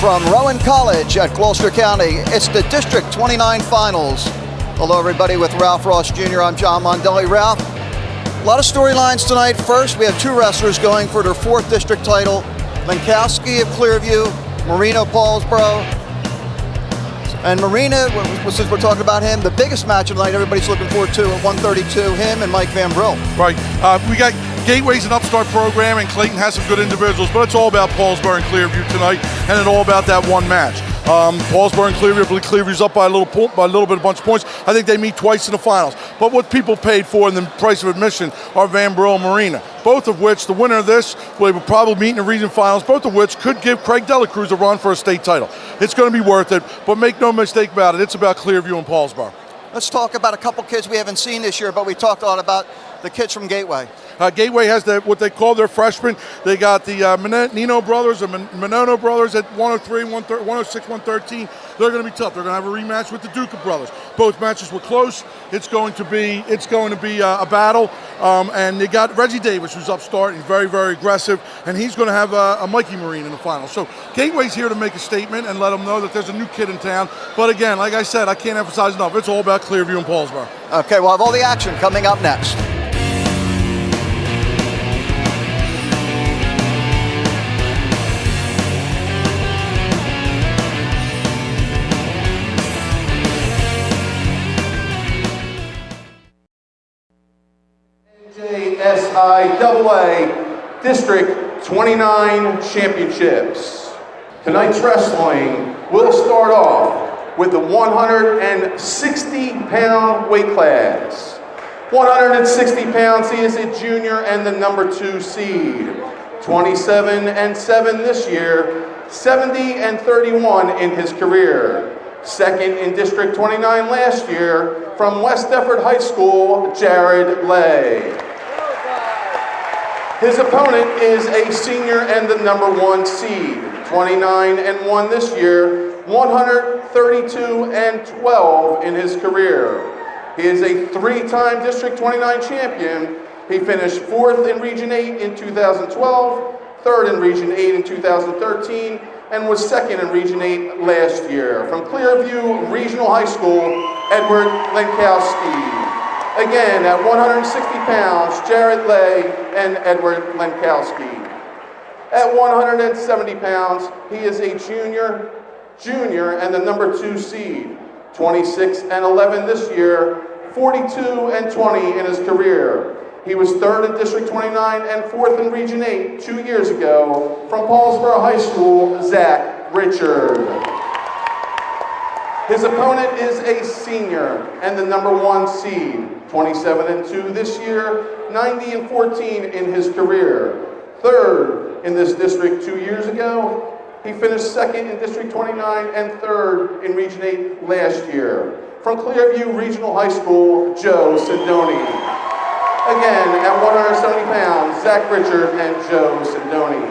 from Rowan College at Gloucester County. It's the District 29 Finals. Hello everybody, with Ralph Ross Jr. I'm John Mondelli. Ralph, a lot of storylines tonight. First, we have two wrestlers going for their fourth district title. Lenkowski of Clearview, Marino Paulsboro. And Marina, since we're talking about him, the biggest match of the night everybody's looking forward to at 132, him and Mike Van Brill. Right. We got Gateway's an upstart program, and Clayton has some good individuals, but it's all about Paulsboro and Clearview tonight, and it's all about that one match. Paulsboro and Clearview, I believe Clearview's up by a little bit, a bunch of points. I think they meet twice in the finals. But what people paid for in the price of admission are Van Brill and Marina, both of which, the winner of this, will probably meet in the region finals, both of which could give Craig Delacruz a run for a state title. It's going to be worth it, but make no mistake about it, it's about Clearview and Paulsboro. Let's talk about a couple kids we haven't seen this year, but we talked a lot about the kids from Gateway. Gateway has what they call their freshmen. They got the Nino brothers and Minono brothers at 103, 106, 113. They're going to be tough. They're going to have a rematch with the Duca brothers. Both matches were close. It's going to be a battle. And they got Reggie Davis, who's upstart. He's very, very aggressive, and he's going to have a Mikey Marine in the final. So Gateway's here to make a statement and let them know that there's a new kid in town. But again, like I said, I can't emphasize enough. It's all about Clearview and Paulsboro. Okay, we'll have all the action coming up next. NJSIAA District 29 Championships. Tonight's wrestling will start off with the 160-pound weight class. 160 pounds, he is a junior and the number 2 seed. 27-7 this year, 70-31 in his career. Second in District 29 last year, from West Deptford High School, Jared Lay. His opponent is a senior and the number 1 seed, 29-1 this year, 132-12 in his career. He is a 3-time District 29 champion. He finished 4th in Region 8 in 2012, 3rd in Region 8 in 2013, and was 2nd in Region 8 last year. From Clearview Regional High School, Edward Lenkowski. Again, at 160 pounds, Jared Lay and Edward Lenkowski. At 170 pounds, he is a junior and the number 2 seed. 26-11 this year, 42-20 in his career. He was 3rd in District 29 and 4th in Region 8 2 years ago. From Paulsboro High School, Zach Richard. His opponent is a senior and the number 1 seed. 27-2 this year, 90-14 in his career. 3rd in this district 2 years ago. He finished 2nd in District 29 and 3rd in Region 8 last year. From Clearview Regional High School, Joe Sindoni. Again, at 170 pounds, Zach Richard and Joe Sindoni.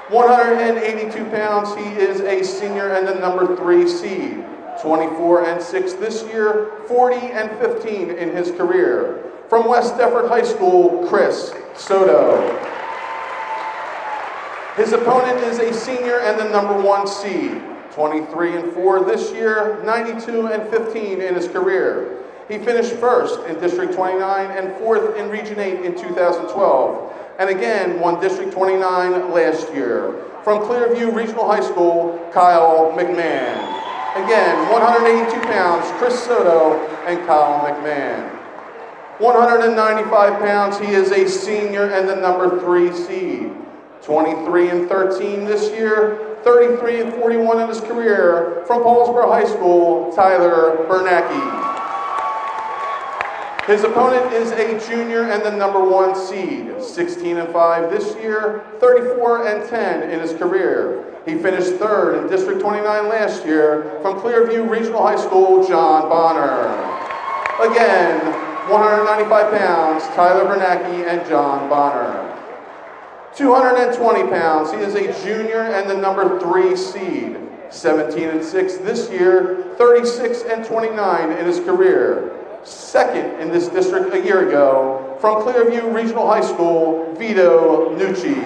182 pounds, he is a senior and the number 3 seed. 24-6 this year, 40-15 in his career. From West Deptford High School, Chris Soto. His opponent is a senior and the number 1 seed. 23-4 this year, 92-15 in his career. He finished 1st in District 29 and 4th in Region 8 in 2012. And again, won District 29 last year. From Clearview Regional High School, Kyle McMahon. Again, 182 pounds, Chris Soto and Kyle McMahon. 195 pounds, he is a senior and the number 3 seed. 23-13 this year, 33-41 in his career. From Paulsboro High School, Tyler Bernacki. His opponent is a junior and the number 1 seed, 16-5 this year, 34-10 in his career. He finished 3rd in District 29 last year. From Clearview Regional High School, John Bonner. Again, 195 pounds, Tyler Bernacki and John Bonner. 220 pounds, he is a junior and the number 3 seed, 17-6 this year, 36-29 in his career. 2nd in this district a year ago. From Clearview Regional High School, Vito Nucci.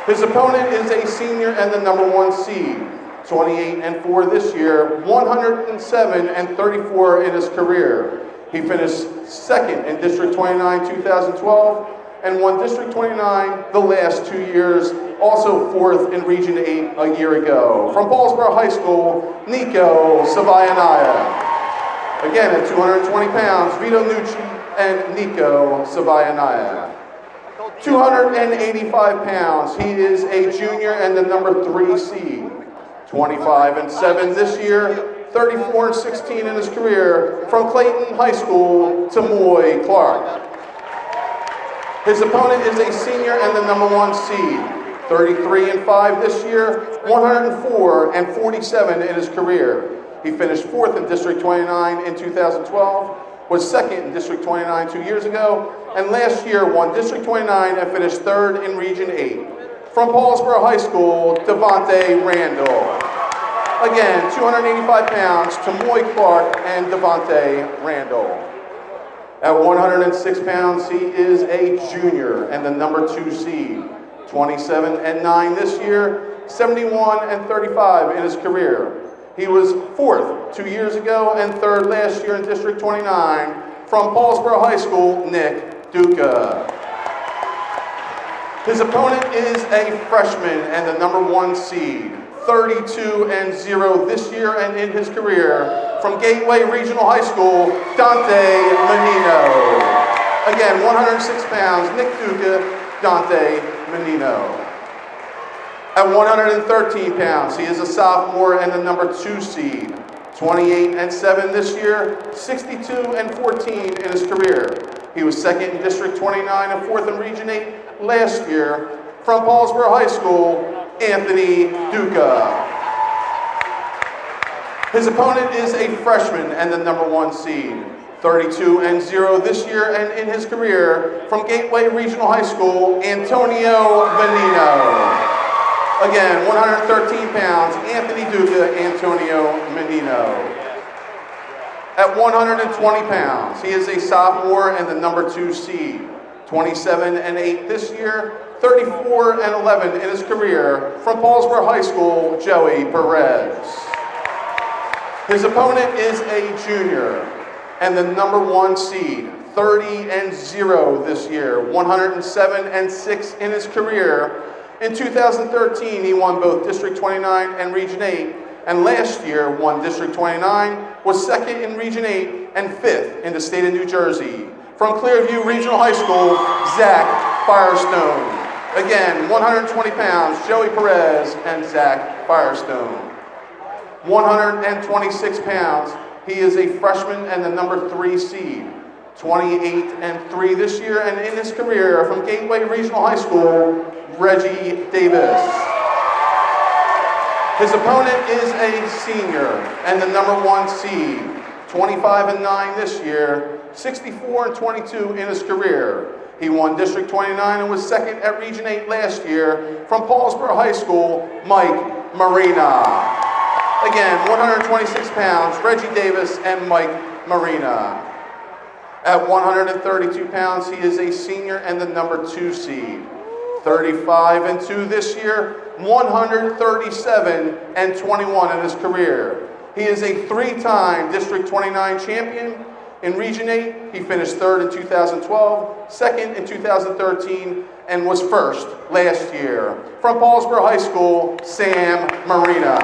His opponent is a senior and the number 1 seed, 28-4 this year, 107-34 in his career. He finished second in District 29 2012 and won District 29 the last 2 years, also fourth in Region 8 a year ago. From Paulsboro High School, Nico Savayanaya. Again, at 220 pounds, Vito Nucci and Nico Savayanaya. 285 pounds, he is a junior and the number 3 seed. 25-7 this year, 34-16 in his career, from Clayton High School to Moy Clark. His opponent is a senior and the number 1 seed. 33-5 this year, 104-47 in his career. He finished fourth in District 29 in 2012, was second in District 29 2 years ago, and last year won District 29 and finished third in Region 8. From Paulsboro High School, Devontae Randall. Again, 285 pounds, Tamoy Clark and Devontae Randall. At 106 pounds, he is a junior and the number 2 seed. 27-9 this year, 71-35 in his career. He was fourth 2 years ago and third last year in District 29. From Paulsboro High School, Nick Duca. His opponent is a freshman and the number 1 seed. 32-0 this year and in his career, from Gateway Regional High School, Dante Menino. Again, 106 pounds, Nick Duca, Dante Menino. At 113 pounds, he is a sophomore and the number 2 seed. 28-7 this year, 62-14 in his career. He was second in District 29 and fourth in Region 8 last year. From Paulsboro High School, Anthony Duca. His opponent is a freshman and the number 1 seed. 32-0 this year and in his career, from Gateway Regional High School, Antonio Menino. Again, 113 pounds, Anthony Duca, Antonio Menino. At 120 pounds, he is a sophomore and the number 2 seed. 27-8 this year, 34-11 in his career, from Paulsboro High School, Joey Perez. His opponent is a junior and the number 1 seed, 30-0 this year, 107-6 in his career. In 2013, he won both District 29 and Region 8, and last year won District 29, was second in Region 8, and fifth in the state of New Jersey. From Clearview Regional High School, Zach Firestone. Again, 120 pounds, Joey Perez and Zach Firestone. 126 pounds, he is a freshman and the number 3 seed. 28-3 this year, and in his career, from Gateway Regional High School, Reggie Davis. His opponent is a senior and the number 1 seed. 25-9 this year, 64-22 in his career. He won District 29 and was second at Region 8 last year. From Paulsboro High School, Mike Marina. Again, 126 pounds, Reggie Davis and Mike Marina. At 132 pounds, he is a senior and the number 2 seed. 35-2 this year, 137-21 in his career. He is a 3-time District 29 champion. In Region 8, he finished third in 2012, second in 2013, and was first last year. From Paulsboro High School, Sam Marina.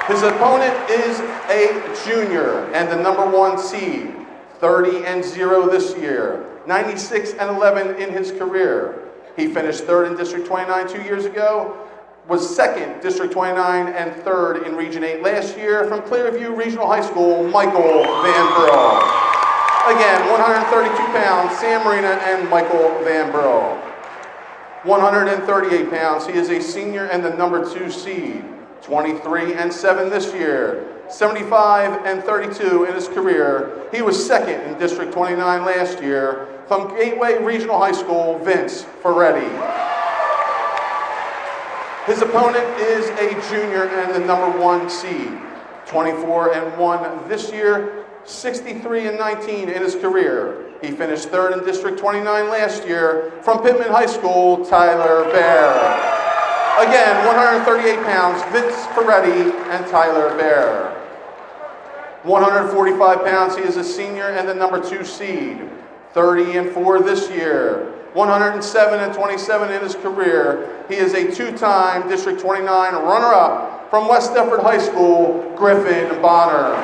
His opponent is a junior and the number 1 seed, 30-0 this year, 96-11 in his career. He finished third in District 29 2 years ago, was second District 29 and third in Region 8 last year. From Clearview Regional High School, Michael Van Burl. Again, 132 pounds, Sam Marina and Michael Van Burl. 138 pounds, he is a senior and the number 2 seed. 23-7 this year, 75-32 in his career. He was second in District 29 last year. From Gateway Regional High School, Vince Ferretti. His opponent is a junior and the number 1 seed. 24-1 this year, 63 and 19 in his career. He finished 3rd in District 29 last year. From Pittman High School, Tyler Bear. Again, 138 pounds, Vince Ferretti and Tyler Bear. 145 pounds, he is a senior and the number 2 seed. 30 and 4 this year. 107 and 27 in his career. He is a 2-time District 29 runner-up from West Deptford High School, Griffin Bonner.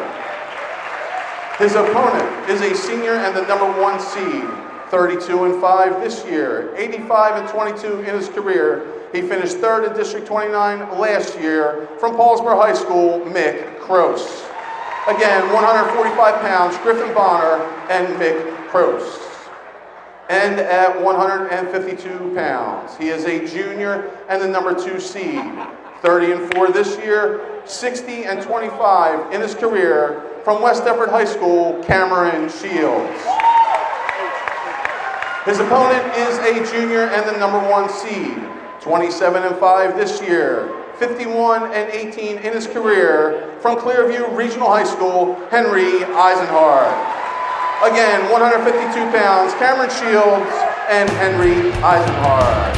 His opponent is a senior and the number 1 seed. 32 and 5 this year. 85 and 22 in his career. He finished 3rd in District 29 last year. From Paulsboro High School, Mick Croce. Again, 145 pounds, Griffin Bonner and Mick Croce. And at 152 pounds, he is a junior and the number 2 seed. 30 and 4 this year, 60 and 25 in his career. From West Deptford High School, Cameron Shields. His opponent is a junior and the number 1 seed. 27 and 5 this year. 51 and 18 in his career. From Clearview Regional High School, Henry Eisenhardt. Again, 152 pounds, Cameron Shields and Henry Eisenhardt.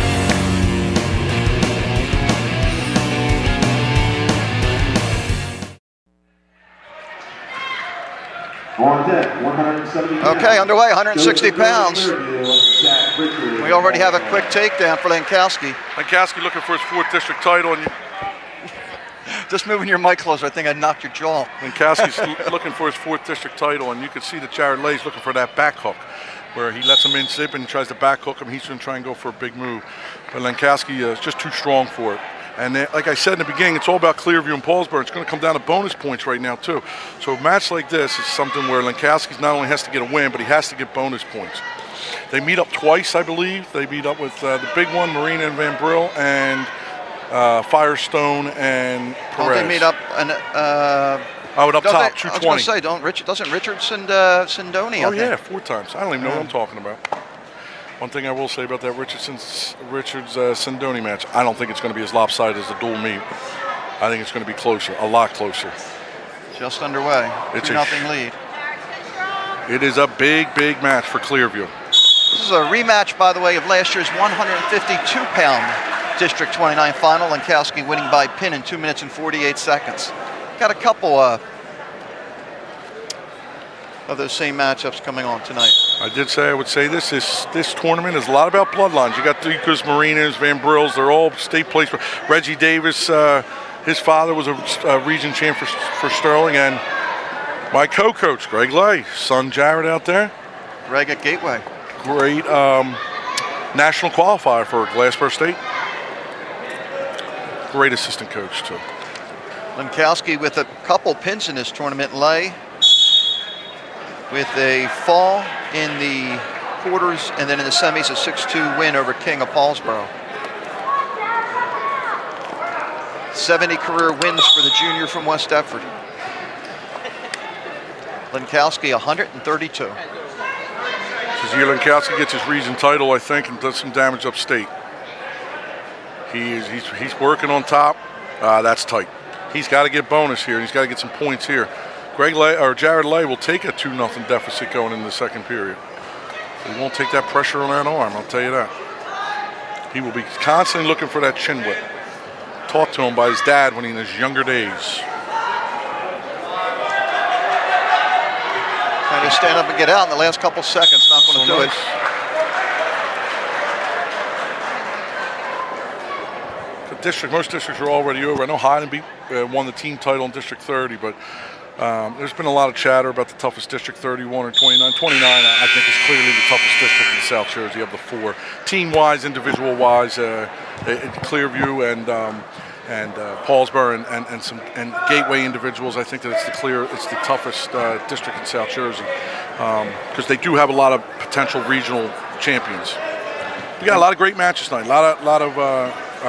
On deck, 170 pounds. Okay, underway, 160 pounds. We already have a quick takedown for Lankowski. Lankowski looking for his 4th district title, and Just moving your mic closer, I think I knocked your jaw. Lankowski's looking for his 4th district title, and you can see that Jared Lay's looking for that back hook, where he lets him in zip and tries to back hook him. He's going to try and go for a big move, but Lankowski is just too strong for it. And like I said in the beginning, it's all about Clearview and Paulsboro. It's going to come down to bonus points right now, too. So a match like this is something where Lankowski not only has to get a win, but he has to get bonus points. They meet up twice, I believe. They meet up with the big one, Marina and Van Brill, and Firestone and Perez. Don't they meet up? And, up top, 220. I was going to say, doesn't Richard Sindoni? Oh, yeah, 4 times. I don't even know what I'm talking about. One thing I will say about that Richards Sindoni match, I don't think it's going to be as lopsided as the dual meet. I think it's going to be closer, a lot closer. Just underway. It's 2-0 lead. It is a big, big match for Clearview. This is a rematch, by the way, of last year's 152-pound District 29 final. Lankowski winning by pin in 2 minutes and 48 seconds. Got a couple of those same matchups coming on tonight. I did say I would say this tournament is a lot about bloodlines. You got Dukas, Marinas, Van Brills. They're all state place. Reggie Davis, his father was a region champ for Sterling, and my co-coach Greg Lay, son Jared out there. Greg at Gateway. Great national qualifier for Gloucester State. Great assistant coach too. Lankowski with a couple pins in this tournament. Lay with a fall in the quarters and then in the semis a 6-2 win over King of Paulsboro. 70 career wins for the junior from West Deptford. Lankowski 132. This year Lankowski gets his region title, I think, and does some damage upstate. He's working on top. That's tight. He's got to get bonus here. He's got to get some points here. Jared Lay will take a 2-0 deficit going into the second period. He won't take that pressure on that arm, I'll tell you that. He will be constantly looking for that chin whip. Taught to him by his dad when he in his younger days. Trying to stand up and get out in the last couple seconds. Not going to do it. Most districts are already over. I know Hyden won the team title in District 30, but there's been a lot of chatter about the toughest district, 31 or 29. 29, I think, is clearly the toughest district in South Jersey of the 4. Team-wise, individual-wise, Clearview and Paulsboro and Gateway individuals. I think that it's the toughest district in South Jersey because they do have a lot of potential regional champions. We got a lot of great matches tonight. A lot of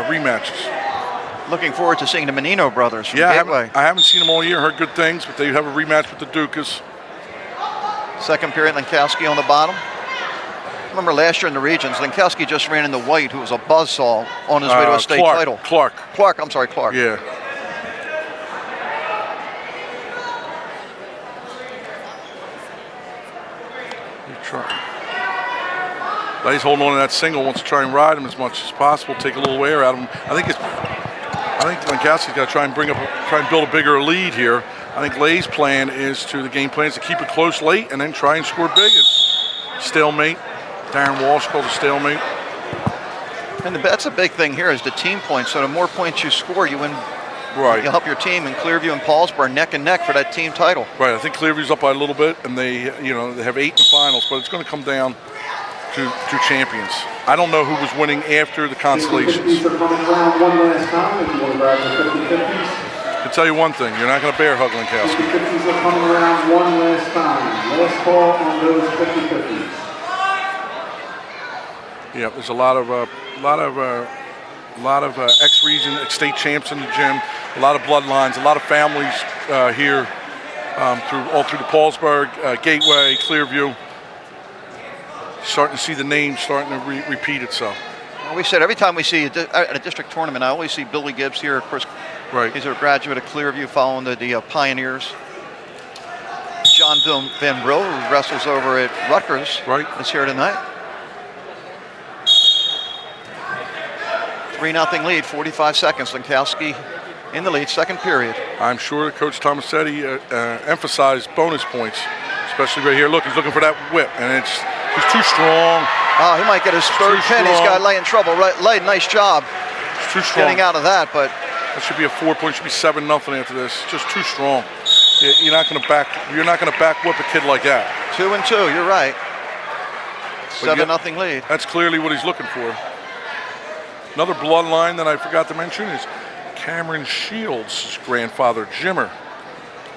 rematches. Looking forward to seeing the Menino brothers from Gateway. Gateway. I haven't seen them all year, heard good things, but they have a rematch with the Dukas. Second period, Lankowski on the bottom. Remember last year in the regions, Lankowski just ran into White, who was a buzzsaw on his way to a state title. Clark. Yeah. He's holding on to that single, wants to try and ride him as much as possible, take a little air out of him. I think Lankowski's got to try and build a bigger lead here. I think Lay's plan the game plan is to keep it close late and then try and score big. It's stalemate. Darren Walsh called a stalemate. And that's a big thing here is the team points. So the more points you score, you win. Right. You help your team, and Clearview and Paulsboro neck and neck for that team title. Right. I think Clearview's up by a little bit, and they have 8 in the finals, but it's going to come down to champions. I don't know who was winning after the constellations. Are coming around one last time if you want to grab the 50-50s. I can tell you one thing, you're not going to bear hug Lankowski. 50-50s are coming around one last time. Last call on those 50-50s. Yeah, there's a lot of ex-region, state champs in the gym, a lot of bloodlines, a lot of families here through the Paulsboro, Gateway, Clearview. Starting to see the name starting to repeat itself. Well, we said every time we see a district tournament, I always see Billy Gibbs here. Of course, right. He's a graduate of Clearview following the Pioneers. John Van Brill, who wrestles over at Rutgers, right, is here tonight. 3-0 lead, 45 seconds. Lankowski in the lead, second period. I'm sure Coach Tomasetti emphasized bonus points, especially right here. Look, he's looking for that whip, and he's too strong. Oh, he might get his third pin. He's got Lay in trouble. Lay, nice job too strong. Getting out of that, but that should be a 4-point. Should be 7-0 after this. Just too strong. You're not going to back whip a kid like that. 2-2. You're right. 7-0 lead. That's clearly what he's looking for. Another bloodline that I forgot to mention is Cameron Shields' grandfather, Jimmer,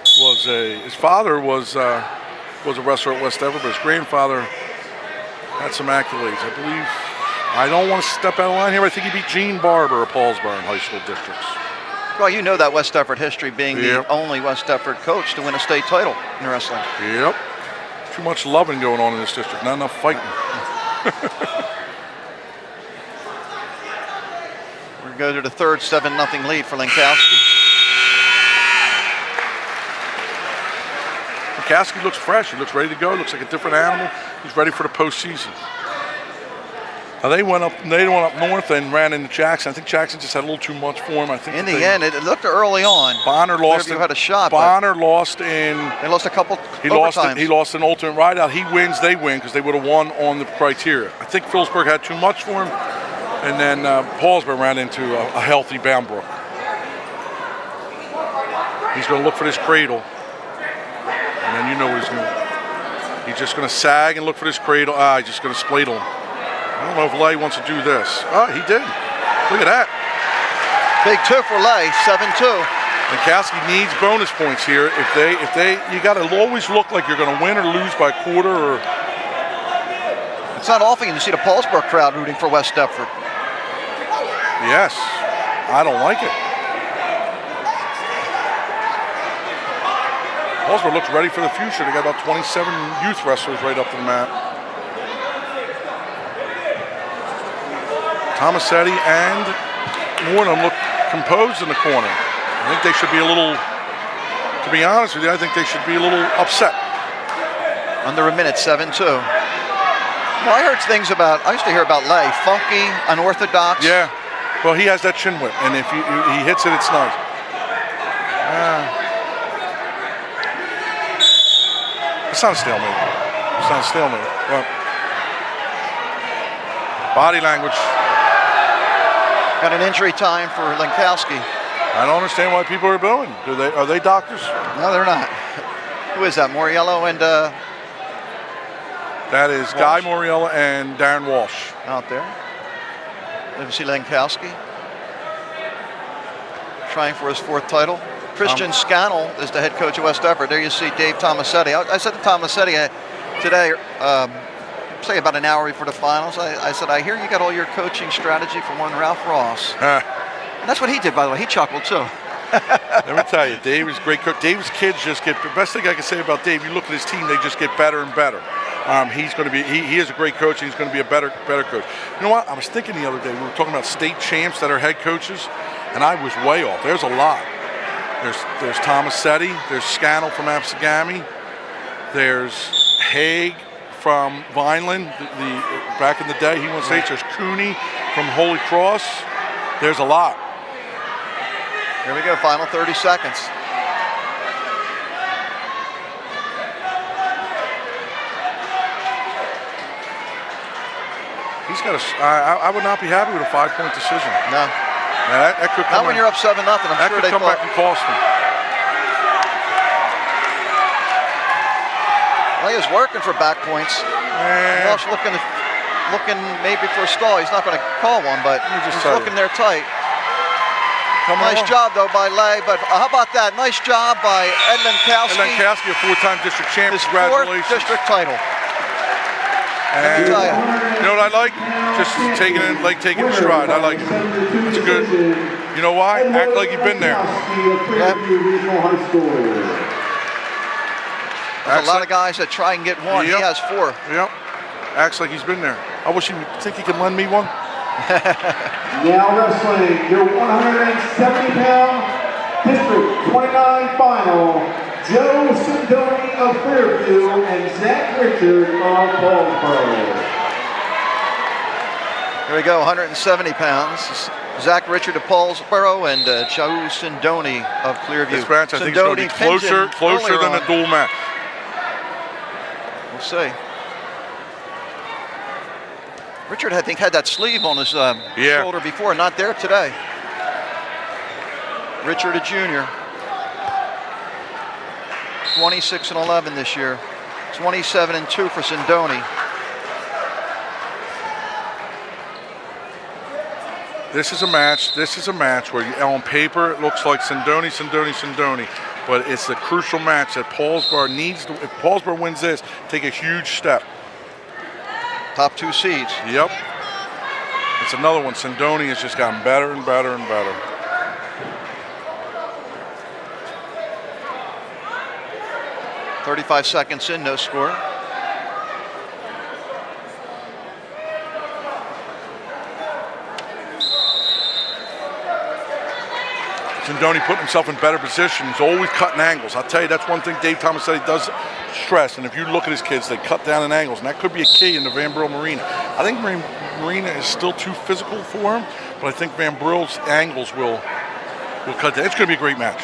his father was a wrestler at West Deptford, but his grandfather had some accolades. I believe, I don't want to step out of line here, I think he beat Gene Barber of Paulsboro in high school districts. Well, you know that West Deptford history, being the only West Deptford coach to win a state title in wrestling. Yep. Too much loving going on in this district, not enough fighting. We're going to go to the third 7-0 lead for Lankowski. Lankowski looks fresh. He looks ready to go. Looks like a different animal. He's ready for the postseason. Now they went up north and ran into Jackson. I think Jackson just had a little too much for him. I think in the end, it looked early on. Bonner lost. Had a shot. Bonner lost in. They lost a couple. He lost an ultimate rideout. He wins. They win because they would have won on the criteria. I think Phillipsburg had too much for him, and then Paulsboro ran into a healthy Boundbrook. He's going to look for this cradle, and then you know what he's going to. He's just going to sag and look for this cradle. He's just going to spladle him. I don't know if Lay wants to do this. He did. Look at that. Big 2 for Lay, 7-2. Lankowski needs bonus points here. You got to always look like you're going to win or lose by a quarter. Or it's not often you see the Paulsboro crowd rooting for West Deptford. Yes, I don't like it. Paulsboro looks ready for the future. They got about 27 youth wrestlers right up to the mat. Tomasetti and Warnham look composed in the corner. I think they should be a little, to be honest with you, I think they should be a little upset. Under a minute, 7-2. Well, I used to hear about Lay, funky, unorthodox. Yeah, well, he has that chin whip, and if he hits it, it's nice. It's not a stalemate. It's not a stalemate. Well, body language. Got an injury time for Lankowski. I don't understand why people are booing. Are they doctors? No, they're not. Who is that? Moriello and that is Walsh. Guy Moriello and Darren Walsh. Out there. Let me see Lankowski. Trying for his 4th title. Christian Scannell is the head coach of West Deptford. There you see Dave Tomasetti. I said to Tomasetti today, say about an hour before the finals, I said, I hear you got all your coaching strategy from one Ralph Ross. And that's what he did, by the way. He chuckled too. Let me tell you, Dave is a great coach. Dave's kids just get, the best thing I can say about Dave, you look at his team, they just get better and better. He's going to be, he is a great coach, and he's going to be a better coach. You know what? I was thinking the other day, we were talking about state champs that are head coaches, and I was way off. There's a lot. There's Tomasetti, there's Scannell from Absegami, there's Haig from Vineland, back in the day. He won states. There's Cooney from Holy Cross. There's a lot. Here we go, final 30 seconds. He's got I would not be happy with a 5-point decision. No. Now that could come Not when you're up 7-0. I'm sure they come back and cost him. Well, he was working for back points. Walsh looking maybe for a stall. He's not going to call one, but he's looking there tight. Nice job, though, by Lay. But how about that? Nice job by Ed Lenkowski. Ed Lenkowski, a 4-time district champion. His Congratulations. 4th district title. And you know what I like? Just taking it in stride. I like it. It's good. You know why? Act like you've been there. Yep. There's a lot of guys that try and get one. Yep. He has 4. Yep. Acts like he's been there. I wish he would think he can lend me one. Now wrestling your 170-pound District 29 final, Joe Sindoni of Clearview and Zach Richard of Paulsboro. Here we go, 170 pounds. Zach Richard of Paulsboro and Joe Sindoni of Clearview. This match, I think, is going to be closer than a dual match. We'll see. Richard, I think, had that sleeve on his shoulder before, not there today. Richard, a junior. 26-11 this year. 27-2 for Sindoni. This is a match where on paper it looks like Sindoni, but it's the crucial match that Paulsboro needs to, if Paulsboro wins this, take a huge step. Top 2 seeds. Yep. It's another one. Sindoni has just gotten better and better and better. .35 seconds in, no score. Sindoni putting himself in better position. He's always cutting angles. I'll tell you, that's one thing Dave Thomas said he does stress. And if you look at his kids, they cut down in angles. And that could be a key in the Van Brill Marina. I think Marina is still too physical for him, but I think Van Brill's angles will cut down. It's going to be a great match.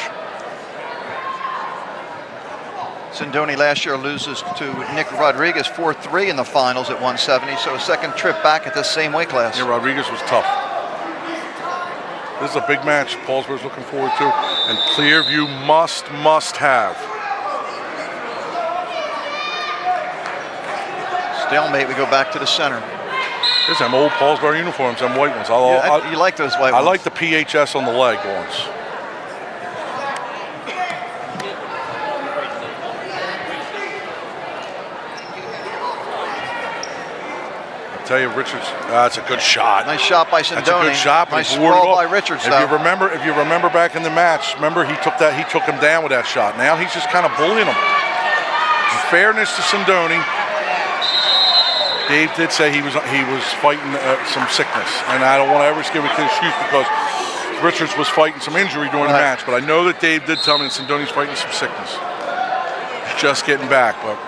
Sindoni last year loses to Nick Rodriguez 4-3 in the finals at 170, so a second trip back at this same weight class. Yeah, Rodriguez was tough. This is a big match Paulsboro's looking forward to, and Clearview must have. Stalemate, we go back to the center. There's them old Paulsboro uniforms, them white ones. You like those white ones? I like the PHS on the leg ones. I tell you, Richards, that's a good shot. Nice shot by Sindoni. That's a good shot. Nice sprawl by Richards. If you remember back in the match, remember he took him down with that shot. Now he's just kind of bullying him. In fairness to Sindoni, Dave did say he was fighting some sickness, and I don't want to ever give a kid excuse because Richards was fighting some injury during the match. But I know that Dave did tell me that Sindoni's fighting some sickness. He's just getting back, but.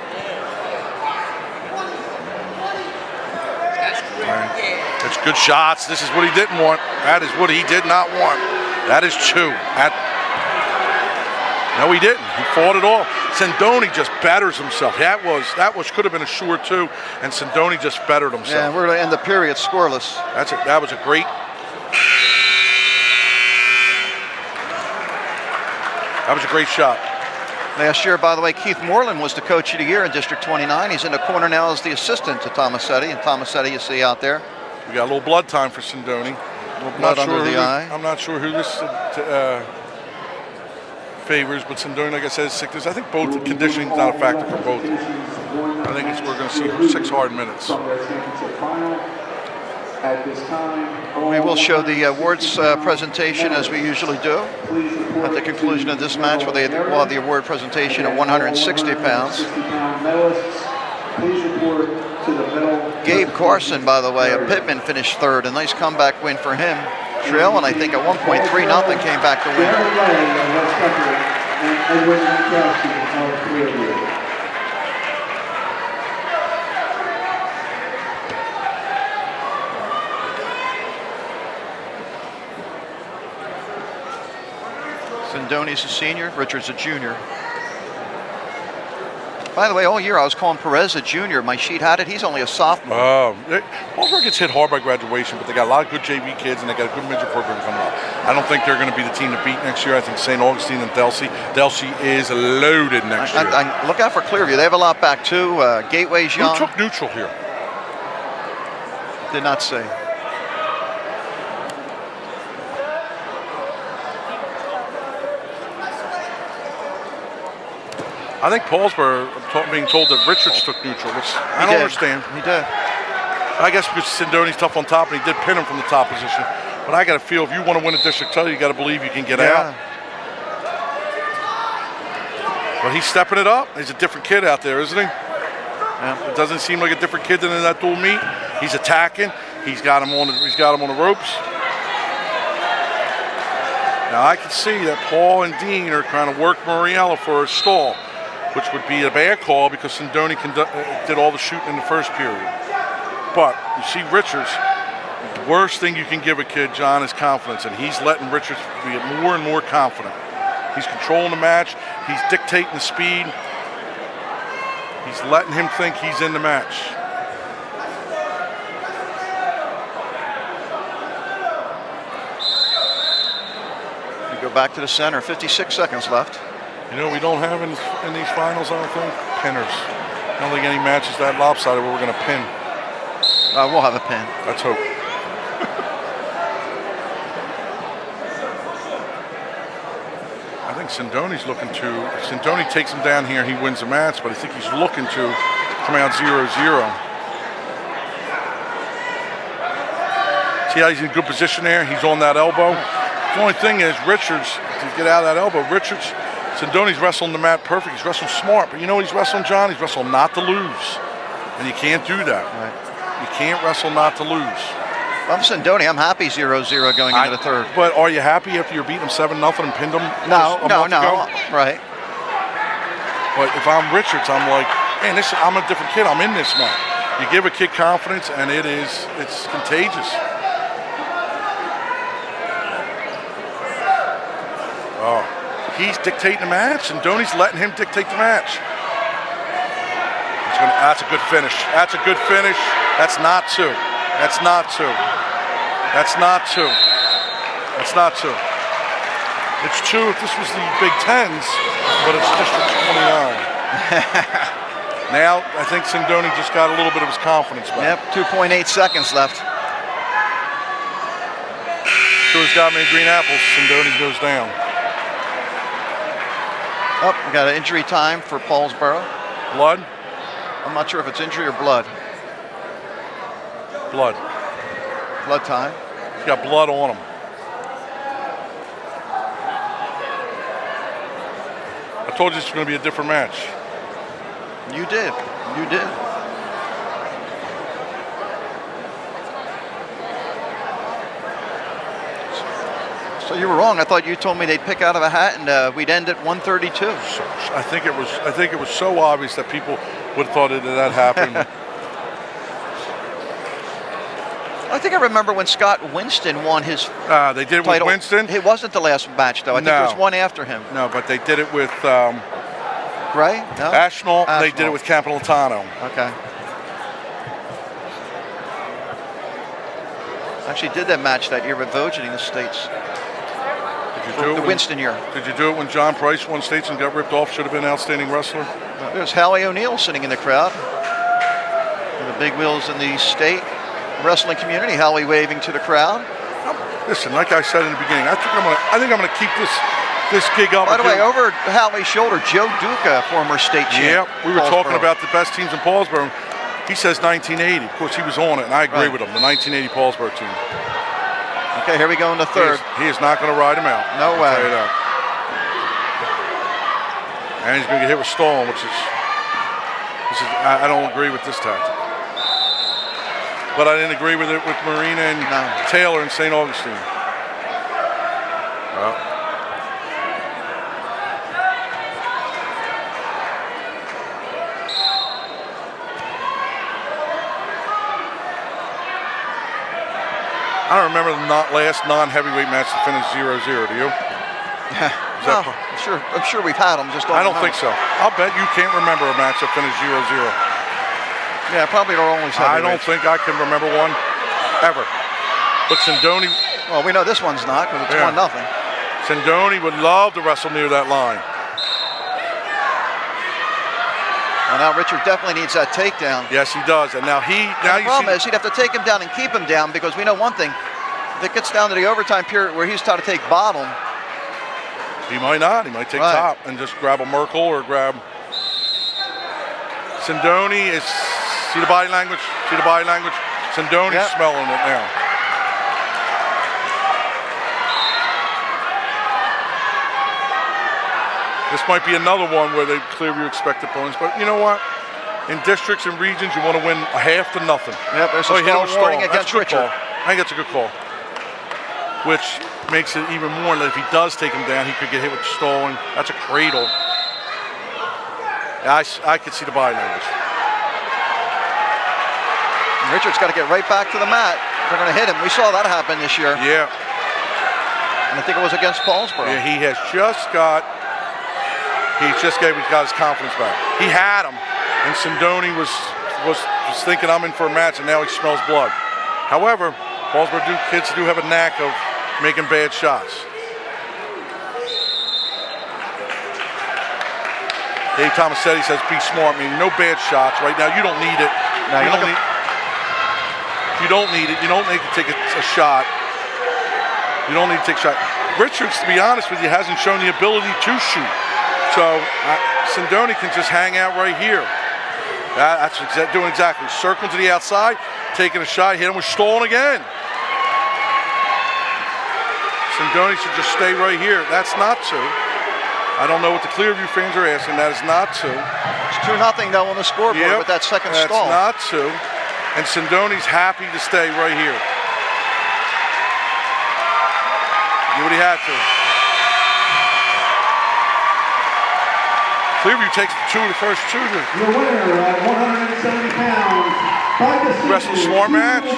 It's good shots. This is what he didn't want. That is what he did not want. That is 2. No, he didn't. He fought it all. Sindoni just batters himself. That could have been a sure 2, and Sindoni just bettered himself. Yeah, we're going to end the period scoreless. That was a great. That was a great shot. Last year, by the way, Keith Moreland was the coach of the year in District 29. He's in the corner now as the assistant to Tomasetti, and Tomasetti you see out there. We got a little blood time for Sindoni. Blood under the eye. I'm not sure who this favors, but Sindoni, like I said, is sickness. I think both conditioning is not a factor for both. I think we're going to see 6 hard minutes. We will show the awards presentation as we usually do at the conclusion of this match. We'll have the award presentation at 160 pounds. Gabe Carson, by the way, of Pittman finished 3rd. A nice comeback win for him. Trailing, I think, at 1.3-0 came back to win. Sindoni's a senior, Richards a junior. By the way, all year I was calling Perez a junior. My sheet had it. He's only a sophomore. Paulsboro gets hit hard by graduation, but they got a lot of good JV kids and they got a good midget program coming up. I don't think they're going to be the team to beat next year. I think St. Augustine and Delsey. Delsey is loaded next year. Look out for Clearview. They have a lot back too. Gateway's young. Who took neutral here? Did not say. I think Paulsboro being told that Richards took neutral, which I don't understand. He did. I guess because Sindoni's tough on top and he did pin him from the top position. But I got to feel if you want to win a district title, you got to believe you can get out. But he's stepping it up. He's a different kid out there, isn't he? Yeah. It doesn't seem like a different kid than in that dual meet. He's attacking. He's got him on the ropes. Now I can see that Paul and Dean are trying to work Muriella for a stall, which would be a bad call because Sindoni did all the shooting in the first period. But you see Richards, the worst thing you can give a kid, John, is confidence, and he's letting Richards get more and more confident. He's controlling the match. He's dictating the speed. He's letting him think he's in the match. We go back to the center. 56 seconds left. You know, we don't have in these finals, I don't think, pinners. I don't think any match is that lopsided where we're going to pin. We'll have a pin. Let's hope. I think Sindoni's looking to, if Sindoni takes him down here, he wins the match, but I think he's looking to come out 0-0. See how he's in good position there? He's on that elbow. The only thing is, Richards, to get out of that elbow, Sindoni's wrestling the mat perfect. He's wrestling smart, but you know what he's wrestling, John? He's wrestling not to lose. And you can't do that. Right. You can't wrestle not to lose. I'm Sindoni. I'm happy 0-0 going into the third. But are you happy after you're beating him 7-0 and pinned him? No. Ago? Right. But if I'm Richards, I'm like, man, I'm a different kid. I'm in this match. You give a kid confidence, and it's contagious. Oh, he's dictating the match, and Sindoni's letting him dictate the match. That's a good finish. That's a good finish. That's not two. That's not two. That's not two. That's not two. It's two if this was the Big Tens, but it's District 29. Now, I think Sindoni just got a little bit of his confidence back. Yep, 2.8 seconds left. So he's got many green apples. Sindoni goes down. Oh, we got an injury time for Paulsboro. Blood? I'm not sure if it's injury or blood. Blood. Blood time. He's got blood on him. I told you this was going to be a different match. You did. You did. So you were wrong. I thought you told me they'd pick out of a hat and we'd end at 132. I think it was so obvious that people would have thought that happened. I think I remember when Scott Winston won his they did it title. with Winston? It wasn't the last match, though. I think there was one after him. No, but they did it with Gray? No? Ashnall. They did it with Campilotano. Okay. Actually did that match that year with Vogel in the States. The Winston year. Did you do it when John Price won states and got ripped off? Should have been an outstanding wrestler. There's Howie O'Neill sitting in the crowd. And the big wheels in the state wrestling community. Howie waving to the crowd. Listen, like I said in the beginning, I think I'm gonna keep this gig up. By the way, over Howie's shoulder, Joe Duca, former state champ. Yeah, we were talking about the best teams in Paulsboro. He says 1980. Of course, he was on it, and I agree with him. The 1980 Paulsboro team. Okay, here we go in the third. He is not going to ride him out. No way. I'll tell you that. And he's going to get hit with stalling, which is I don't agree with this tactic. But I didn't agree with it with Marina and Taylor and St. Augustine. Well. I don't remember the last non-heavyweight match to finish 0-0, do you? Well, I'm sure we've had them. Just I don't think so. I'll bet you can't remember a match that finished 0-0. Yeah, probably our only. I don't think I can remember one ever. But Sindoni. Well, we know this one's not because it's 1-0. Sindoni would love to wrestle near that line. Well, now Richard definitely needs that takedown. Yes, he does. And now the problem is he'd have to take him down and keep him down because we know one thing. If it gets down to the overtime period where he's taught to take bottom. He might not. He might take top and just grab a Merkel or grab. Sindoni is, see the body language? See the body language? Sindoni's smelling it now. This might be another one where they Clearview expect opponents, but you know what? In districts and regions, you want to win 1-0 to nothing. Yep, there's a stall warning against Richard. I think that's a good call. Which makes it even more that if he does take him down, he could get hit with stalling. That's a cradle. I could see the body language. And Richard's got to get right back to the mat. They're going to hit him. We saw that happen this year. Yeah. And I think it was against Paulsboro. Yeah, he got his confidence back. He had him, and Sindoni was thinking I'm in for a match, and now he smells blood. However, Paulsboro kids do have a knack of making bad shots. Dave Tomasetti says, be smart, meaning no bad shots. Right now, you don't need it. No, you don't need it. You don't need to take a shot. You don't need to take a shot. Richards, to be honest with you, hasn't shown the ability to shoot. So Sindoni can just hang out right here. That's doing exactly. Circling to the outside, taking a shot, hit him with stalling again. Sindoni should just stay right here. That's not two. I don't know what the Clearview fans are asking. That is not two. It's 2-0 though on the scoreboard with that second stall. That's not two. And Sindoni's happy to stay right here. Do what he had to. Clearview takes the first two. Your winner at 170 pounds, by decision, rest of the smart match.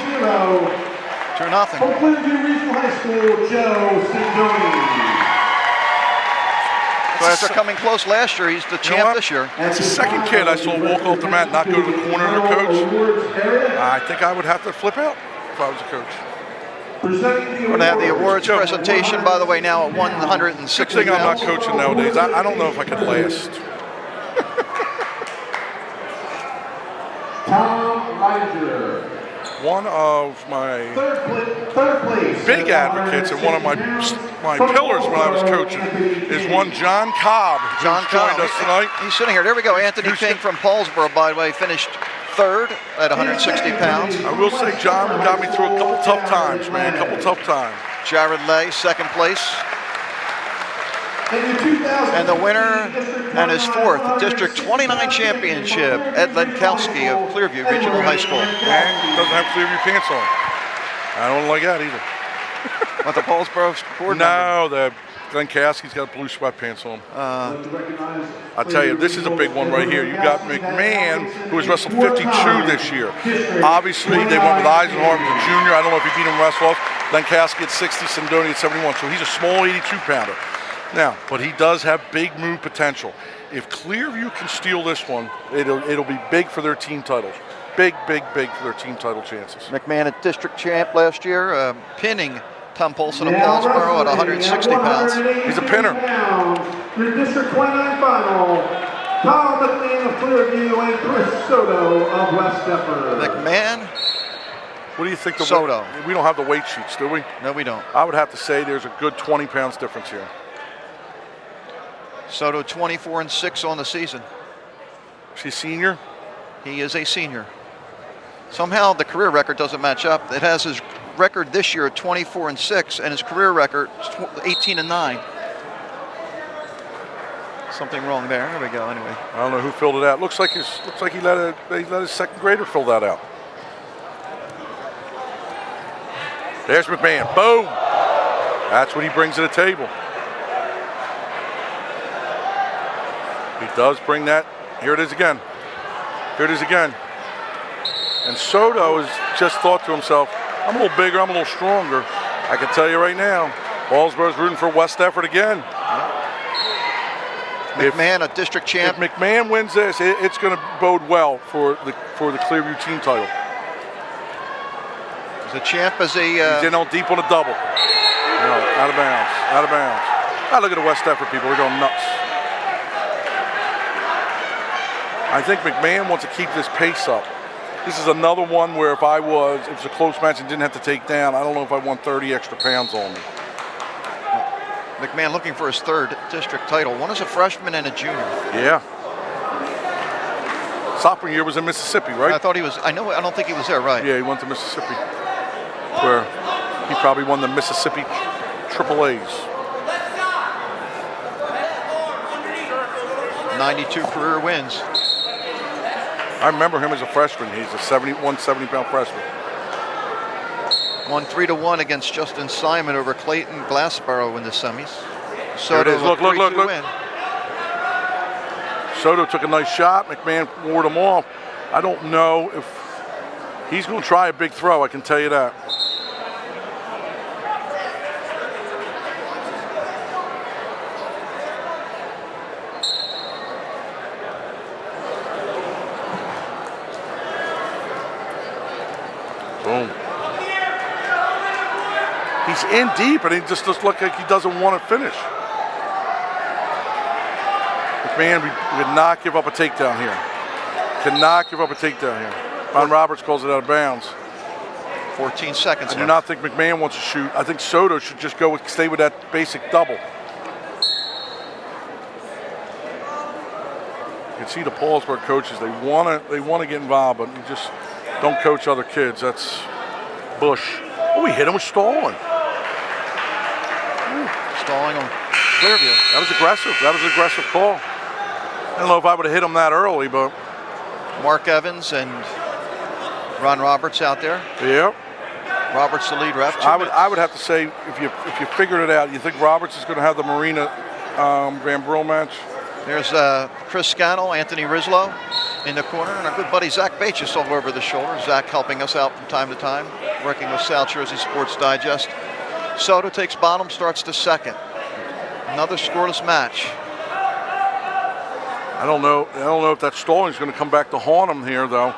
2-0. From Clearview Regional High School, Joe Sindoni. So after coming close last year, he's the champ this year. It's the second kid I saw walk off the mat, not go to the corner of the coach. I think I would have to flip out if I was a coach. We're going to have the awards presentation, by the way, now at 160 Good thing I'm not coaching nowadays. I don't know if I could last. Tom Reiser. One of my third place big advocates and one of my pillars when I was coaching is one John Cobb, who's joined us tonight. He's sitting here. There we go. Anthony King from Paulsboro, by the way, finished third at 160 pounds. I will say John got me through a couple tough times, man, a couple tough times. Jared Lay, second place. And the winner and his fourth District 29 championship, Ed Lenkowski of Clearview Regional High School. And doesn't have Clearview pants on. I don't like that either. What, the Paulsboro board No, the Lenkowski's got blue sweatpants on. I'll tell you, this is a big one right here. You got McMahon, who has wrestled 52 this year. Obviously, they went with Eisenhart, the junior. I don't know if he beat him wrestle-off. Lenkowski at 60, Sindoni at 71. So he's a small 82-pounder. Now, but he does have big move potential. If Clearview can steal this one, it'll be big for their team titles. Big, big, big for their team title chances. McMahon at district champ last year, pinning Tom Polson of Paulsboro at 160 pounds. He's a pinner. Your District 29 final, Tom McMahon of Clearview and Chris Soto of West Deptford. McMahon. What do you think? Soto. We don't have the weight sheets, do we? No, we don't. I would have to say there's a good 20 pounds difference here. Soto 24-6 on the season. Is he a senior? He is a senior. Somehow the career record doesn't match up. It has his record this year at 24-6 and his career record 18-9. Something wrong there. There we go. Anyway, I don't know who filled it out. Looks like he let his second grader fill that out. There's McMahon. Boom. That's what he brings to the table. He does bring that. Here it is again. Here it is again. And Soto has just thought to himself, I'm a little bigger, I'm a little stronger. I can tell you right now, Paulsboro's rooting for West Deptford again. McMahon, a district champ. If McMahon wins this, it's going to bode well for the Clearview team title. He's a champ as a... He's in on deep on a double. No, out of bounds, out of bounds. Now look at the West Deptford people, they're going nuts. I think McMahon wants to keep this pace up. This is another one where if it was a close match and didn't have to take down, I don't know if I won 30 extra pounds on me. McMahon looking for his third district title. One as a freshman and a junior. Yeah. Sophomore year was in Mississippi, right? I thought he was. I don't think he was there, right? Yeah, he went to Mississippi, where he probably won the Mississippi Triple A's. 92 career wins. I remember him as a freshman. He's a 170-pound freshman. Won 3-1 against Justin Simon over Clayton Glassboro in the semis. Soto, look. Win. Soto took a nice shot. McMahon ward him off. I don't know if he's going to try a big throw, I can tell you that. Boom. He's in deep, and he just looks like he doesn't want to finish. McMahon would not give up a takedown here. Cannot give up a takedown here. Von Roberts calls it out of bounds. 14 seconds. I do not think McMahon wants to shoot. I think Soto should just stay with that basic double. You can see the Paulsburg coaches, they want to get involved, but you just don't coach other kids. That's Bush. Oh, we hit him with stalling. Stalling on Clearview. That was aggressive. That was an aggressive call. I don't know if I would have hit him that early, but... Mark Evans and Ron Roberts out there. Yep. Roberts the lead ref. I would have to say, if you figured it out, you think Roberts is going to have the Marina Van Brill match? There's Chris Scannell, Anthony Rislow in the corner, and our good buddy Zach Bates just all over the shoulder. Zach helping us out from time to time, working with South Jersey Sports Digest. Soto takes bottom, starts to second. Another scoreless match. I don't know if that stalling is going to come back to haunt him here, though,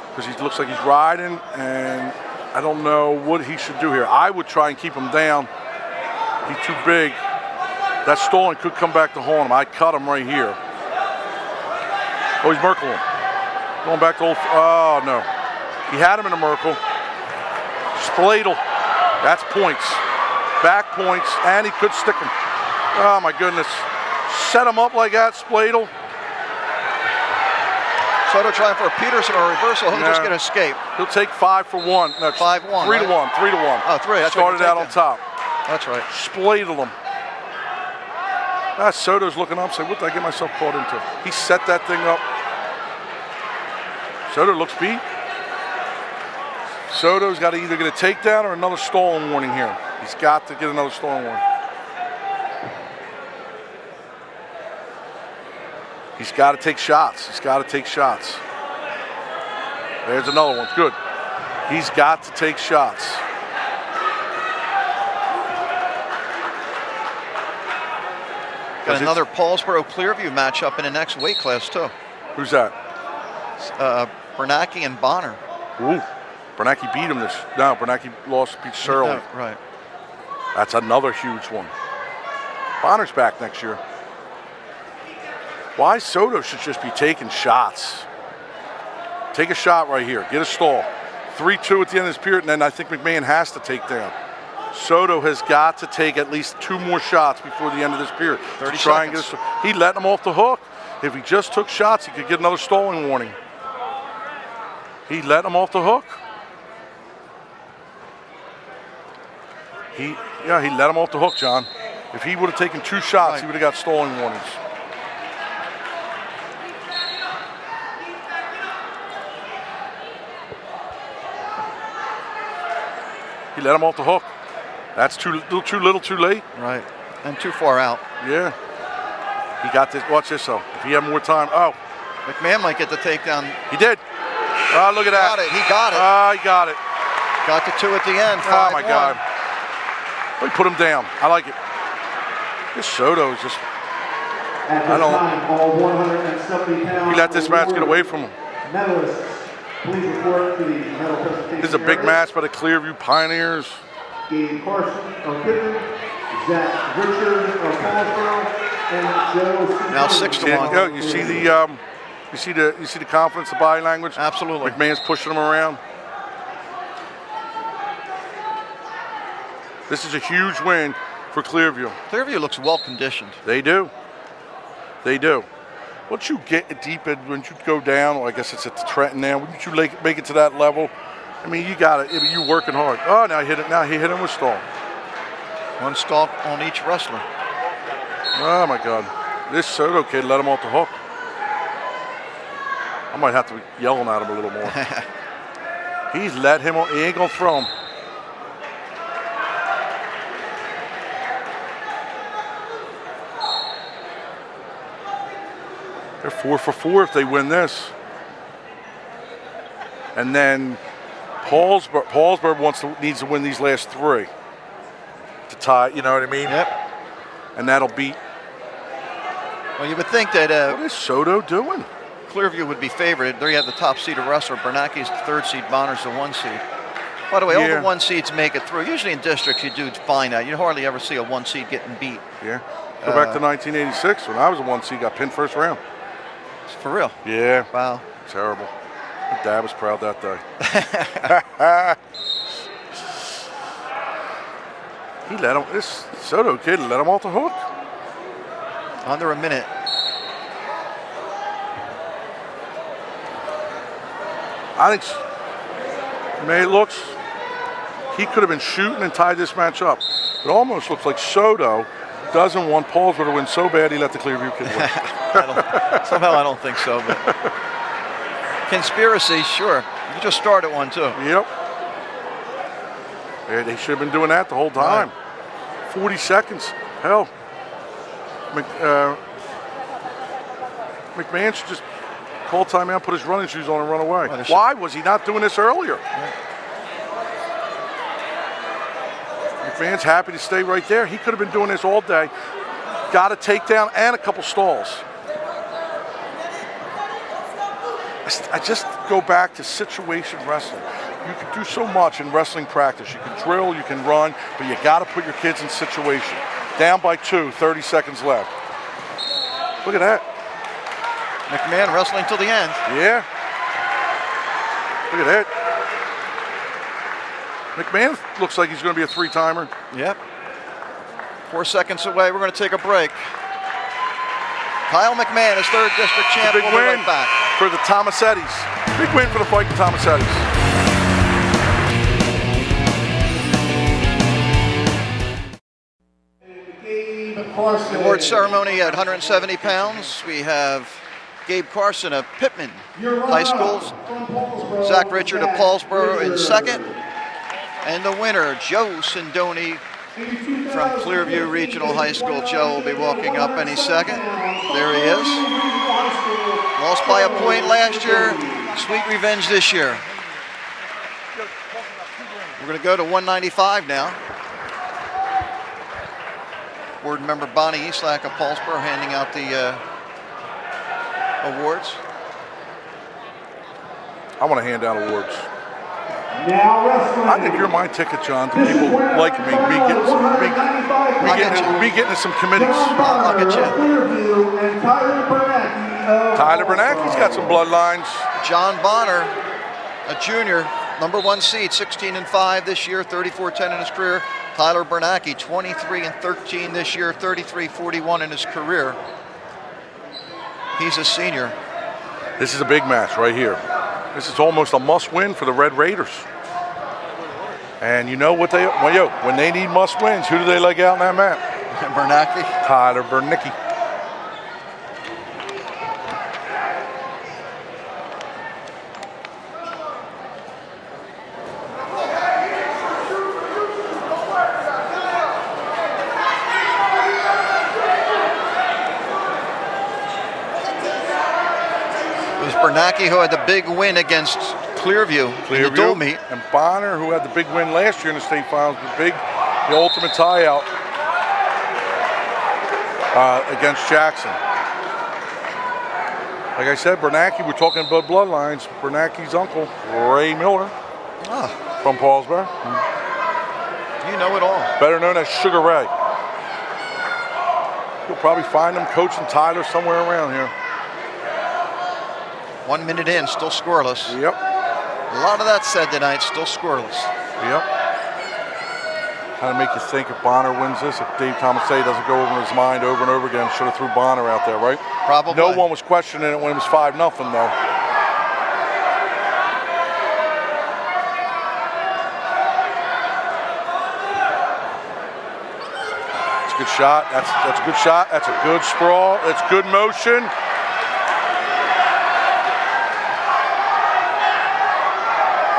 because he looks like he's riding, and I don't know what he should do here. I would try and keep him down. He's too big. That stalling could come back to haunt him. I cut him right here. Oh, he's Merkle him. Going back to old. Oh, no. He had him in a Merkle. Spladle. That's points. Back points, and he could stick him. Oh, my goodness. Set him up like that, Spladle. Soto trying for a Peterson or a reversal. He'll just get an escape. He'll take 5 for 1. No, 5-1. 3-1. 3-1. Oh, 3. That's started out on top. That's right. Spladle him. Soto's looking up, saying, what did I get myself caught into? He set that thing up. Soto looks beat. Soto's got to either get a takedown or another stalling warning here. He's got to get another stalling warning. He's got to take shots. He's got to take shots. There's another one. Good. He's got to take shots. Got another Paulsboro Clearview matchup in the next weight class, too. Who's that? Bernacki and Bonner. Ooh. Bernacki beat him No, Bernacki beat Searle. Right. That's another huge one. Bonner's back next year. Why Soto should just be taking shots. Take a shot right here. Get a stall. 3-2 at the end of this period, and then I think McMahon has to take down. Soto has got to take at least 2 more shots before the end of this period. 30 seconds. He let him off the hook. If he just took shots, he could get another stalling warning. He let him off the hook. He let him off the hook, John. If he would have taken 2 shots, he would have got stalling warnings. He let him off the hook. That's too little, too late. Right, and too far out. Yeah. He got this. Watch this, though. If he had more time. Oh. McMahon might get the takedown. He did. Oh, look at that. He got it. He got it. Got the 2 at the end. 5-1. Oh, my God. He put him down. I like it. This Soto is just, At I this don't- time, all 170 pounds. he let this match get away from him. Medalists, please report to the medal presentation. This is a big area. match by the Clearview Pioneers. Gabe Carson of Pittman, Zach Richard of Paulsboro, and Joe. Now 6 to See, 1. you see the confidence, the body language. Absolutely. McMahon's pushing him around. This is a huge win for Clearview. Clearview looks well conditioned. They do. They do. Once you get deep in, once you go down, well, I guess it's at the Trenton now. Once you make it to that level, I mean, you got it. I mean, you're working hard. Oh, now he hit it. Now he hit him with stall. One stalk on each wrestler. Oh my God, this Soto kid let him off the hook. I might have to be yelling at him a little more. He's let him. He ain't gonna throw him. They're 4 for 4 if they win this. And then Paulsburg needs to win these last 3 to tie. You know what I mean? Yep. And that'll beat. Well, you would think that What is Soto doing? Clearview would be favored. There you have the top seeded wrestler. Bernanke's the 3rd seed. Bonner's the 1 seed. By the way, all Yeah. the 1 seeds make it through. Usually in districts, you do find out. You hardly ever see a 1 seed getting beat. Yeah. Go back to 1986 when I was a 1 seed, got pinned first round. For real. Yeah. Wow. Terrible. My dad was proud that day. He let him. This Soto kid let him off the hook. Under a minute. I think. May it looks. He could have been shooting and tied this match up. It almost looks like Soto doesn't want Paulsboro to win so bad he let the Clearview kid win. Somehow I don't think so, but conspiracy, sure. You just started one too. Yep. Yeah, they should have been doing that the whole time. 40 seconds. Hell. McMahon should just call timeout, put his running shoes on, and run away. Well, Why was he not doing this earlier? McMahon's happy to stay right there. He could have been doing this all day. Got a takedown and a couple stalls. I just go back to situation wrestling. You can do so much in wrestling practice. You can drill, you can run, but you got to put your kids in situation. Down by 2, 30 seconds left. Look at that. McMahon wrestling till the end. Yeah. Look at that. McMahon looks like he's going to be a 3-timer. Yep. 4 seconds away. We're going to take a break. Kyle McMahon is 3rd district champ. Big We'll be win right back. for the Tomasettis. Big win for the fighting Tomasettis. The award ceremony at 170 pounds. We have Gabe Carson of Pittman High Schools, Zach Richard of Paulsboro in 2nd, and the winner, Joe Sindoni from Clearview Regional High School. Joe will be walking up any second. There he is. Lost by a point last year. Sweet revenge this year. We're going to go to 195 now. Board member Bonnie Eastlack of Paulsboro handing out the awards. I want to hand out awards. Now wrestling. I think you're my ticket, John, to people like me. Me getting some committees. I'll get you. Tyler Bernanke's got some bloodlines. John Bonner, a junior, number 1 seed, 16-5 this year, 34-10 in his career. Tyler Bernanke, 23-13 this year, 33-41 in his career. He's a senior. This is a big match right here. This is almost a must-win for the Red Raiders. And you know what when they need must-wins, who do they leg out in that map? Bernanke. Tyler Bernanke. It was Bernanke who had the big win against Clearview in the dual meet. And Bonner, who had the big win last year in the state finals, the ultimate tie out. against Jackson. Like I said, Bernanke, we're talking about bloodlines. Bernanke's uncle, Ray Miller, from Paulsboro. You know it all. Better known as Sugar Ray. You'll probably find him coaching Tyler somewhere around here. 1 minute in, still scoreless. Yep. A lot of that said tonight, still scoreless. Yep. Kind of make you think if Bonner wins this, if Dave Tomasay doesn't go over his mind over and over again, should have threw Bonner out there, right? Probably. No one was questioning it when it was 5-0 though. That's a good shot. That's a good shot. That's a good sprawl. That's good motion.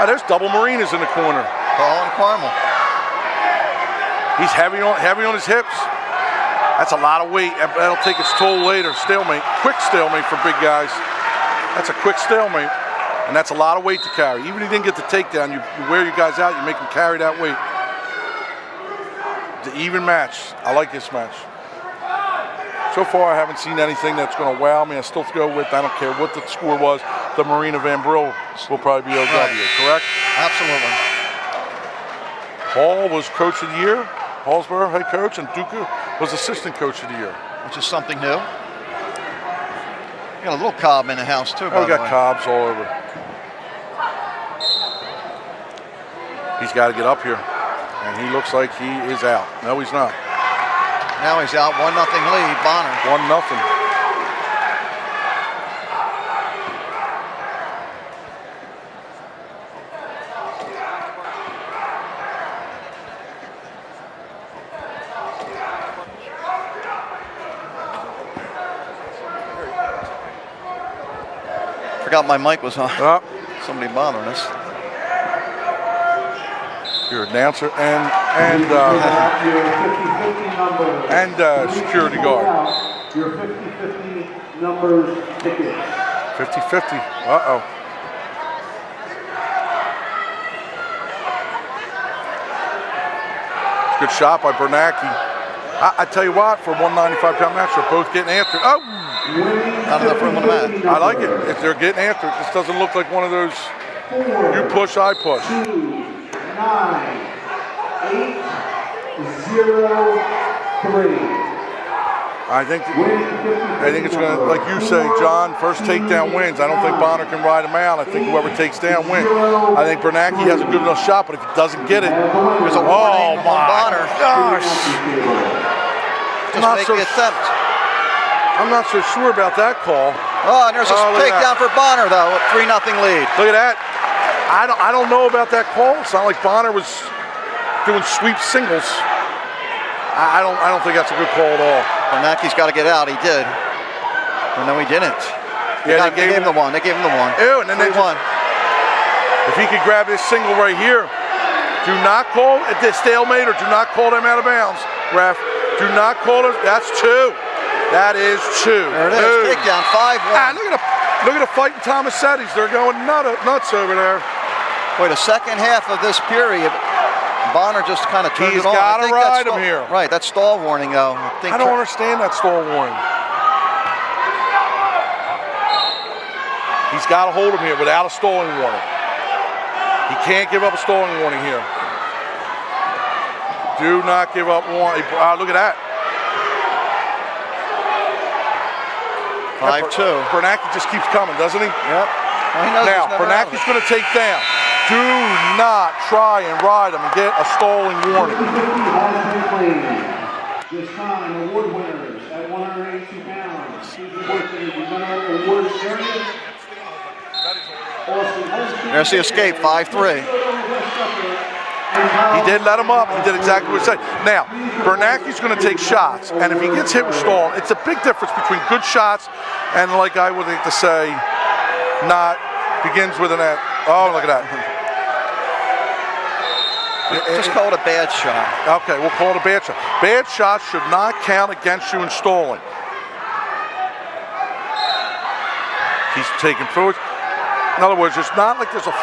There's double Marinas in the corner. Paul and Carmel. He's heavy on his hips. That's a lot of weight. That'll take its toll later. Stalemate. Quick stalemate for big guys. That's a quick stalemate. And that's a lot of weight to carry. Even if you didn't get the takedown, you wear your guys out, you make them carry that weight. The even match. I like this match. So far, I haven't seen anything that's going to wow me. I still go with, I don't care what the score was, the Marina Van Brill will probably be OW, correct? Absolutely. Paul was coach of the year, Paulsboro head coach, and Duca was assistant coach of the year. Which is something new. Got a little Cobb in the house too, by Oh, we the way. got Cobbs all over. He's got to get up here, and he looks like he is out. No, he's not. Now he's out, 1-0 lead, Bonner. 1-0. Forgot my mic was on. Oh, Somebody bothering us. your announcer and security guard. Your 50-50 numbers tickets. 50-50. Uh-oh. Good shot by Bernanke. I tell you what, for a 195-pound match, they're both getting after it. Oh! Not enough room on the mat. I like it. If they're getting after it, this doesn't look like one of those you push, I push. 2, 9, 8, 0, 3. I think it's going to, like you say, John, first takedown wins. I don't think Bonner can ride him out. I think whoever takes down wins. I think Bernanke has a good enough shot, but if he doesn't get it, There's a warning on Bonner. gosh. Just make the attempt. I'm not so sure about that call. Oh, and there's a look at takedown for Bonner, though, with 3-0 lead. Look at that. I don't know about that call. It's not like Bonner was doing sweep singles. I don't think that's a good call at all. Bernanke's got to get out. He did. But no, he didn't. They gave him the one. They gave him the one. Ew, and then they won. If he could grab this single right here, do not call it the stalemate or do not call them out of bounds, ref. Do not call it. That's 2. That is 2. There it is. Boom. Takedown, 5-1. Look at the fighting Tomasettis. They're going nuts over there. Boy, the second half of this period, Bonner just kind of turned He's it on. got to ride him stall, here. Right, that stall warning, though. I don't understand that stall warning. He's got to hold him here without a stalling warning. He can't give up a stalling warning here. Do not give up one. Look at that. 5-2. Bernanke just keeps coming, doesn't he? Yep. Well, he knows Now, Bernanke's going to take down. Do not try and ride him and get a stalling warning. This time, award winners at 182 pounds. Award champion. There's the escape, 5-3. He did let him up. He did exactly what he said. Now, Bernanke's going to take shots, and if he gets hit with stalling, it's a big difference between good shots and, like I would like to say, not begins with an F. Oh, look at that. Just call it a bad shot. Okay, we'll call it a bad shot. Bad shots should not count against you in stalling. He's taking forward. In other words, it's not like there's a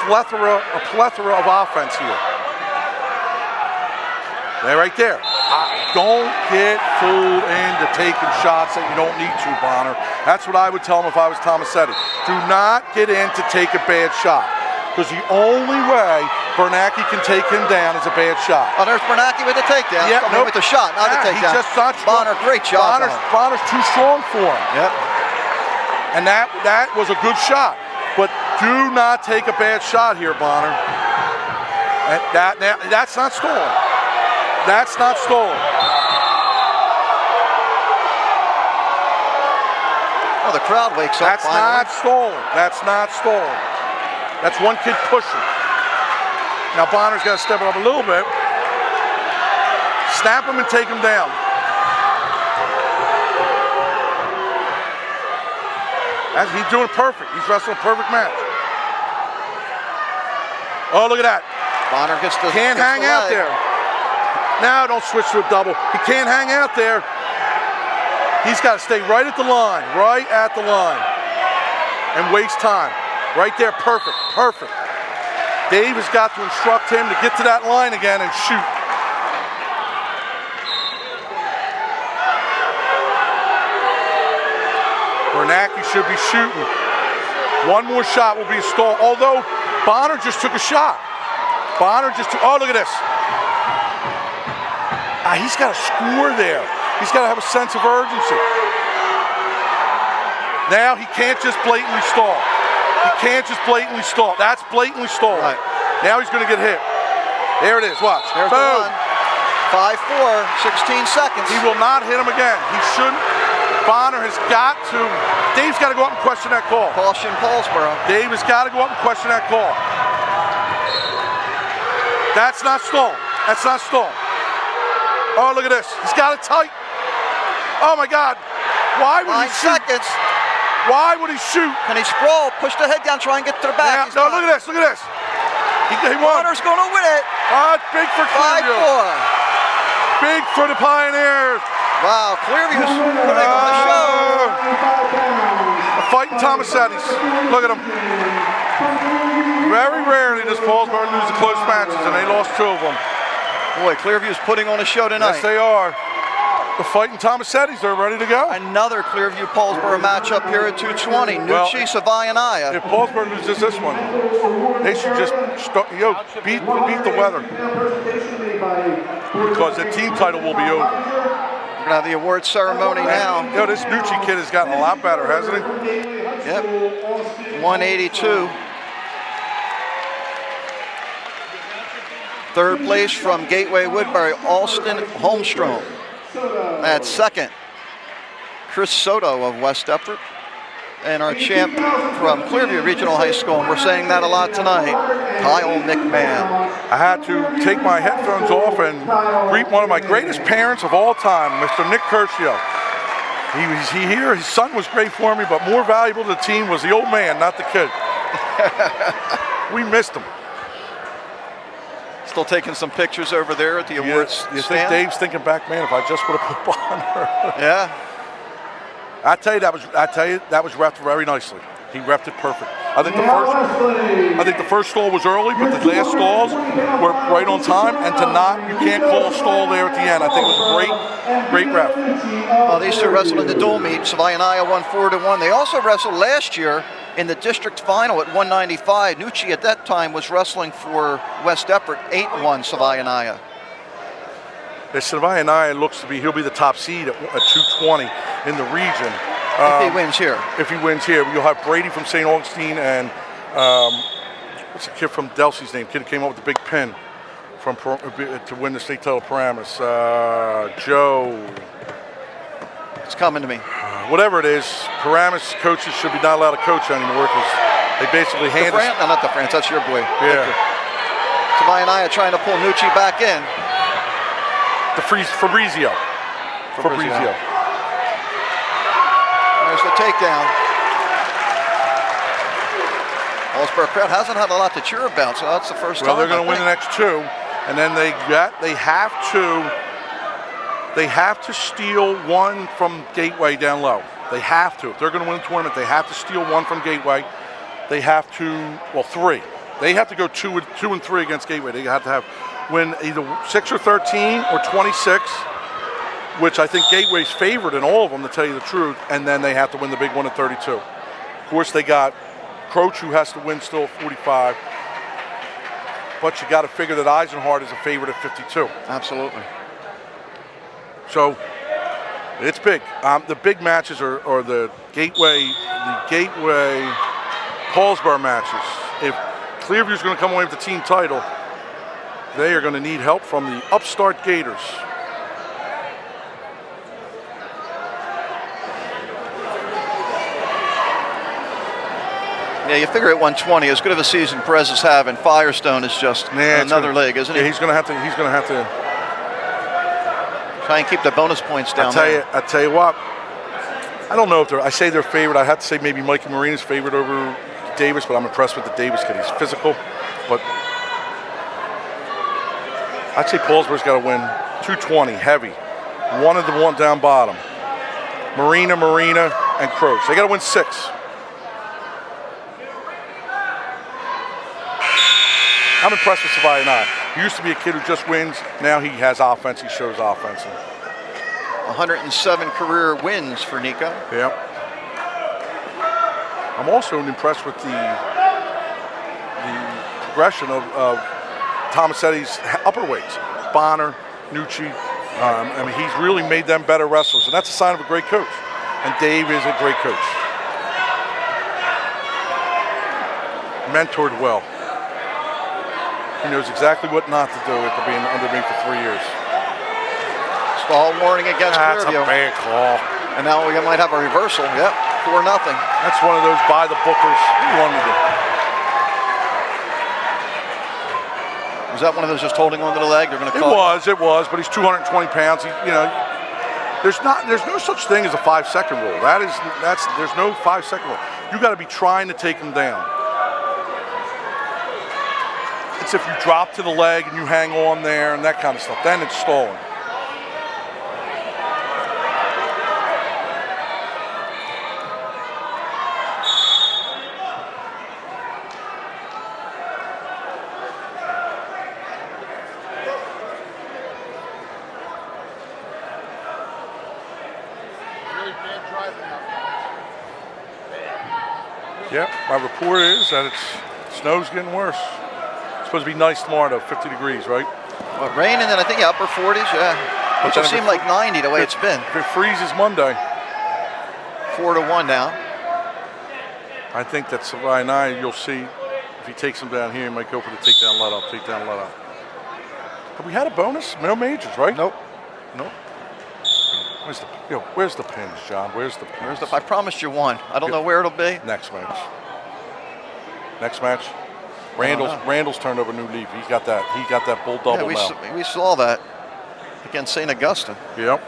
plethora of offense here. They're right there. don't get fooled into taking shots that you don't need to, Bonner. That's what I would tell him if I was Tomasetti. Do not get in to take a bad shot, because the only way Bernacki can take him down is a bad shot. Oh, there's Bernacki with the takedown. Yeah, With the shot, not the takedown. He's just not strong. Bonner, great job. Bonner's too strong for him. Yep. And that was a good shot. But do not take a bad shot here, Bonner. And that's not stolen. That's not stolen. Oh, the crowd wakes up. That's not stolen. That's not stolen. That's one kid pushing. Now Bonner's got to step it up a little bit. Snap him and take him down. He's doing perfect. He's wrestling a perfect match. Oh, look at that. Bonner gets the Can't hang out there. Now don't switch to a double. He can't hang out there. He's got to stay right at the line. Right at the line. And waste time. Right there, perfect, perfect. Dave has got to instruct him to get to that line again and shoot. Bernacki should be shooting. One more shot will be a stall. Although Bonner just took a shot. Oh, look at this. He's got to score there. He's got to have a sense of urgency. Now he can't just blatantly stall. That's blatantly stall. Right. Now he's going to get hit. There it is. Watch. There's Boom. the one. 5-4, 16 seconds. He will not hit him again. He shouldn't. Bonner has got to. Dave's got to go up and question that call. Caution, Paulsboro. Dave has got to go up and question that call. That's not stolen. That's not stolen. Oh, look at this. He's got it tight. Oh, my God. Why would he shoot? 9 seconds. Why would he shoot? Can he sprawl, push the head down, try and get to the back? No, look at this. Look at this. He won. Bonner's going to win it. Big for Clearview. 5-4. Big for the Pioneers. Wow, Clearview's putting on the show. Fighting Tomasettis. Look at them. Very rarely does Paulsboro lose the close matches, and they lost 2 of them. Boy, Clearview's putting on a show tonight. Yes, they are. The fighting Tomasettis are ready to go. Another Clearview-Paulsboro matchup here at 220. Nucci, Savayanaya. If Paulsboro loses this one, they should just beat the weather, because the team title will be over. We're going to have the award ceremony now. This Nucci kid has gotten a lot better, hasn't he? Yep. 182. Third place from Gateway Woodbury, Alston Holmstrom. At second, Chris Soto of West Deptford. And our champ from Clearview Regional High School, and we're saying that a lot tonight, Kyle McMahon. I had to take my headphones off and greet one of my greatest parents of all time, Mr. Nick Curcio. He here, his son was great for me, but more valuable to the team was the old man, not the kid. We missed him. Still taking some pictures over there at the awards You stand. think Dave's thinking back, man, if I just would have put Bonner. Yeah. I tell you that was repped very nicely. He repped it perfect. I think the first stall was early, but the last stalls were right on time. And you can't call a stall there at the end. I think it was a great rep. Well, these two wrestled in the dual meet. Savayanaya won 4-1. They also wrestled last year in the district final at 195. Nucci at that time was wrestling for West Deptford, 8-1 Savayanaya. Savayanaya looks to be, he'll be the top seed at 220 in the region. If he wins here. If he wins here, you'll have Brady from St. Augustine and what's the kid from Delsey's name? Kid who came up with the big pin to win the state title, Paramus. Joe. It's coming to me. Whatever it is, Paramus coaches should be not allowed to coach anymore because they basically hand us. No, not the France. That's your boy. Yeah. Savayanaya trying to pull Nucci back in. Fabrizio. There's the takedown. Paulsboro crowd hasn't had a lot to cheer about, so that's the first time. Well, they're going to win the next 2, and then they have to steal one from Gateway down low. They have to. If they're going to win the tournament, they have to steal one from Gateway. They have to, 3. They have to go 2 and 3 against Gateway. They have to win either 6 or 13 or 26 which I think Gateway's favored in all of them, to tell you the truth, and then they have to win the big one at 32. Of course, they got Croach, who has to win still at 45, but you got to figure that Eisenhart is a favorite at 52. Absolutely. So it's big. The big matches are the Gateway Paulsboro matches. If Clearview's going to come away with the team title, they are going to need help from the upstart Gators. Yeah, you figure at 120, as good of a season Perez is having, Firestone is just another leg, isn't he? Yeah, he's going to have to try and keep the bonus points down. I tell you what. I don't know if I say they're favorite. I have to say maybe Mikey Marina's favorite over Davis, but I'm impressed with the Davis kid. He's physical, but I'd say Paulsboro's got to win 220 heavy. One of the one down bottom. Marina, and Croach. They got to win 6. I'm impressed with Savaianai. He used to be a kid who just wins. Now he has offense. He shows offense. 107 career wins for Nico. Yep. I'm also impressed with the progression of Tomasetti's upper weights. Bonner, Nucci. I mean, he's really made them better wrestlers, and that's a sign of a great coach. And Dave is a great coach. Mentored well. He knows exactly what not to do after being under me for 3 years. Stall warning against Clearview. That's a bad call. And now we might have a reversal. Yep, 4-0. That's one of those by the bookers. Who wanted it? Was that one of those just holding onto the leg? They're going to call it was, but he's 220 pounds. There's no such thing as a 5-second rule. There's no 5-second rule. You got to be trying to take him down. It's if you drop to the leg and you hang on there and that kind of stuff. Then it's stalling. Yep, my report is that snow's getting worse. It's supposed to be nice tomorrow though, 50 degrees, right? Well, rain and then I think upper 40s, yeah. It just seemed like 90 the way it's been. If it freezes Monday. 4-1 now. I think that Savaianai, you'll see, if he takes him down here, he might go for the takedown let up. Have we had a bonus? No majors, right? Nope. Where's the pins, John? Where's the pins? I promised you one. I don't know where it'll be. Next match. Randall's turned over a new leaf. He got that bull double now. We saw that against St. Augustine. Yep.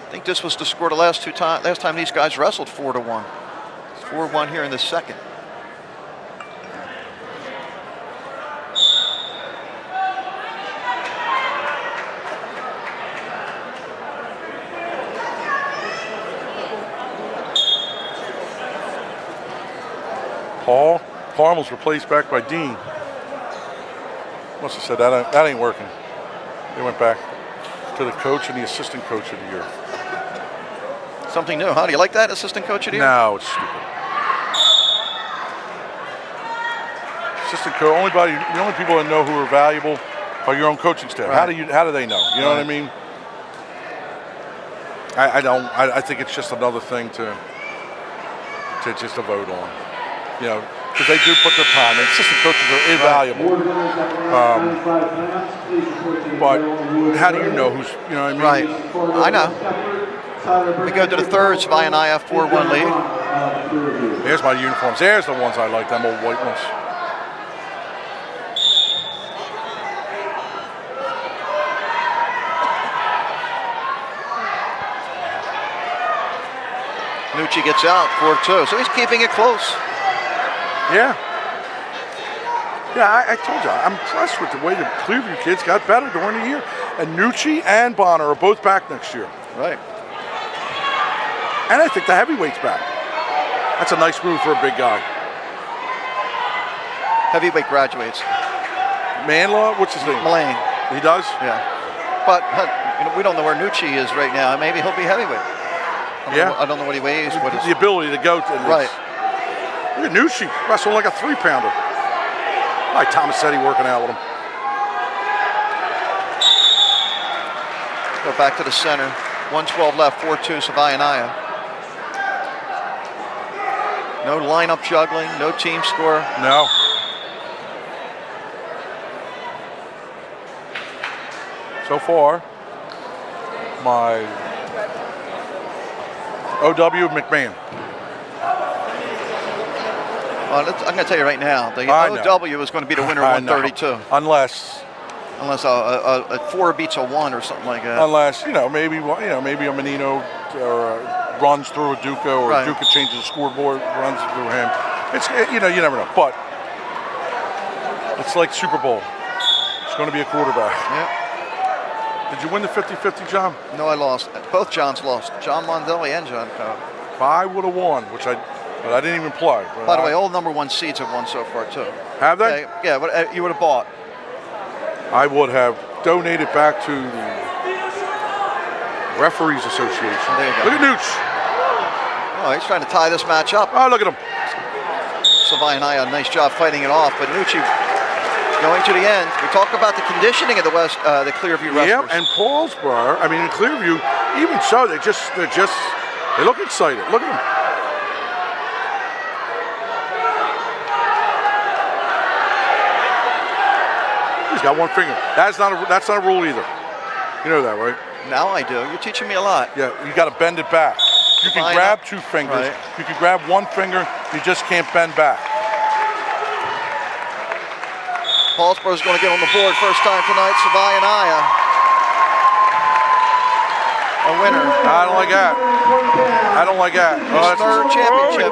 I think this was the score the last time these guys wrestled 4-1. It's 4-1 here in the second. Paul Parmel's replaced back by Dean. Must have said that ain't working. They went back to the coach and the assistant coach of the year. Something new, huh? Do you like that, assistant coach of the year? No, it's stupid. Assistant coach, the only people that know who are valuable are your own coaching staff. Right. How do they know? You know what I mean? I think it's just another thing to just to vote on. Because they do put their time. And assistant coaches are invaluable. But how do you know who's, you know what I mean? Right. I know. We go to the third, Savaianai 4-1 lead. There's my uniforms. There's the ones I like, them old white ones. Nucci gets out 4-2, so he's keeping it close. Yeah, I told you, I'm impressed with the way the Clearview kids got better during the year. And Nucci and Bonner are both back next year. Right. And I think the heavyweight's back. That's a nice move for a big guy. heavyweight graduates. Manlaw, what's his name? Mullane. He does? Yeah. But we don't know where Nucci is right now. Maybe he'll be heavyweight. I don't know what he weighs. The ability to go to right. Look at Nucci wrestling like a 3-pounder. All right, Tomasetti working out with him. Go back to the center. 112 left, 4-2 Savayanaya. No lineup juggling, no team score. No. So far, my OW McMahon. I'm going to tell you right now, the OW is going to be the winner of 132. Unless a 4 beats a 1 or something like that. Unless maybe a Menino runs through a Duca, or right. Duca changes the scoreboard, runs through him. It's you never know. But it's like Super Bowl. It's going to be a quarterback. Yeah. Did you win the 50-50, John? No, I lost. Both Johns lost. John Mondelli and John Cobb. I would have won, but I didn't even play. By the way, all number 1 seeds have won so far too. Have they? Yeah, but you would have bought. I would have donated back to the Referees Association. There you go. Look at Nooch. Oh, he's trying to tie this match up. Oh, look at him. Savayanaya, a nice job fighting it off, but Nucci going to the end. We talk about the conditioning of the Clearview wrestlers. Yeah, and Paulsboro. I mean, in Clearview, even so, they look excited. Look at them. He's got 1 finger. That's not a rule either. You know that, right? Now I do. You're teaching me a lot. Yeah, you got to bend it back. You can grab 2 fingers. Right. You can grab 1 finger. You just can't bend back. Paulsboro's going to get on the board first time tonight. Savayanaya, a winner. I don't like that. I don't like that. His third championship.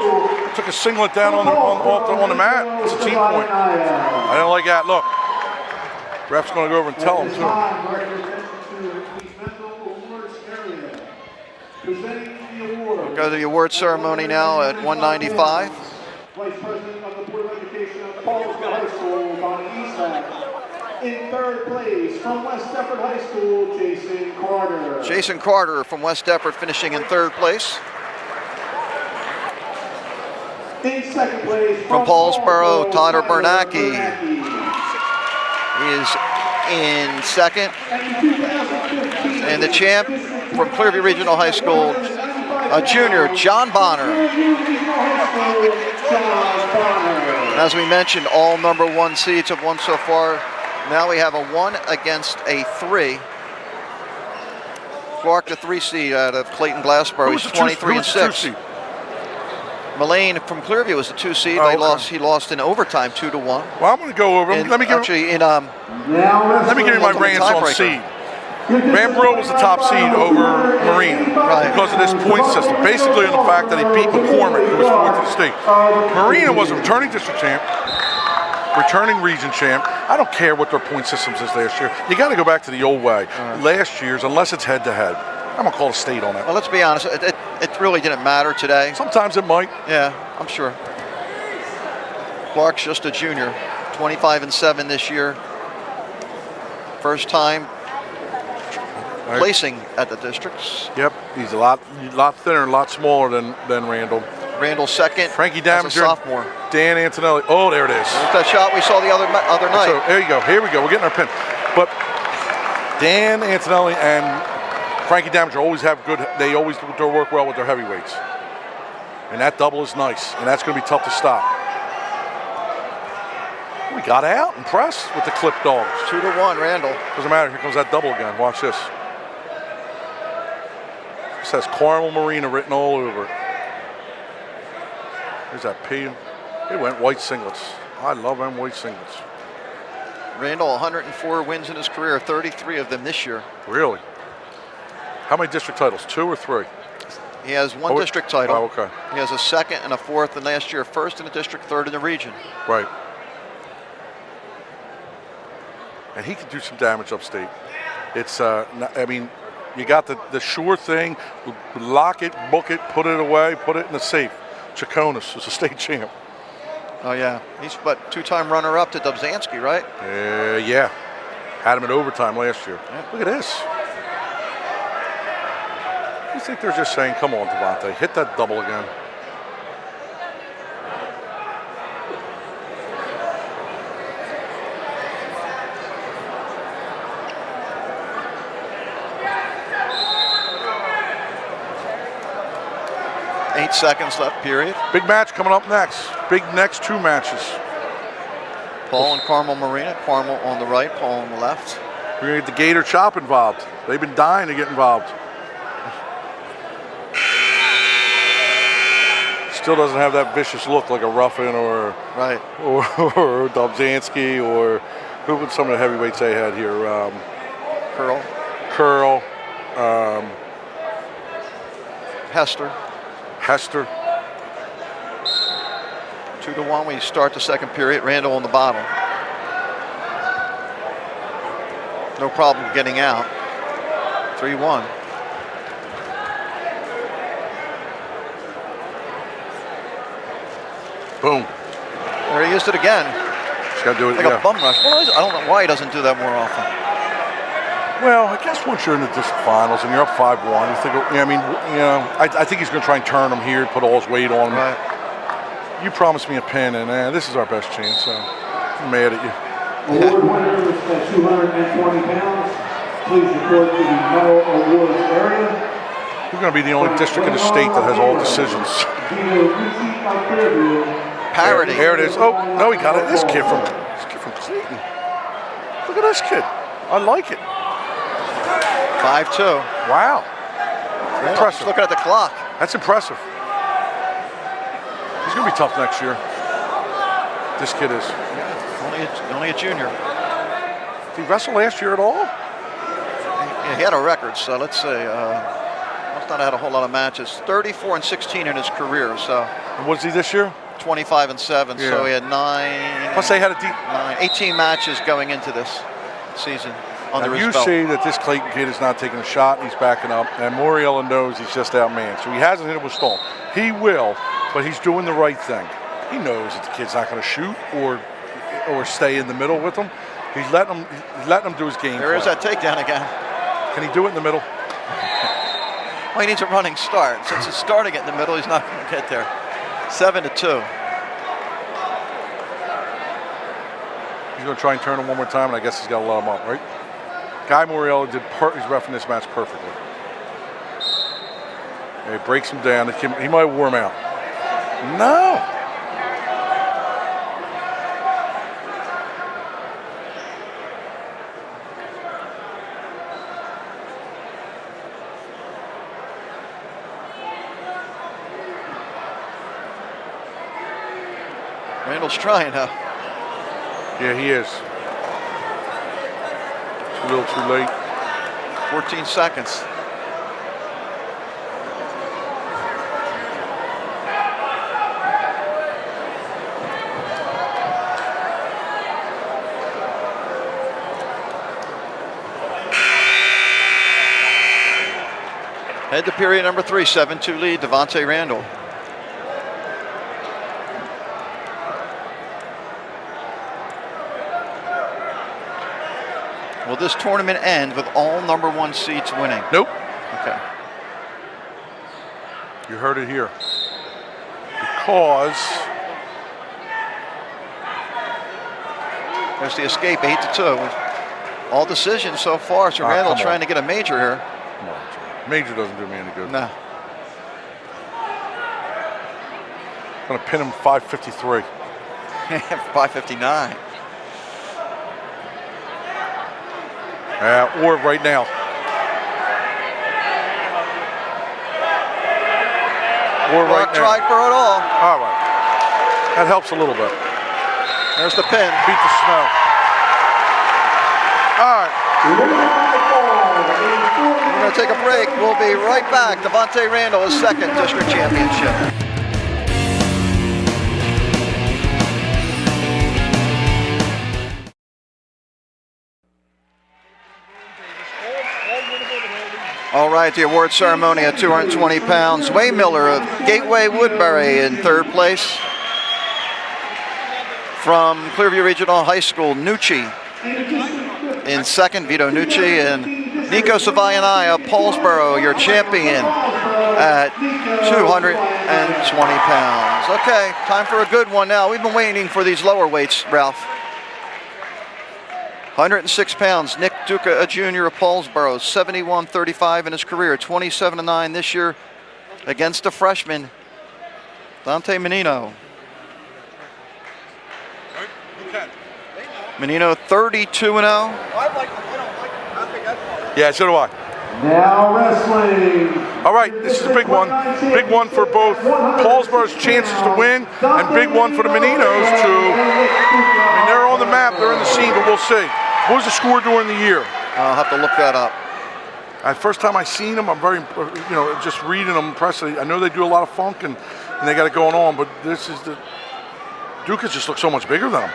Took a singlet down on the mat. It's a team point. I don't like that. Look, ref's going to go over and tell him too. We'll go to the award ceremony now at 195. Vice President of the Board of Education of Paulsboro High School, Bonnie Easton. In 3rd place from West Deptford High School, Jason Carter. Jason Carter from West Deptford finishing in 3rd place. In 2nd place from Paulsboro, Tyler Bernacki is in 2nd. And the champ from Clearview Regional High School, a junior, John Bonner. As we mentioned, all number 1 seeds have won so far. Now we have a 1 against a 3. Clark, the 3 seed out of Clayton Glassboro. He's 23 and 6. Mullane from Clearview was the 2 seed. He lost in overtime 2-1. Well, I'm going to go over. Let me give you my reins on seed. Van Brill was the top seed over Marina because of this point system. Basically on the fact that he beat McCormick, who was 4th in the state. Marina was a returning district champ, returning region champ. I don't care what their point systems is last year. You got to go back to the old way. Last year's, unless it's head-to-head. I'm going to call a state on it. Well, let's be honest. It really didn't matter today. Sometimes it might. Yeah, I'm sure. Clark's just a junior, 25 and 7 this year. First time placing at the districts. Yep, he's a lot thinner, a lot smaller than Randall. Randall 2nd. Frankie Damager, sophomore. Dan Antonelli. Oh, there it is. There's that shot we saw the other night. So there you go. Here we go. We're getting our pin. But Dan Antonelli and Frankie Damager always have good. They always work well with their heavyweights, and that double is nice, and that's going to be tough to stop. We got out. Impressed with the clip dogs. 2-1, Randall. Doesn't matter. Here comes that double again. Watch this. It says Carmel Marina written all over it. Here's that P. It went white singlets. I love them white singlets. Randall, 104 wins in his career, 33 of them this year. Really? How many district titles? 2 or 3? He has 1 district title. Oh, okay. He has a 2nd and a 4th, and last year 1st in the district, 3rd in the region. Right. And he could do some damage upstate. It's, I mean, you got the sure thing, lock it, book it, put it away, put it in the safe. Chaconis is a state champ. Oh, yeah. He's, what, two-time runner-up to Dobzhansky, right? Yeah. Had him in overtime last year. Yeah. Look at this. You think they're just saying, come on, Devontae, hit that double again. Eight seconds left, period. Big match coming up next. Big next two matches. Paul and Carmel Marina. Carmel on the right, Paul on the left. We're going to get the Gator Chop involved. They've been dying to get involved. Still doesn't have that vicious look like a Ruffin or Right. or Dobzhansky or who would some of the heavyweights they had here? Curl. Hester. 2-1. We start the second period. Randall on the bottom. No problem getting out. 3-1. Boom. There he used it again. Just got to do it. Like a bum rush. Well, I don't know why he doesn't do that more often. Well, I guess once you're in the district finals and you're up 5-1, you think, I think he's going to try and turn him here, put all his weight on him. Right. You promised me a pin, and this is our best chance, so I'm mad at you. Award winners at 220 pounds. Please report to the medal awards area. We're going to be the only district in the state that has all decisions. Parody. There it is. Oh, no, he got it. This kid from Clayton. Look at this kid. I like it. 5-2. Wow. Impressive. Looking at the clock. That's impressive. He's going to be tough next year. This kid is. Only a junior. Did he wrestle last year at all? He had a record, so let's say must not have had a whole lot of matches. 34-16 in his career, so. And what is he this year? 25-7, Yeah. so he had 9. Plus they had a 18 matches going into this season under now his you belt. see that this Clayton kid is not taking a shot, he's backing up, and Moriello knows he's just outmanned. So he hasn't hit him with stall. He will, but he's doing the right thing. He knows that the kid's not going to shoot or stay in the middle with him. He's letting him do his game There plan. is that takedown again. Can he do it in the middle? Well, he needs a running start. Since he's starting it in the middle, he's not going to get there. 7-2. He's going to try and turn him one more time, and I guess he's got to let him up, right? Guy Moriello he's reffing this match perfectly. And he breaks him down. He might wear him out. No. Randall's trying, huh? Yeah, he is. It's a little too late. 14 seconds. Head to period number 3, 7-2 lead, Devontae Randall. Will this tournament end with all number 1 seeds winning? Nope. Okay. You heard it here. Because There's the escape, 8-2. All decisions so far, so Randall come trying on. to get a major here. come on, Major doesn't do me any good. No. I'm going to pin him 553. 559. Or right now. Or right now. Tried for it all. All right. That helps a little bit. There's the pin. Beat the snow. All right. We're going to take a break. We'll be right back. Devontae Randall, his second district championship. All right, the award ceremony at 220 pounds. Way Miller of Gateway Woodbury in third place. From Clearview Regional High School, Nucci in second, Vito Nucci, and Nico Savayanai of Paulsboro, your champion at 220 pounds. Okay, time for a good one now. We've been waiting for these lower weights, Ralph. 106 pounds, Nick Duca, a junior of Paulsboro, 71-35 in his career, 27-9 this year against a freshman, Dante Menino. Menino 32-0. Yeah, so do I. Now wrestling. All right, this is a big one. Big one for both Paulsboro's chances to win and big one for the Meninos to, I mean, they're on the map, they're in the scene, but we'll see. What was the score during the year? I'll have to look that up. First time I seen them, I'm very, just reading them impressively. I know they do a lot of funk and they got it going on, but this is the, Dukas just looks so much bigger than them.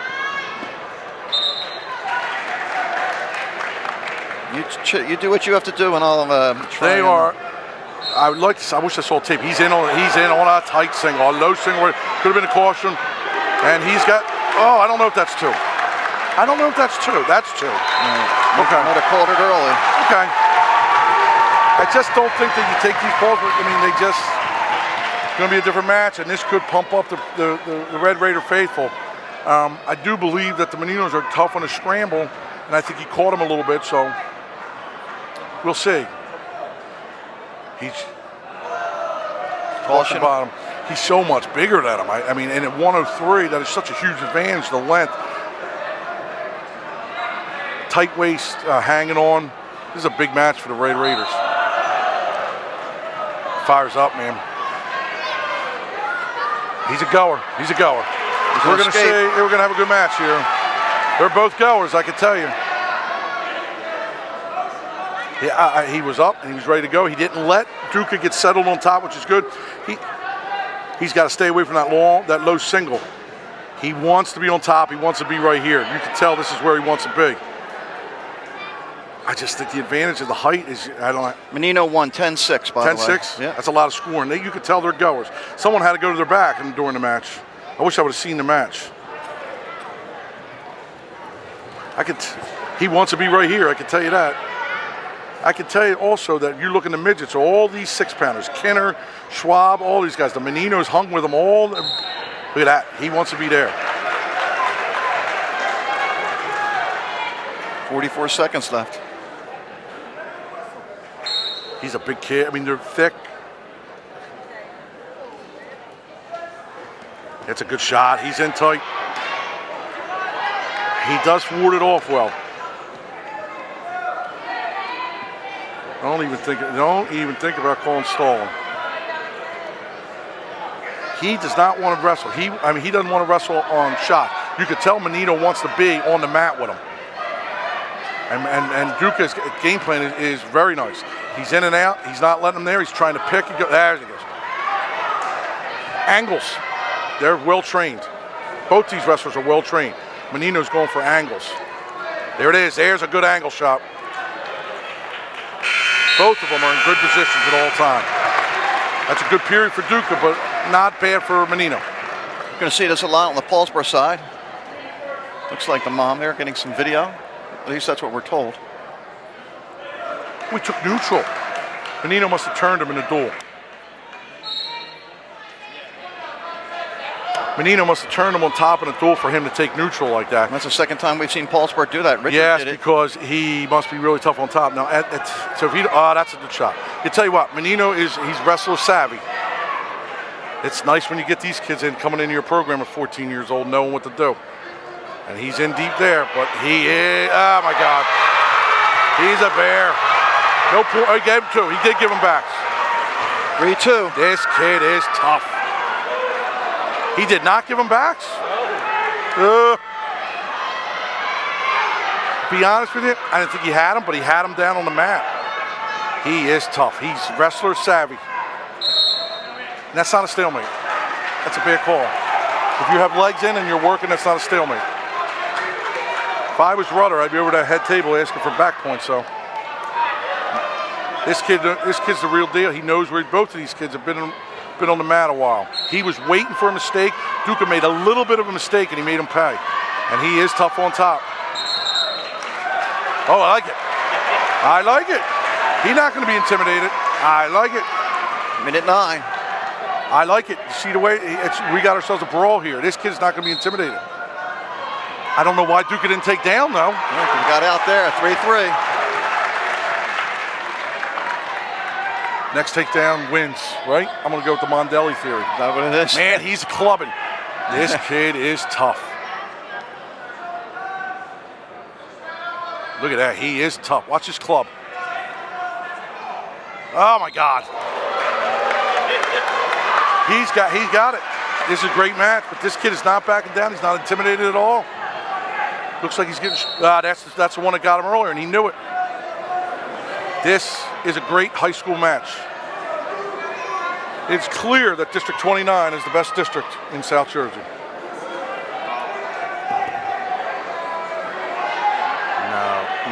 You do what you have to do, and I'll try. They are. I would like to. I wish I saw tape. He's in on a tight single, a low single. Could have been a caution, and he's got. Oh, I don't know if that's two. I don't know if that's two. That's two. Okay. Might have called it early. Okay. I just don't think that you take these balls. I mean, they just. It's going to be a different match, and this could pump up the Red Raider faithful. I do believe that the Meninos are tough on a scramble, and I think he caught him a little bit. So. We'll see. He's caution bottom. He's so much bigger than him. I mean, and at 103, that is such a huge advantage. The length, tight waist, hanging on. This is a big match for the Red Raiders. Fires up, man. He's a goer. He's a goer. We're gonna have a good match here. They're both goers, I can tell you. Yeah, he was up and he was ready to go. He didn't let Duca get settled on top, which is good. He's got to stay away from that low single. He wants to be on top. He wants to be right here. You can tell this is where he wants to be. I just think the advantage of the height is, I don't know. Menino won 10-6, by the way. 10-6? Yeah. That's a lot of scoring. You could tell they're goers. Someone had to go to their back during the match. I wish I would have seen the match. He wants to be right here, I can tell you that. I can tell you also that you look in the midgets, all these 6-pounders, Kinner, Schwab, all these guys, the Meninos hung with them all. Look at that, he wants to be there. 44 seconds left. He's a big kid, I mean, they're thick. That's a good shot, he's in tight. He does ward it off well. Don't even think about calling stalling. He does not want to wrestle. He doesn't want to wrestle on shot. You could tell Menino wants to be on the mat with him. And Duca's game plan is very nice. He's in and out. He's not letting him there. He's trying to pick. There he goes. Angles. They're well trained. Both these wrestlers are well trained. Menino's going for angles. There it is. There's a good angle shot. Both of them are in good positions at all times. That's a good period for Duca, but not bad for Menino. You're going to see this a lot on the Paulsboro side. Looks like the mom there getting some video. At least that's what we're told. We took neutral. Menino must have turned him in a duel. Menino must have turned him on top in a duel for him to take neutral like that. And that's the second time we've seen Paulsboro do that. Richard yes, did it. Because he must be really tough on top. Now, so if he, that's a good shot. I tell you what, Menino he's wrestler savvy. It's nice when you get these kids in coming into your program at 14 years old, knowing what to do. And he's in deep there, but he is, oh my God. He's a bear. No point, he gave him two. He did give him backs. 3-2. This kid is tough. He did not give him backs. Be honest with you, I didn't think he had him, but he had him down on the mat. He is tough. He's wrestler savvy. And that's not a stalemate. That's a bad call. If you have legs in and you're working, that's not a stalemate. If I was Rudder, I'd be over that head table asking for back points. So this kid's the real deal. He knows where both of these kids have been been on the mat a while. He was waiting for a mistake. Duca made a little bit of a mistake, and he made him pay. And he is tough on top. Oh, I like it. I like it. He's not going to be intimidated. I like it. Minute 9. I like it. See the way we got ourselves a brawl here. This kid's not going to be intimidated. I don't know why Duca didn't take down, though. Yeah, got out there, 3-3. Next takedown wins, right? I'm going to go with the Mondelli theory. Is that what it is? Man, he's clubbing. This kid is tough. Look at that. He is tough. Watch his club. Oh, my God. He's got it. This is a great match, but this kid is not backing down. He's not intimidated at all. Looks like he's getting, that's the one that got him earlier, and he knew it. This is a great high school match. It's clear that District 29 is the best district in South Jersey.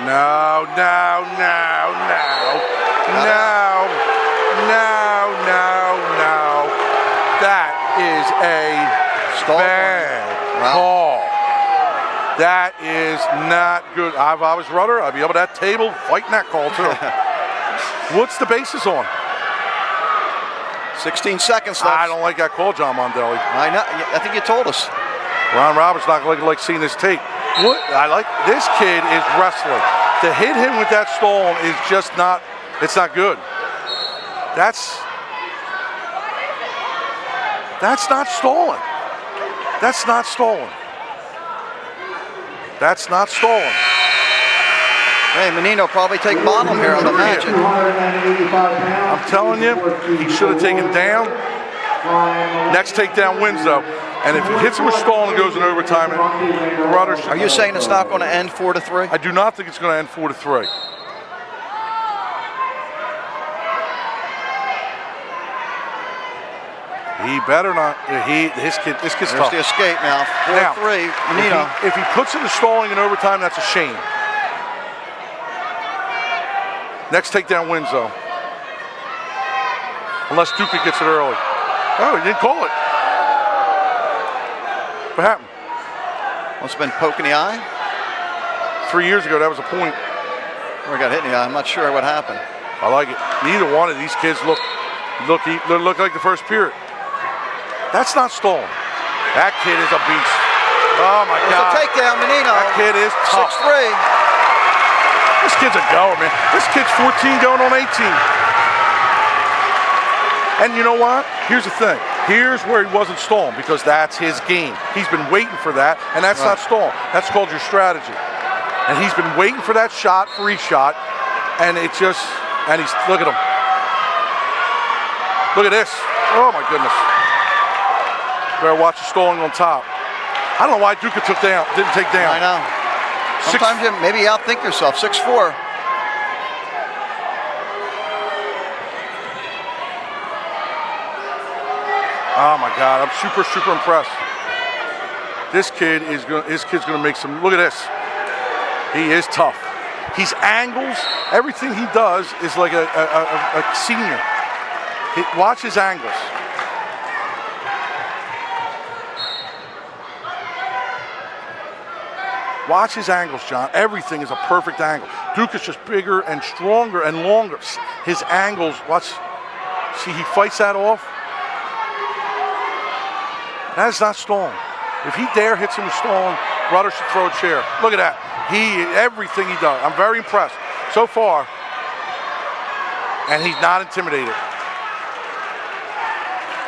No. That is a bad call. That is not good. If I was rudder, I'd be up at that table fighting that call too. What's the basis on? 16 seconds left. I don't like that call, John Mondelli. I know. I think you told us. Ron Roberts not going to like seeing this tape. What I like, this kid is wrestling. To hit him with that stone is just not. It's not good. That's not stolen. That's not stolen. That's not stolen. Hey, Menino probably take bottom here on the match. I'm telling you, he should have taken down. Next takedown wins, though. And if he hits him with stall and goes in overtime, the rudder should. Are you saying it's not going to end 4-3? I do not think it's going to end 4-3. He better not. This kid's There's tough. the escape now. 4-3. Menino. If he puts in the stalling in overtime, that's a shame. Next takedown wins, though. Unless Duca gets it early. Oh, he didn't call it. What happened? Must have been poke in the eye. 3 years ago, that was a point. Or he got hit in the eye. I'm not sure what happened. I like it. Neither one of these kids look like the first period. That's not stolen. That kid is a beast. Oh my God. It's a takedown, Menino. That kid is tough. 6-3. This kid's a goer, man. This kid's 14 going on 18. And you know what? Here's the thing. Here's where he wasn't stolen, because that's his game. He's been waiting for that, and that's not stolen. That's called your strategy. And he's been waiting for that shot, free shot, and it just, and he's, look at him. Look at this. Oh my goodness. Better watch the stalling on top. I don't know why Duca didn't take down. I know. Sometimes you maybe outthink yourself. 6-4. Oh my God, I'm super impressed. This kid is gonna make some. Look at this. He is tough. He's angles. Everything he does is like a senior. Watch his angles. Watch his angles, John. Everything is a perfect angle. Duca's just bigger and stronger and longer. His angles, watch. See, he fights that off. That is not stolen. If he dare hits him with stolen, Rudder should throw a chair. Look at that. Everything he does. I'm very impressed so far. And he's not intimidated.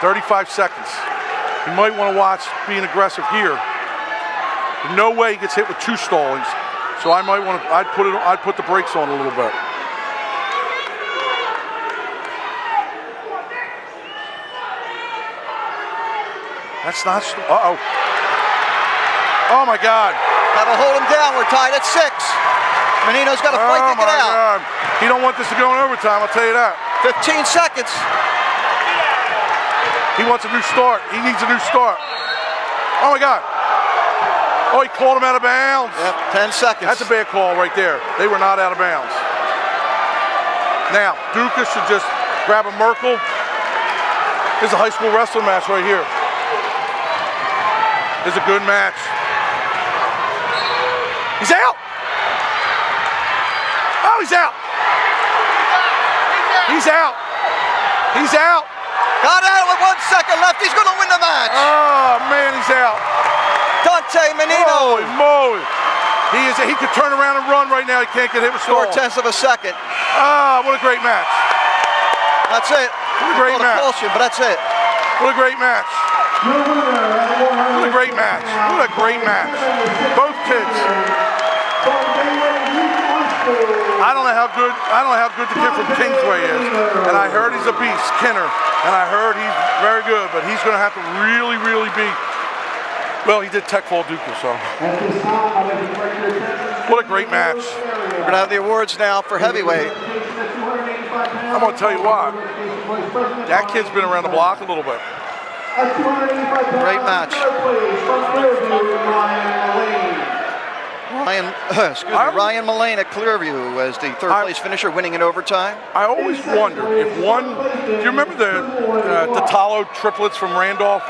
35 seconds. You might want to watch being aggressive here. There's no way he gets hit with two stallings. So I might want to, I'd put the brakes on a little bit. That's not, uh-oh. Oh my God. That'll hold him down. We're tied at 6. Menino's got to fight to get out. God. He don't want this to go in overtime, I'll tell you that. 15 seconds. He wants a new start. He needs a new start. Oh my God. Oh, he called him out of bounds. Yep, 10 seconds. That's a bad call right there. They were not out of bounds. Now, Duca should just grab a Merkel This is a high school wrestling match right here. This is a good match. He's out! Oh, he's out! He's out! He's out! Got out with 1 second left. He's going to win the match. Oh, man, he's out. Dante Menino. Holy moly. He could turn around and run right now. He can't get hit with stall. 4/10 of a second. Ah, what a great match. That's it. What a great match. But that's it. What a great match. What a great match. What a great match. Both kids. I don't know how good the kid from Kingsway is. And I heard he's a beast, Kinner. And I heard he's very good, but he's going to have to really, really be. Well, he did Tech Fall Duca, so. What a great match. We're going to have the awards now for heavyweight. I'm going to tell you what. That kid's been around the block a little bit. Great match. Ryan Mullane at Clearview as the third place finisher, winning in overtime. I always wondered if one. Do you remember the Talo triplets from Randolph?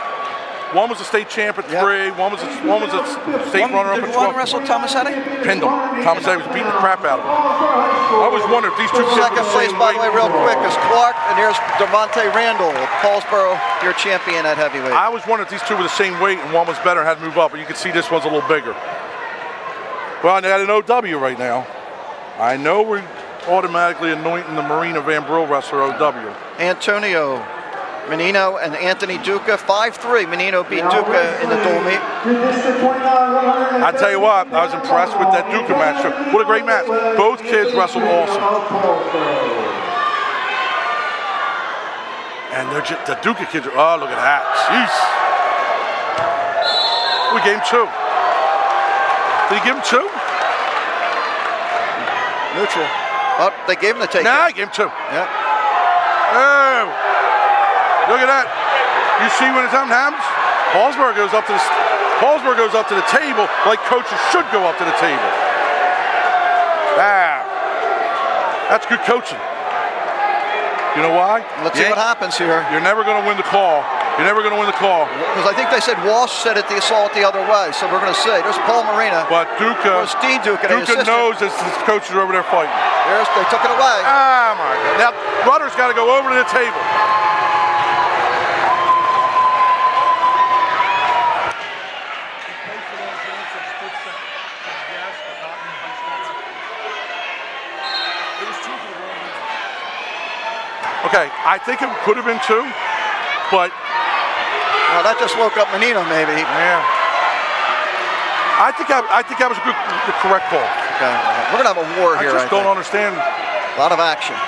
One was a state champ at 3. One was a state runner-up at 12. Did one wrestle Tomasetti? Pinned him. Tomasetti was beating the crap out of him. I always wondered if these two kids were Second the place, same by the way, weight. real quick, is Clark, and here's Devontae Randall, Paulsboro, your champion at heavyweight. I always wondered if these two were the same weight and one was better and had to move up, but you can see this one's a little bigger. Well, I got an OW right now. I know we're automatically anointing the Marina Van Brill wrestler OW. Antonio Menino and Anthony Duca, 5-3. Menino beat Duca in the dual meet. I tell you what, I was impressed with that Duca match. What a great match. Both kids wrestled awesome. And the Duca kids are, oh, look at that. Jeez. We gave him 2. Did he give him 2? Neutral. Oh, they gave him the take. Nah, I gave him 2. Yeah. Oh. Look at that. You see when something happens? Paulsboro goes up to the table like coaches should go up to the table. Ah. That's good coaching. You know why? Let's see what happens here. You're never going to win the call. You're never going to win the call. Because I think they said Walsh said it the assault the other way, so we're going to see. There's Paul Marina. But Duca knows his coaches are over there fighting. They took it away. Ah, my God. Now, Rudder's got to go over to the table. Okay, I think it could have been 2, but well, that just woke up Menino, maybe. Yeah. I think that was the correct call. Okay, we're gonna have a war here. I just don't understand. A lot of action.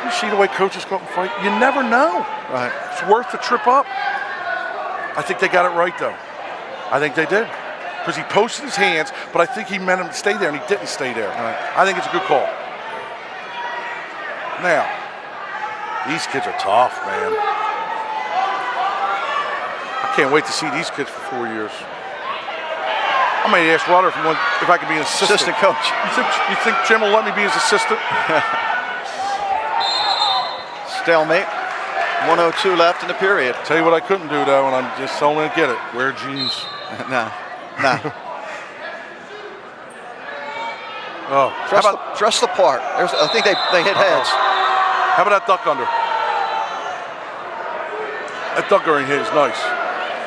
You see the way coaches go up and fight. You never know. Right. It's worth the trip up. I think they got it right though. I think they did because he posted his hands, but I think he meant him to stay there, and he didn't stay there. Right. I think it's a good call. Now, these kids are tough, man. I can't wait to see these kids for 4 years. I might ask Rudder if I could be an assistant coach. You think Jim will let me be his assistant? Stalemate. 1:02 left in the period. Tell you what I couldn't do though, and I'm just only get it. Wear jeans. Nah. Oh, dress the part. I think they hit heads. How about that duck under? That duck under hit is nice.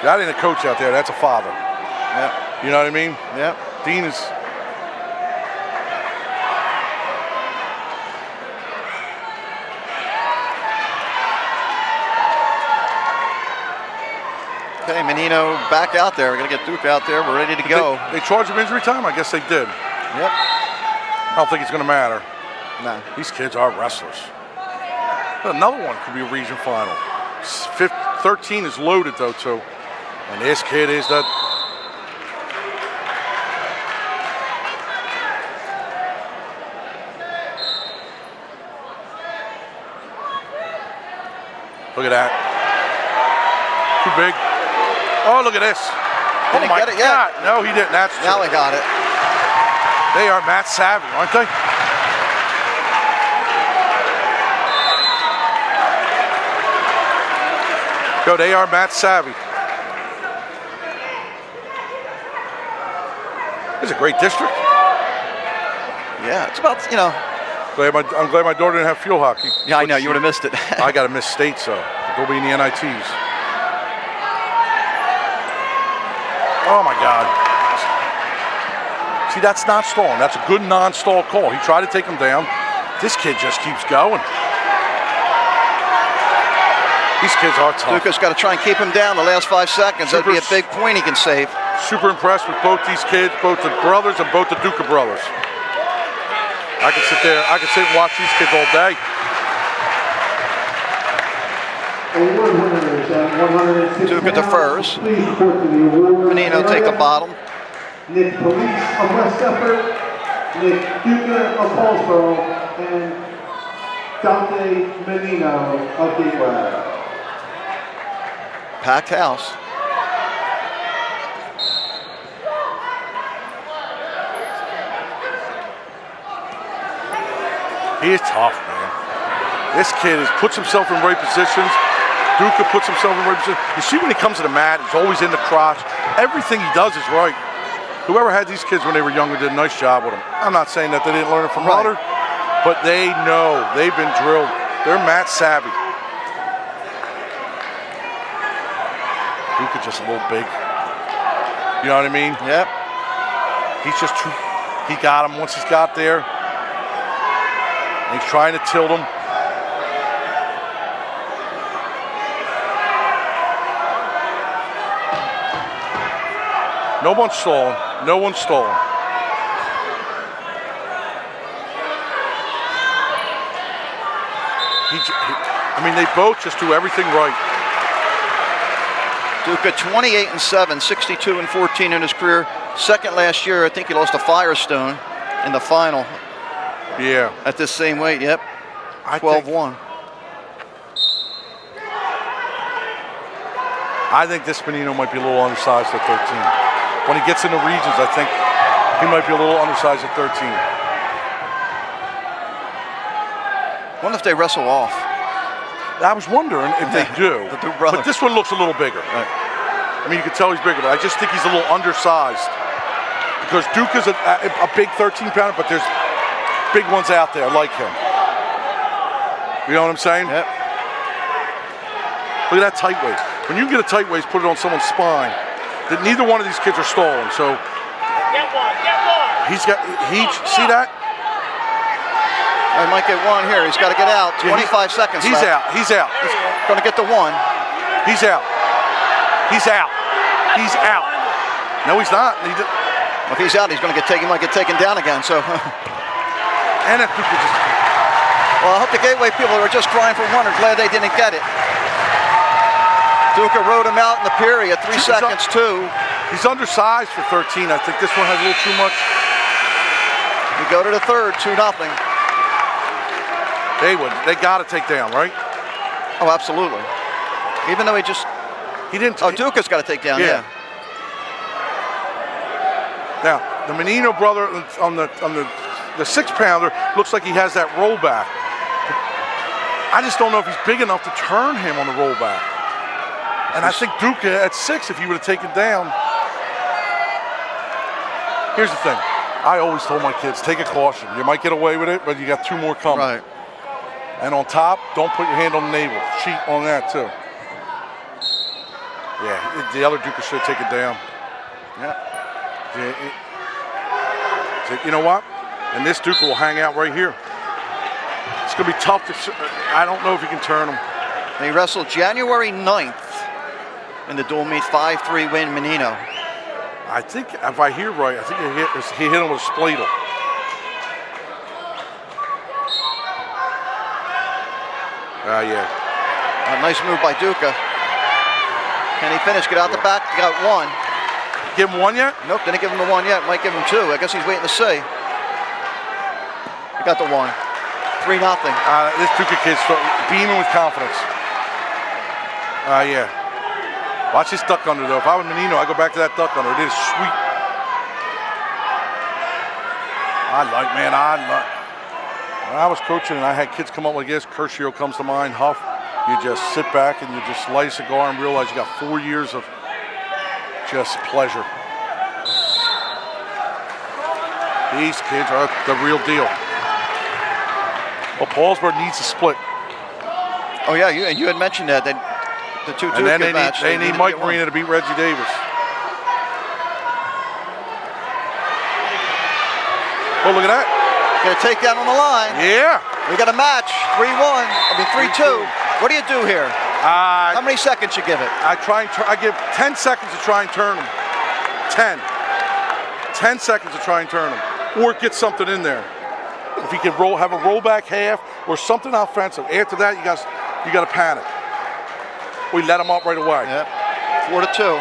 That ain't a coach out there. That's a father. Yeah. You know what I mean? Yeah. Dean is. Okay, Menino back out there. We're gonna get Duke out there. We're ready to go. They charged him injury time? I guess they did. Yep. I don't think it's going to matter. No. These kids are wrestlers. Another one could be a region final. 13 is loaded, though, too. And this kid is that. Look at that. Too big. Oh, look at this. Didn't oh, my get it God. yet. No, he didn't. That's true. Now he got it. They are Matt savvy, aren't they? Yo, they are mat savvy. This is a great district. Yeah, it's about, you know. I'm glad my daughter didn't have field hockey. Yeah, I know, you would have missed it. I got to miss state, so they'll be in the NITs. Oh my God. See, that's not stalling. That's a good non-stall call. He tried to take him down. This kid just keeps going. These kids are tough. Duca's got to try and keep him down the last 5 seconds. That'd be a big point he can save. Super impressed with both these kids, both the brothers and both the Duca brothers. I could sit there, I could sit and watch these kids all day. Award winners at 106 Duca defers. Please report to the award. Menino take the bottom. Nick Police of West Deptford, Nick Duca of Paulsboro, and Dante Menino of Gateway. Packed house. He is tough, man. This kid puts himself in right positions. Duca puts himself in right positions. You see when he comes to the mat, he's always in the crotch. Everything he does is right. Whoever had these kids when they were younger did a nice job with them. I'm not saying that they didn't learn it from Mother, but they know. They've been drilled. They're mat savvy. Duca just a little big. You know what I mean? Yep. He's just too, he got him once he's got there. He's trying to tilt him. No one's stalling. No one's stalling. I mean, they both just do everything right. Duca 28-7, 62-14 in his career. Second last year, I think he lost to Firestone in the final. Yeah. At this same weight, yep. 12-1. I think this Menino might be a little undersized at 13. When he gets into regions, I think he might be a little undersized at 13. Wonder if they wrestle off. I was wondering if they do. The two brothers. But this one looks a little bigger. Right. I mean, you can tell he's bigger, but I just think he's a little undersized. Because Duca's a big 13-pounder, but there's big ones out there like him. You know what I'm saying? Yep. Look at that tight waist. When you get a tight waist, put it on someone's spine. That neither one of these kids are stalling. So Get one. he's got. See that? I might get one here. He's got to get out. 25 seconds He's left. out. He's out. He's going to get the one. He's out. He's out. He's out. No, he's not. If he's out, he's going to get taken. He might get taken down again. So. And if Duca just. Well, I hope the Gateway people are just crying for one. Are glad they didn't get it. Duca rode him out in the period. 3 seconds, 2. He's undersized for 13. I think this one has a little too much. We go to the third, 2-0. They got to take down, right? Oh, absolutely. Even though he didn't. Oh, Duca's got to take down. Yeah. Now the Menino brother on the 6-pounder looks like he has that rollback. I just don't know if he's big enough to turn him on the rollback. And I think Duca at 6, if he would have taken down. Here's the thing. I always told my kids, take a caution. You might get away with it, but you got 2 more coming. Right. And on top, don't put your hand on the navel. Cheat on that too. Yeah, the other Duca should have taken down. Yeah. You know what? And this Duca will hang out right here. It's going to be tough to. I don't know if he can turn him. They wrestled January 9th in the dual meet 5-3 win Menino. I think, if I hear right, I think he hit him with a spladle. Yeah. A nice move by Duca. Can he finish? Get out the back. He got 1. Give him 1 yet? Nope, didn't give him the 1 yet. Might give him 2. I guess he's waiting to see. He got the 1. 3-0. This Duca kid's beaming with confidence. Yeah. Watch his duck under though. If I was Menino, I'd go back to that duck under. It is sweet. When I was coaching and I had kids come up like this, Curcio comes to mind, Huff. you just sit back and you just light a cigar and realize you got 4 years of just pleasure. These kids are the real deal. Well, Paulsburg needs a split. Oh yeah, you had mentioned that the two And then match. they need Mike Marina to beat Reggie Davis. Oh, look at that. Get a takedown on the line. Yeah. We got a match, 3-1, I mean 3-2. What do you do here? How many seconds you give it? I give 10 seconds to try and turn them. 10 seconds to try and turn them. Or get something in there. If he can have a rollback half or something offensive. After that, you got to panic. We let him up right away. Yep. 4-2.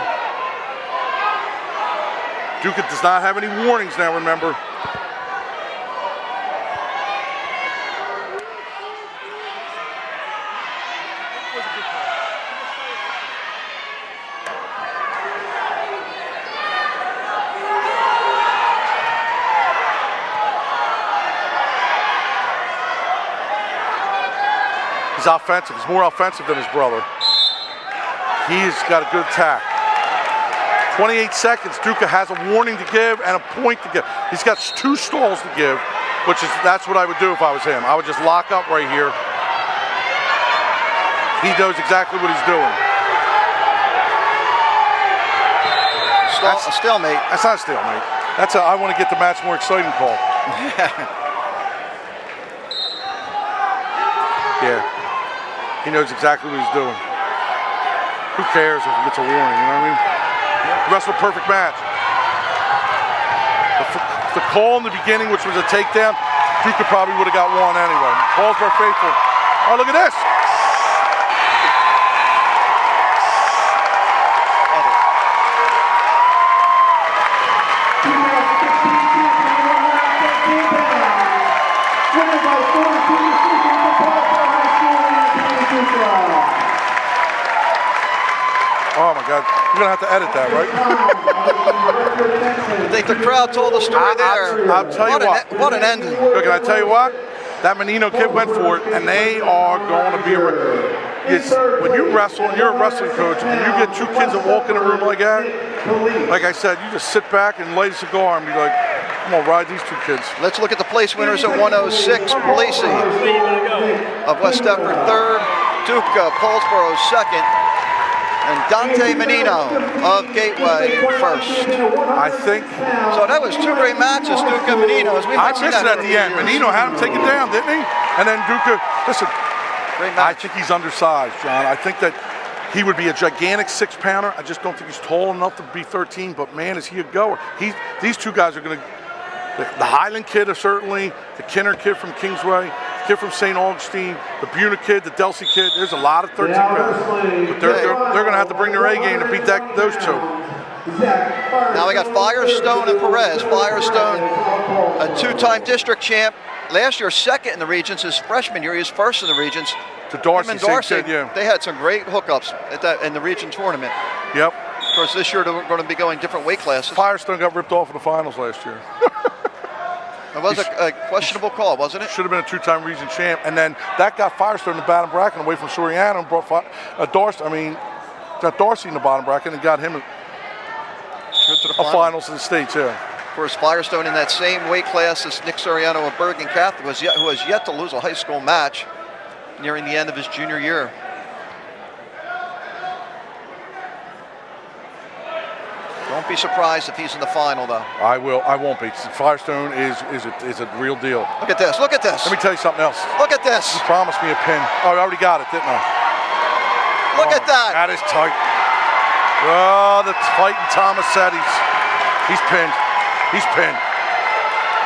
Duca does not have any warnings now, remember. He's offensive. He's more offensive than his brother. He's got a good attack. 28 seconds. Duca has a warning to give and a point to give. He's got 2 stalls to give, that's what I would do if I was him. I would just lock up right here. He knows exactly what he's doing. A stalemate. That's not a stalemate. That's I want to get the match more exciting call. Yeah. He knows exactly what he's doing. Who cares if he gets a warning, you know what I mean? Wrestle a perfect match. The call in the beginning, which was a takedown, Duca probably would have got one anyway. Paulsburg faithful. Oh, look at this. Oh my God, you're gonna have to edit that, right? I think the crowd told the story there. I'll tell you what an ending. Look, can I tell you what? That Menino kid went for it, and they are going to be when you wrestle and you're a wrestling coach and you get 2 kids that walk in a room like that, like I said, you just sit back and light a cigar and be like, I'm gonna ride these 2 kids. Let's look at the place winners at 106. Polisi of West Deptford 3rd, Duca Paulsboro 2nd, and Dante Menino of Gateway 1st. I think. So that was 2 great matches, Duca and Menino. As we I missed it at the end. Menino had him taken down, didn't he? And then Duca, listen, great match. I think he's undersized, John. I think that he would be a gigantic 6-pounder. I just don't think he's tall enough to be 13, but man, is he a goer. These 2 guys are going to, the Highland kid is certainly, the Kinner kid from Kingsway, the kid from St. Augustine, the Buna kid, the Delsey kid. There's a lot of 13-pounders. But they're going to have to bring their A game to beat those 2. Now we got Firestone and Perez. Firestone, a 2-time district champ. Last year, 2nd in the regions. His freshman year, he was 1st in the regions. To Darcy, Him and Darcy, kid, yeah. They had some great hookups in the region tournament. Yep. Of course, this year they're going to be going different weight classes. Firestone got ripped off in the finals last year. It was a questionable call, wasn't it? Should have been a 2-time region champ, and then that got Firestone in the bottom bracket away from Soriano and brought got Darcy in the bottom bracket and got him a finals in the States, yeah. Of course, Firestone in that same weight class as Nick Soriano of Bergen Catholic, who has yet to lose a high school match nearing the end of his junior year. Don't be surprised if he's in the final, though. I won't be. Firestone is a real deal. Look at this. Look at this. Let me tell you something else. Look at this. You promised me a pin. Oh, I already got it, didn't I? Look at that. That is tight. Oh, the Titan Tomasetti's. He's pinned. He's pinned.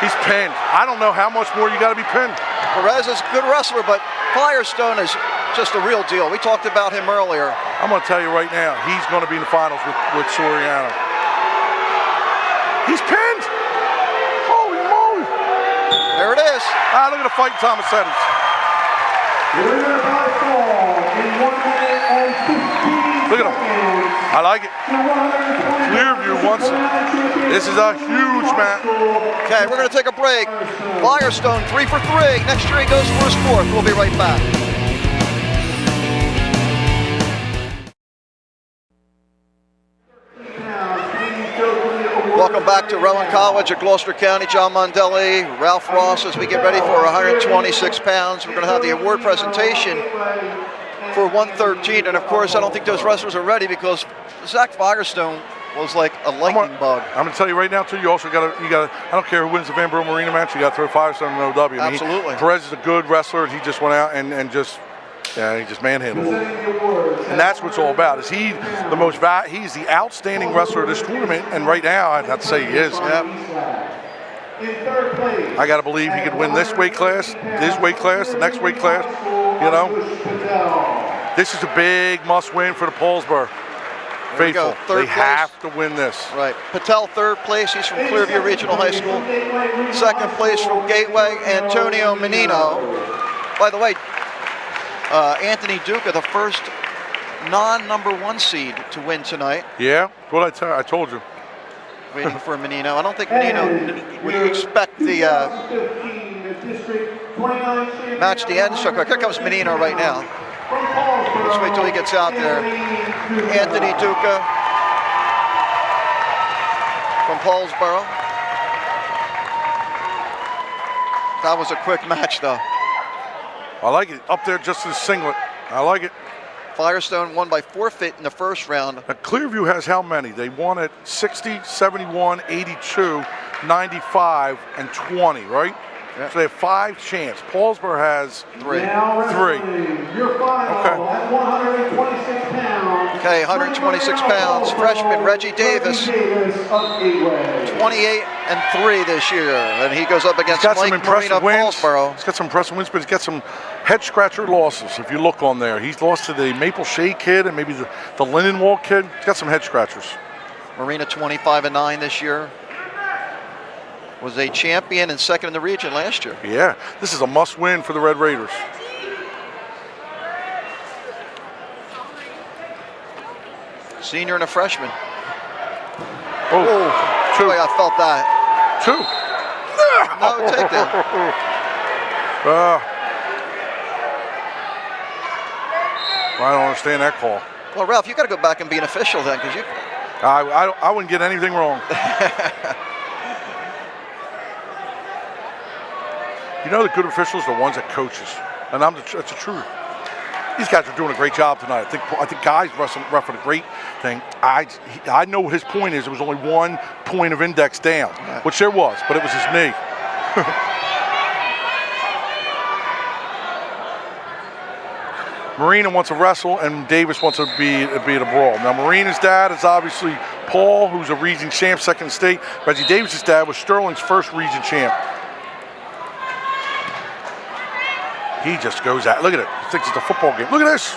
He's pinned. I don't know how much more you got to be pinned. Perez is a good wrestler, but Firestone is just a real deal. We talked about him earlier. I'm going to tell you right now, he's going to be in the finals with Soriano. He's pinned. Holy moly. There it is. Look at the fight, Tomasetti's. Look at him. I like it. Clearview wants it. This is a huge match. Okay, we're going to take a break. Firestone 3 for 3. Next year he goes for his 4th. We'll be right back. back to Rowan College at Gloucester County. John Mondelli, Ralph Ross, as we get ready for 126 pounds. We're going to have the award presentation for 113. And of course, I don't think those wrestlers are ready because Zach Firestone was like a lightning bug. I'm going to tell you right now, too, you also got to, I don't care who wins the Vanbrugh Marina match, you got to throw Firestone in OW. I mean, Absolutely. Perez is a good wrestler. He just went out and just manhandled him. And that's what it's all about. Is he the most he's the outstanding wrestler of this tournament, and right now I'd have to say he is. Yep. I got to believe he could win this weight class, the next weight class. You know, this is a big must-win for the Paulsboro faithful. They have to win this. Right. Patel, third place. He's from Clearview Regional High School. Second place from Gateway, Antonio Menino. By the way, Anthony Duca, the first non-number 1 seed to win tonight. Yeah, what I told you. Waiting for Menino. I don't think Menino would expect the match to end so quick. Here comes Menino right now. Let's wait till he gets out there. Anthony Duca from Paulsboro. That was a quick match, though. I like it. Up there just as singlet. I like it. Firestone won by forfeit in the first round. Now, Clearview has how many? They won at 60, 71, 82, 95, and 20, right? Yep. So they have 5 champs. Paulsboro has 3. Your final at 126 pounds. Okay, 126 pounds. Freshman Reggie Davis, 28-3 this year, and he goes up against Mike Marino of Paulsboro. He's got some impressive wins, but he's got some head scratcher losses. If you look on there, he's lost to the Maple Shade kid and maybe the Lindenwald kid. He's got some head scratchers. Marina 25-9 this year. Was a champion and second in the region last year. Yeah, this is a must-win for the Red Raiders. Senior and a freshman. Oh, 2. Boy, I felt that. 2. No takedown. I don't understand that call. Well, Ralph, you got to go back and be an official then, because you. I wouldn't get anything wrong. You know, the good officials are the ones that coaches, and that's the truth. These guys are doing a great job tonight. I think guys roughing a great thing. I know what his point is. It was only 1 point of index down, which there was, but it was his knee. Marina wants to wrestle, and Davis wants to be at a brawl. Now, Marina's dad is obviously Paul, who's a region champ, second state. Reggie Davis's dad was Sterling's first region champ. He just goes at. Look at it. He thinks it's a football game. Look at this.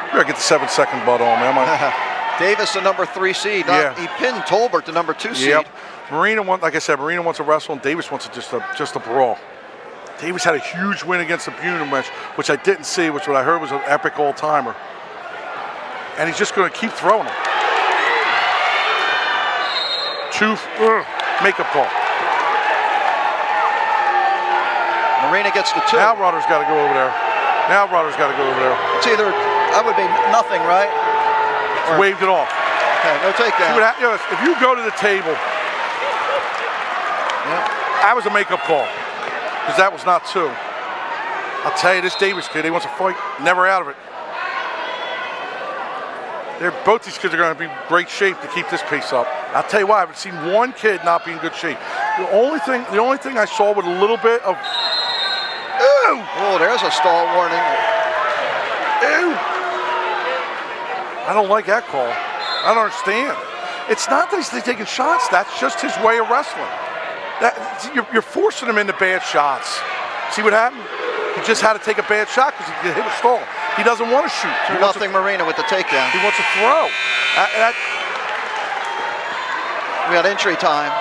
We gotta get the 7-second butt on, man. Davis, the number 3 seed. Yeah. He pinned Tolbert, the number 2 seed. Yep. Marina like I said, Marina wants to wrestle, and Davis wants to just a brawl. Davis had a huge win against the Bunim match, which I didn't see, which what I heard was an epic all-timer. And he's just going to keep throwing them. 2 makeup call. Marina gets the 2. Now Rudder's got to go over there. It's either, that would be nothing, right? Or, Waved it off. Okay, no takedown. If you go to the table, that was a makeup call. Because that was not 2. I'll tell you, this Davis kid, he wants to fight, never out of it. Both these kids are going to be in great shape to keep this pace up. I'll tell you why, I haven't seen one kid not be in good shape. The only thing I saw with a little bit of, Oh, there's a stall warning. I don't like that call. I don't understand. It's not that he's taking shots. That's just his way of wrestling. You're forcing him into bad shots. See what happened? He just had to take a bad shot because he hit a stall. He doesn't want to shoot. Nothing Marina with the takedown. He wants to throw. We got entry time.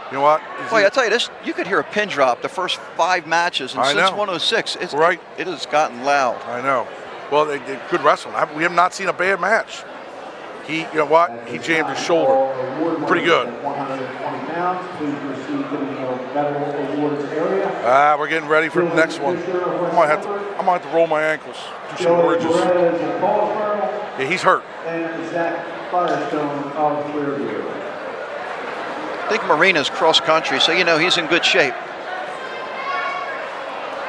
You know what? Boy, I tell you this, you could hear a pin drop the first 5 matches, and since 106, it has gotten loud. I know. Well, they good wrestling. We have not seen a bad match. You know what? He jammed his shoulder. Pretty good. 120 pounds. Please proceed to the medal awards area. We're getting ready for the next one. I might have to roll my ankles. Do some bridges. Yeah, he's hurt. And Zach Firestone of Clearview. I think Marina's cross country, so you know he's in good shape.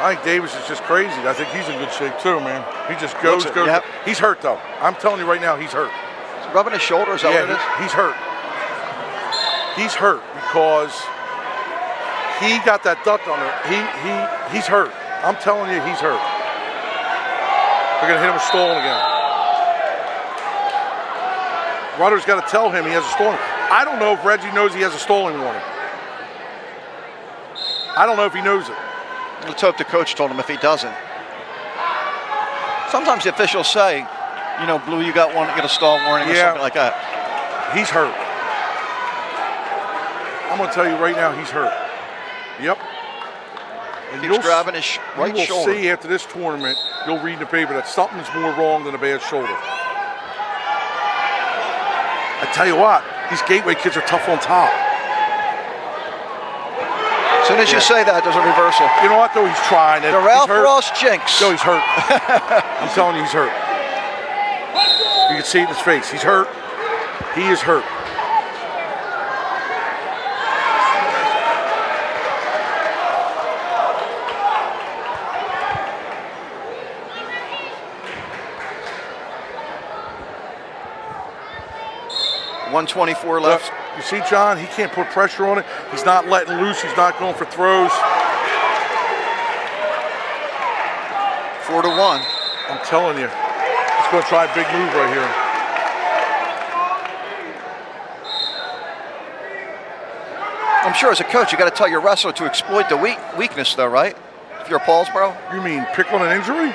I think Davis is just crazy. I think he's in good shape too, man. He just goes. Yep. He's hurt though. I'm telling you right now, he's hurt. Is he rubbing his shoulder? Is that what it is? He's hurt. He's hurt because he got that duck on there. He's hurt. I'm telling you, he's hurt. They're gonna hit him with stalling again. Rudder's got to tell him he has a stalling. I don't know if Reggie knows he has a stalling warning. I don't know if he knows it. Let's hope the coach told him if he doesn't. Sometimes the officials say, you know, Blue, you got one, get a stall warning or something like that. He's hurt. I'm going to tell you right now, he's hurt. Yep. And Keeps grabbing his right shoulder. You'll see after this tournament, you'll read in the paper that something's more wrong than a bad shoulder. I tell you what, these Gateway kids are tough on top. As soon as you say that, there's a reversal. You know what, though? He's trying it. The Ralph Ross jinx. No, he's hurt. I'm telling you, he's hurt. You can see it in his face. He's hurt. He is hurt. .124 left. You see, John, he can't put pressure on it. He's not letting loose. He's not going for throws. 4-1. I'm telling you, he's going to try a big move right here. I'm sure as a coach, you got to tell your wrestler to exploit the weakness, though, right? If you're Paulsboro. You mean pick on an injury?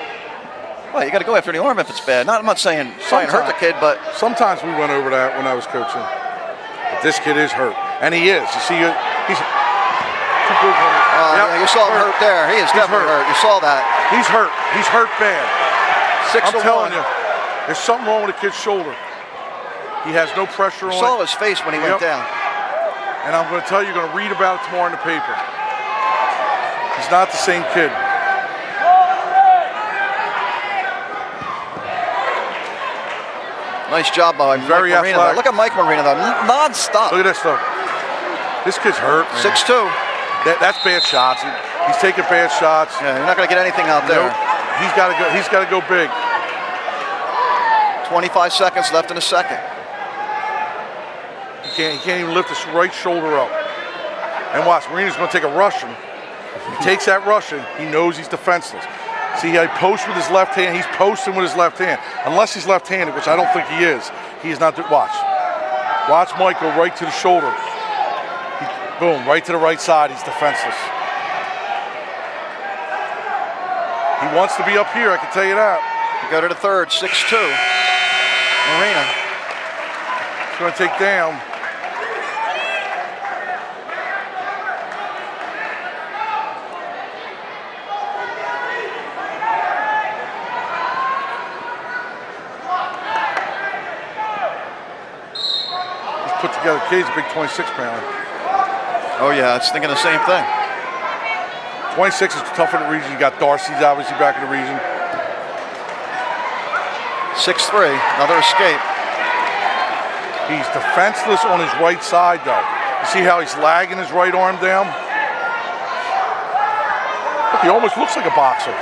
Well, you got to go after the arm if it's bad. I'm not saying try and hurt the kid, but sometimes we went over that when I was coaching. But this kid is hurt, and he is. You see, he's too good for him. Yeah, you saw him hurt there. He is definitely hurt. You saw that. He's hurt. He's hurt bad. 6-1. I'm telling you, there's something wrong with the kid's shoulder. He has no pressure on it. You saw his face when he went down. And I'm going to tell you, you're going to read about it tomorrow in the paper. He's not the same kid. Nice job by Very Mike Marina. athletic. Look at Mike Marina, though. Non-stop. Look at this, though. This kid's hurt, man. 6'2". That's bad shots. He's taking bad shots. Yeah, you're not going to get anything out there. Nope. He's got to go big. 25 seconds left in the second. He can't even lift his right shoulder up. And watch, Marina's going to take a Russian. He takes that Russian. He knows he's defenseless. See how he posts with his left hand? He's posting with his left hand. Unless he's left-handed, which I don't think he is not. Watch. Watch Mike go right to the shoulder. Boom, right to the right side. He's defenseless. He wants to be up here, I can tell you that. You go to the third, 6'2". Marina. He's going to take down. Put together, K's a big 26-pounder. Oh yeah, it's thinking the same thing. 26 is tough in the region. You got Darcy's obviously back in the region. 6'3", another escape. He's defenseless on his right side, though. You see how he's lagging his right arm down? Look, he almost looks like a boxer.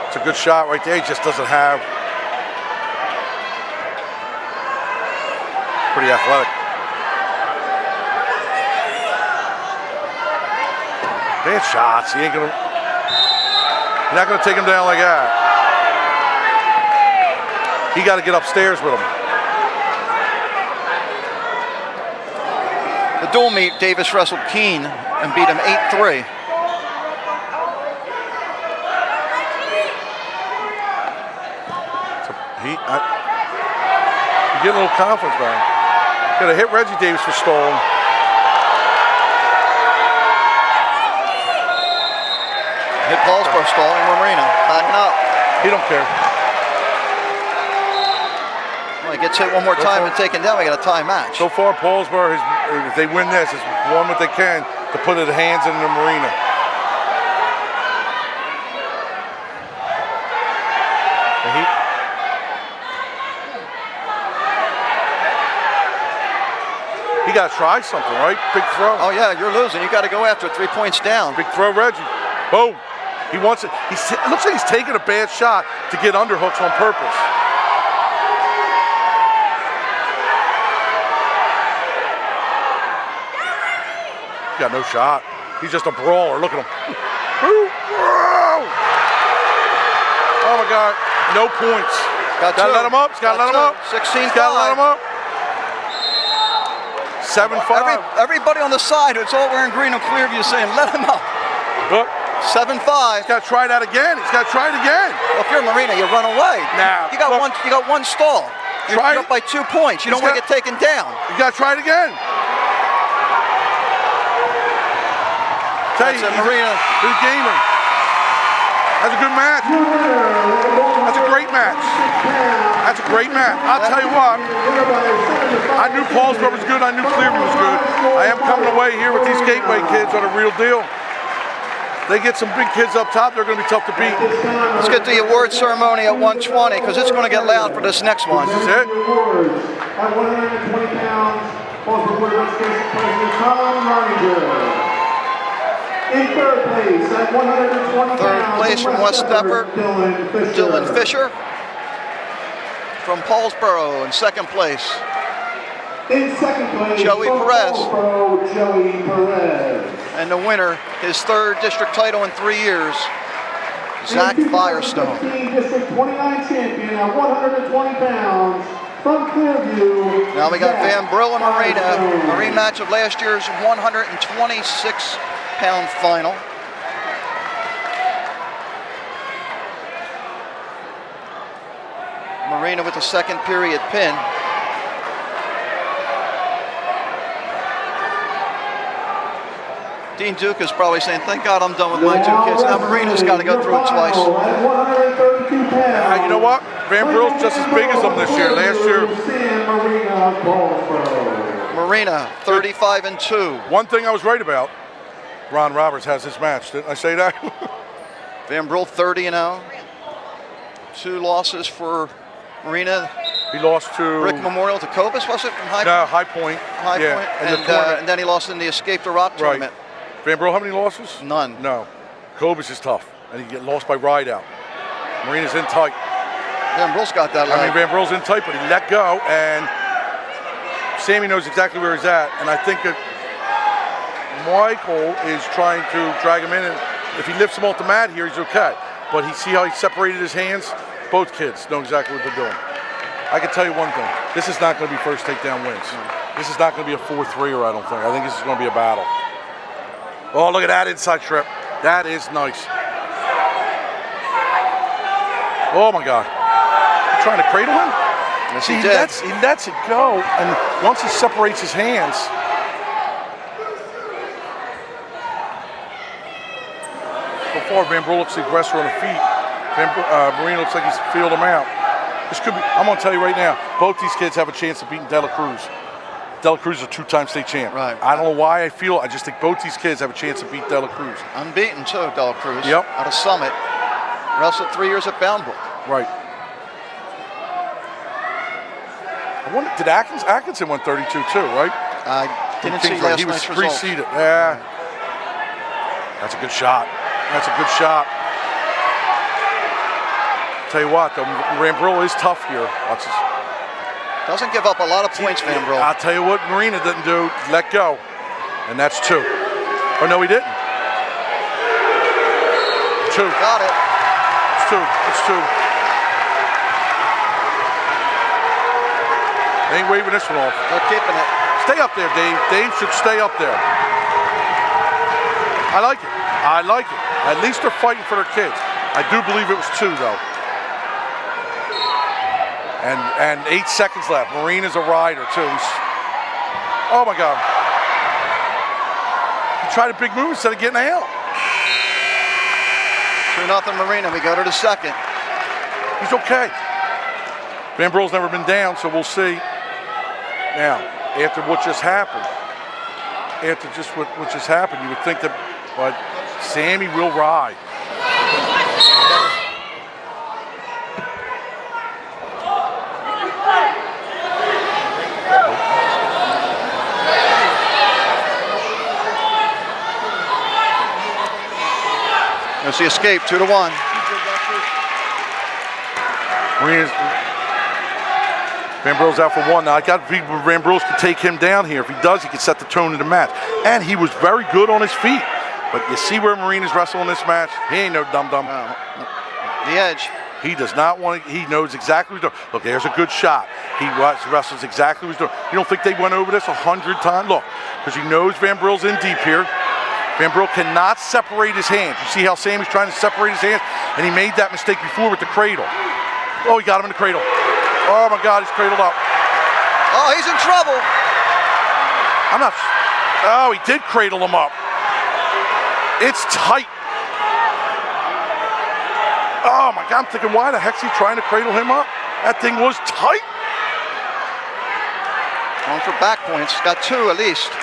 It's a good shot right there. He just doesn't have. Pretty athletic. Bad shots. You're not gonna take him down like that. He got to get upstairs with him. The dual meet, Davis wrestled Keene and beat him 8-3. You get a little confidence back. Got to hit Reggie Davis for stalling. Hit Paulsboro stalling Marina. Backing up. He don't care. Well, he gets hit one more time and taken down. We got a tie match. So far, Paulsboro, if they win this, is one what they can to put their hands in the Marina. He got to try something, right? Big throw. Oh yeah, you're losing. You got to go after it. 3 points down. Big throw, Reggie. Boom. He wants it. It looks like he's taking a bad shot to get underhooks on purpose. He got no shot. He's just a brawler. Look at him. Oh my God. No points. Got to two. let him up. He's got to let him up. 16-5. Got to let him up. 7-5. Everybody on the side who's all wearing green and Clearview saying, let him up. Look. 7-5. He's got to try that again. He's got to try it again. Well, if you're Marina, you run away. Nah. You got one stall. You're up by 2 points. You don't want to get taken down. You got to try it again. Tell you, Marina. Good gamer. That's a good match. That's a great match. That's a great match. I'll tell you what. I knew Paulsboro was good. I knew Clearview was good. I am coming away here with these Gateway kids on a real deal. They get some big kids up top. They're going to be tough to beat. Let's get the award ceremony at 120 because it's going to get loud for this next one. This is it. At 120 pounds, Paulsboro Board of Education President Tom Reininger. In third place at 120 pounds. Third place from West Deptford, Dylan Fisher. From Paulsboro in second place. In second place, Joey Perez. Paulsboro, Joey Perez. And the winner, his third district title in 3 years, Zach Firestone. District 29 champion at 120 pounds from Clearview. Now we got Van Brill and Marina, a rematch of last year's 126-pound final. Marina with the second period pin. Dean Duke is probably saying, thank God I'm done with my 2 kids. Now Marina's got to go through it twice. You know what? Van Brill's just as big as them this year. Last year. Marina, 35-2. One thing I was right about, Ron Roberts has this match. Didn't I say that? Van Brill 30-0. 2 losses for Marina. He lost to Brick Memorial to Cobus, was it? From High No, High Point. High yeah. Point. And, And then he lost in the Escape the Rock tournament. Van Brill, how many losses? None. No. Cobus is tough, and he get lost by Rideout. Marina's in tight. Van Brill's got that leg. I mean, Van Brill's in tight, but he let go, and Sammy knows exactly where he's at. And I think that Michael is trying to drag him in, and if he lifts him off the mat here, he's okay. But see how he separated his hands? Both kids know exactly what they're doing. I can tell you one thing. This is not going to be first takedown wins. This is not going to be a 4-3er, I don't think. I think this is going to be a battle. Oh, look at that inside trip. That is nice. Oh, my God. You trying to cradle him? Yes, See, he did. he lets it go, and once he separates his hands, so far, Van Brill looks the aggressor on the feet. Marina looks like he's feeled him out. This could be, I'm going to tell you right now, both these kids have a chance of beating Dela Cruz. Dela Cruz is a 2-time state champ. Right. I don't know why I just think both these kids have a chance to beat Dela Cruz. Unbeaten, too, Dela Cruz. Yep. Out of Summit. Wrestled 3 years at Boundbrook. Right. I wonder, did Atkinson went 32 too, right? I didn't see last He was night's results. preceded. Yeah. That's a good shot. That's a good shot. Tell you what, though, Van Brill is tough here. Watch this. Doesn't give up a lot of points, Van Brill. I'll tell you what Marina didn't do. Let go. And that's 2. Oh, no, he didn't. 2. Got it. It's 2. It's 2. They ain't waving this one off. They're keeping it. Stay up there, Dave. Dave should stay up there. I like it. I like it. At least they're fighting for their kids. I do believe it was 2, though. And 8 seconds left. Marina's a rider, too. Oh, my God. He tried a big move instead of getting out. 2-0 Marina. We go to the second. He's okay. Van Brill's never been down, so we'll see. Now, after what just happened, what just happened, you would think that, but Sammy will ride. There's the escape, 2-1. Van Brill's out for 1. Now, I got to be Van Brills to take him down here. If he does, he can set the tone of the match. And he was very good on his feet. But you see where Marina's wrestling this match? He ain't no dum-dum. The edge. He does not want to, he knows exactly what he's doing. Look, there's a good shot. He wrestles exactly what he's doing. You don't think they went over this 100 times? Look, because he knows Van Brill's in deep here. Van Brill cannot separate his hands. You see how Sammy's trying to separate his hands? And he made that mistake before with the cradle. Oh, he got him in the cradle. Oh my God, he's cradled up. Oh, he's in trouble. I'm not, oh, he did cradle him up. It's tight. Oh my God, I'm thinking, why the heck's he trying to cradle him up? That thing was tight. Going for back points, got 2 at least.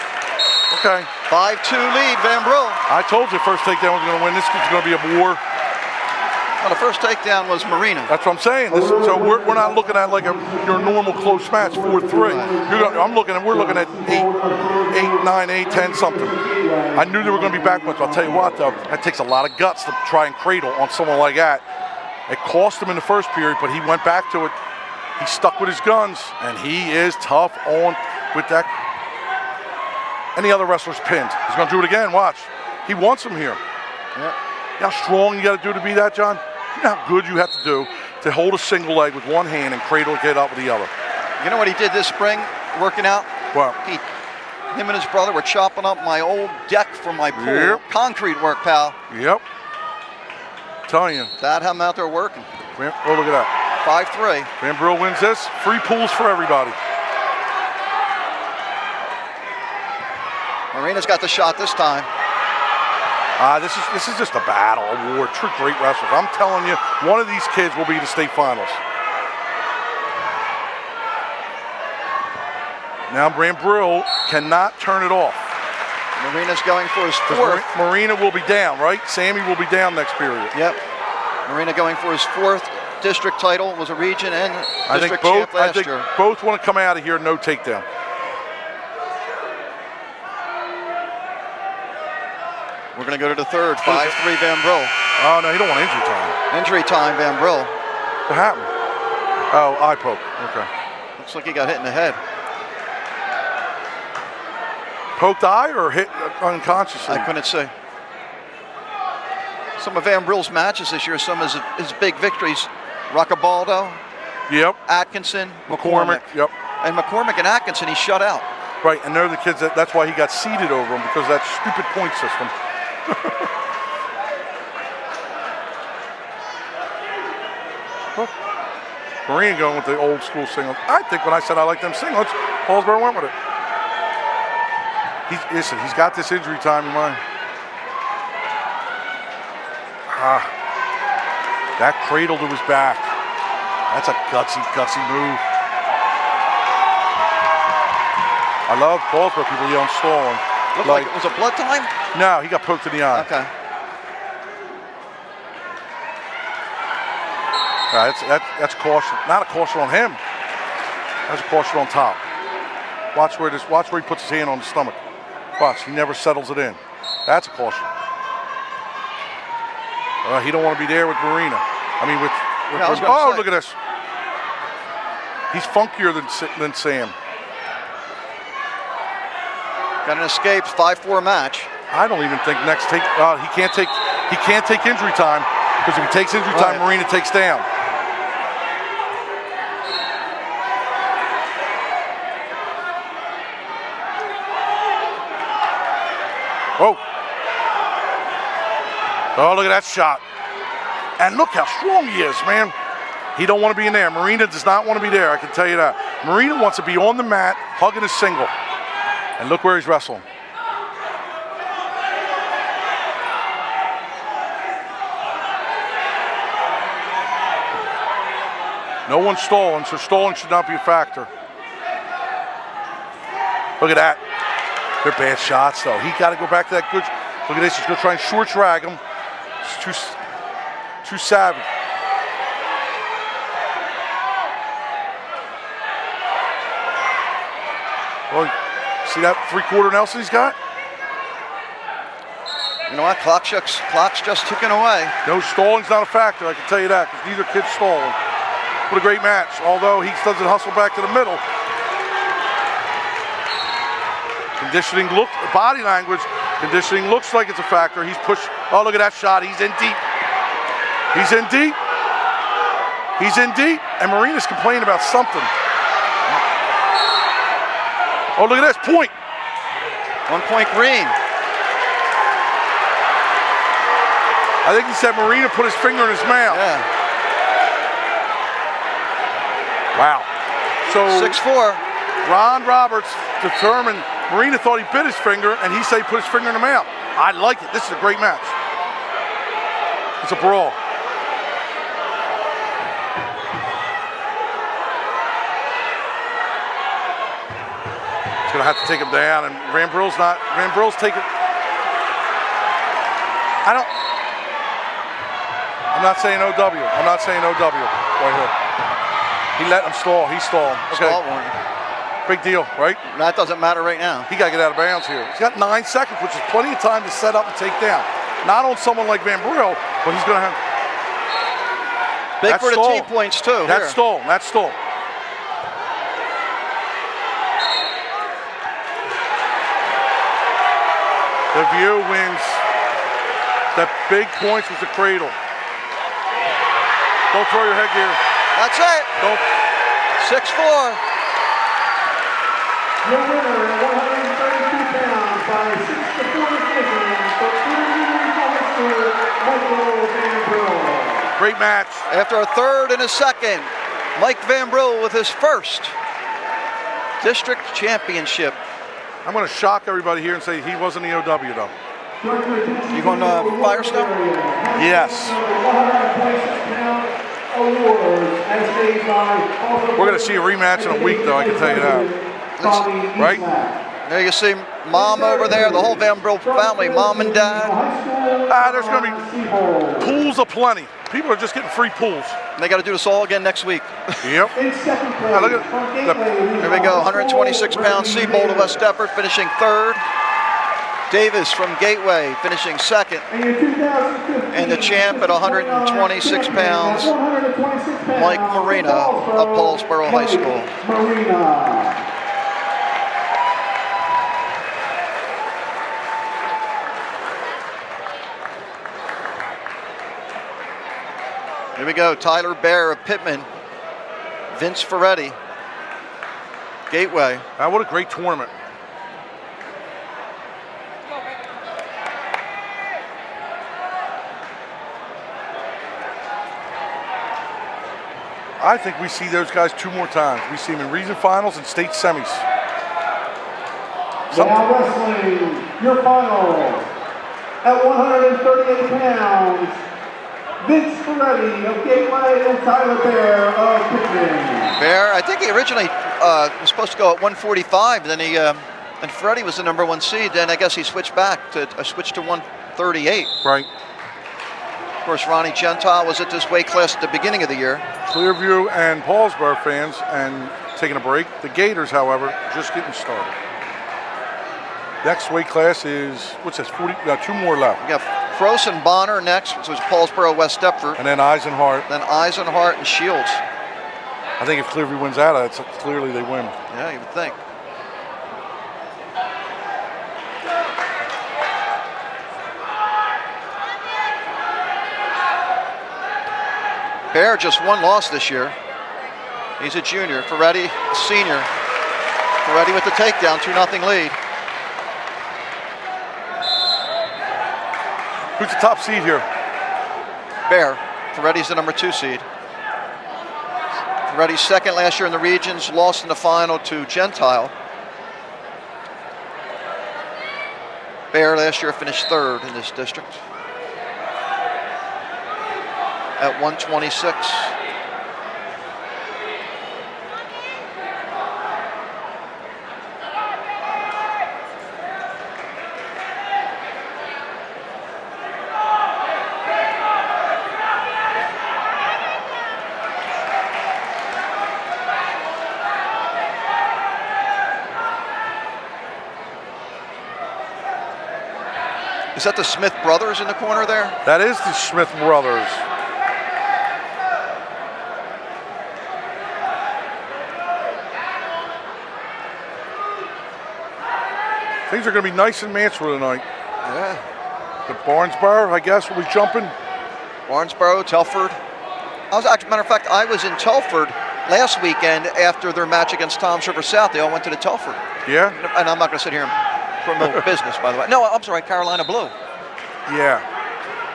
Okay. 5-2 lead, Van Brill. I told you first takedown was going to win. This is going to be a war. Well, the first takedown was Marina. That's what I'm saying. So we're not looking at like your normal close match, 4-3. We're looking at 8, 9, 8, 10 something. I knew they were going to be back points. I'll tell you what though, that takes a lot of guts to try and cradle on someone like that. It cost him in the first period, but he went back to it. He stuck with his guns, and he is tough on with that. Any other wrestler's pinned. He's going to do it again. Watch. He wants him here. Yeah. You know how strong you got to do to be that, John? You know how good you have to do to hold a single leg with one hand and cradle it up with the other. You know what he did this spring, working out? Well, him and his brother were chopping up my old deck from my pool. Yep. Concrete work, pal. Yep. Telling you. That had him out there working. Oh, look at that. 5-3. Van Brill wins this. Free pools for everybody. Marina's got the shot this time. This is just a battle, a war. True great wrestlers. I'm telling you, one of these kids will be the state finals. Now Van Brill cannot turn it off. Marina's going for his 4th. Marina will be down, right? Sammy will be down next period. Yep. Marina going for his 4th district title. Was a region and district champ last year. Both want to come out of here, no takedown. We're going to go to the 3rd. 5-3 Van Brill. Oh, no, he don't want injury time. Injury time, Van Brill. What happened? Oh, eye poke. Okay. Looks like he got hit in the head. Poked eye or hit unconsciously? I couldn't see. Some of Van Brill's matches this year, some of his big victories, Roccabaldo, Yep. Atkinson, McCormick. Yep. And McCormick and Atkinson, he shut out. Right, and they're the kids that's why he got seated over them, because of that stupid point system. Look, Marine going with the old school singlets. I think when I said I like them singlets, Paulsboro went with it. He's got this injury time in mind. That cradle to his back. That's a gutsy move. I love Paulsboro people yelling stalling. Looked like it was a blood time? No, he got poked in the eye. Okay. That's caution. Not a caution on him. That's a caution on top. Watch where he puts his hand on the stomach. Watch, he never settles it in. That's a caution. He don't want to be there with Marina. I mean, look at this. He's funkier than Sam. Got an escape, 5-4 match. I don't even think he can't take injury time, because if he takes injury time, Marina takes down. Oh. Oh, look at that shot. And look how strong he is, man. He don't want to be in there. Marina does not want to be there, I can tell you that. Marina wants to be on the mat, hugging his single. And look where he's wrestling. No one's stalling, so stalling should not be a factor. Look at that. They're bad shots, though. He got to go back to that good. Look at this. He's going to try and short drag him. It's too savvy. Well, see that 3/4 Nelson he's got? You know what? Clock's just ticking away. No, stalling's not a factor, I can tell you that, because neither kid's stalling. What a great match, although he doesn't hustle back to the middle. Conditioning body language, conditioning looks like it's a factor. He's pushed, oh, look at that shot, he's in deep. He's in deep. He's in deep, and Marina's complaining about something. Oh, look at this, point. 1 point green. I think he said Marina put his finger in his mouth. Yeah. Wow. So 6-4. Ron Roberts determined, Marina thought he bit his finger, and he said he put his finger in the mouth. I like it. This is a great match. It's a brawl. He's gonna have to take him down, and Van Brill's taking. I'm not saying OW. I'm not saying OW right here. He let him stall. He stalled. Okay. Stall warning. Big deal, right? That doesn't matter right now. He got to get out of bounds here. He's got 9 seconds, which is plenty of time to set up and take down. Not on someone like Van Brill, but he's going to have. Big for the T points too. That's stall. That's stall. The View wins. The big points was the cradle. Don't throw your headgear. That's it. Don't. 6-4. Your winner at 132 pounds by 6-4 decision for Michael Van Brill. Great match. After a third and a second, Mike Van Brill with his first district championship. I'm going to shock everybody here and say he wasn't the OW though. You going to Firestone? Yes. We're going to see a rematch in a week though, I can tell you that. Right? There you see Mom over there, the whole Van Brill family, Mom and Dad. There's going to be pools aplenty. People are just getting free pools. And they got to do this all again next week. Yep. Look at Here we go, 126-pound Seabold of West Deptford finishing third. Davis from Gateway finishing second. And the champ at 126 pounds, Mike Marina of Paulsboro High School. Here we go, Tyler Bear of Pittman, Vince Ferretti, Gateway. what a great tournament. I think we see those guys 2 more times. We see them in region finals and state semis. Now wrestling, your final at 138 pounds, Vince Ferretti of Gateway and Tyler Bear of Pittman. Bear, I think he originally was supposed to go at 145, then he and Ferretti was the number 1 seed. Then I guess he switched back to switched to 138. Right. Of course, Ronnie Gentile was at this weight class at the beginning of the year. Clearview and Paulsboro fans and taking a break. The Gators, however, just getting started. Next weight class is, what's this, 40, 2 more left. We got Frost and Bonner next, which was Paulsboro West Deptford. And then Eisenhart. Then Eisenhart and Shields. I think if Clearview wins out, it's clearly they win. Yeah, you would think. Bear just 1 loss this year. He's a junior. Ferretti, senior. Ferretti with the takedown, 2-0 lead. Who's the top seed here? Bear. Ferretti's the number 2 seed. Ferretti's second last year in the regions, lost in the final to Gentile. Bear last year finished third in this district at 126. Is that the Smith brothers in the corner there? That is the Smith brothers. Things are going to be nice in Mansfield tonight. Yeah. The Barnesboro, I guess, will be jumping. Barnesboro, Telford. Matter of fact, I was in Telford last weekend after their match against Toms River South. They all went to the Telford. Yeah? And I'm not going to sit here and promote business, by the way. No, I'm sorry, Carolina Blue. Yeah.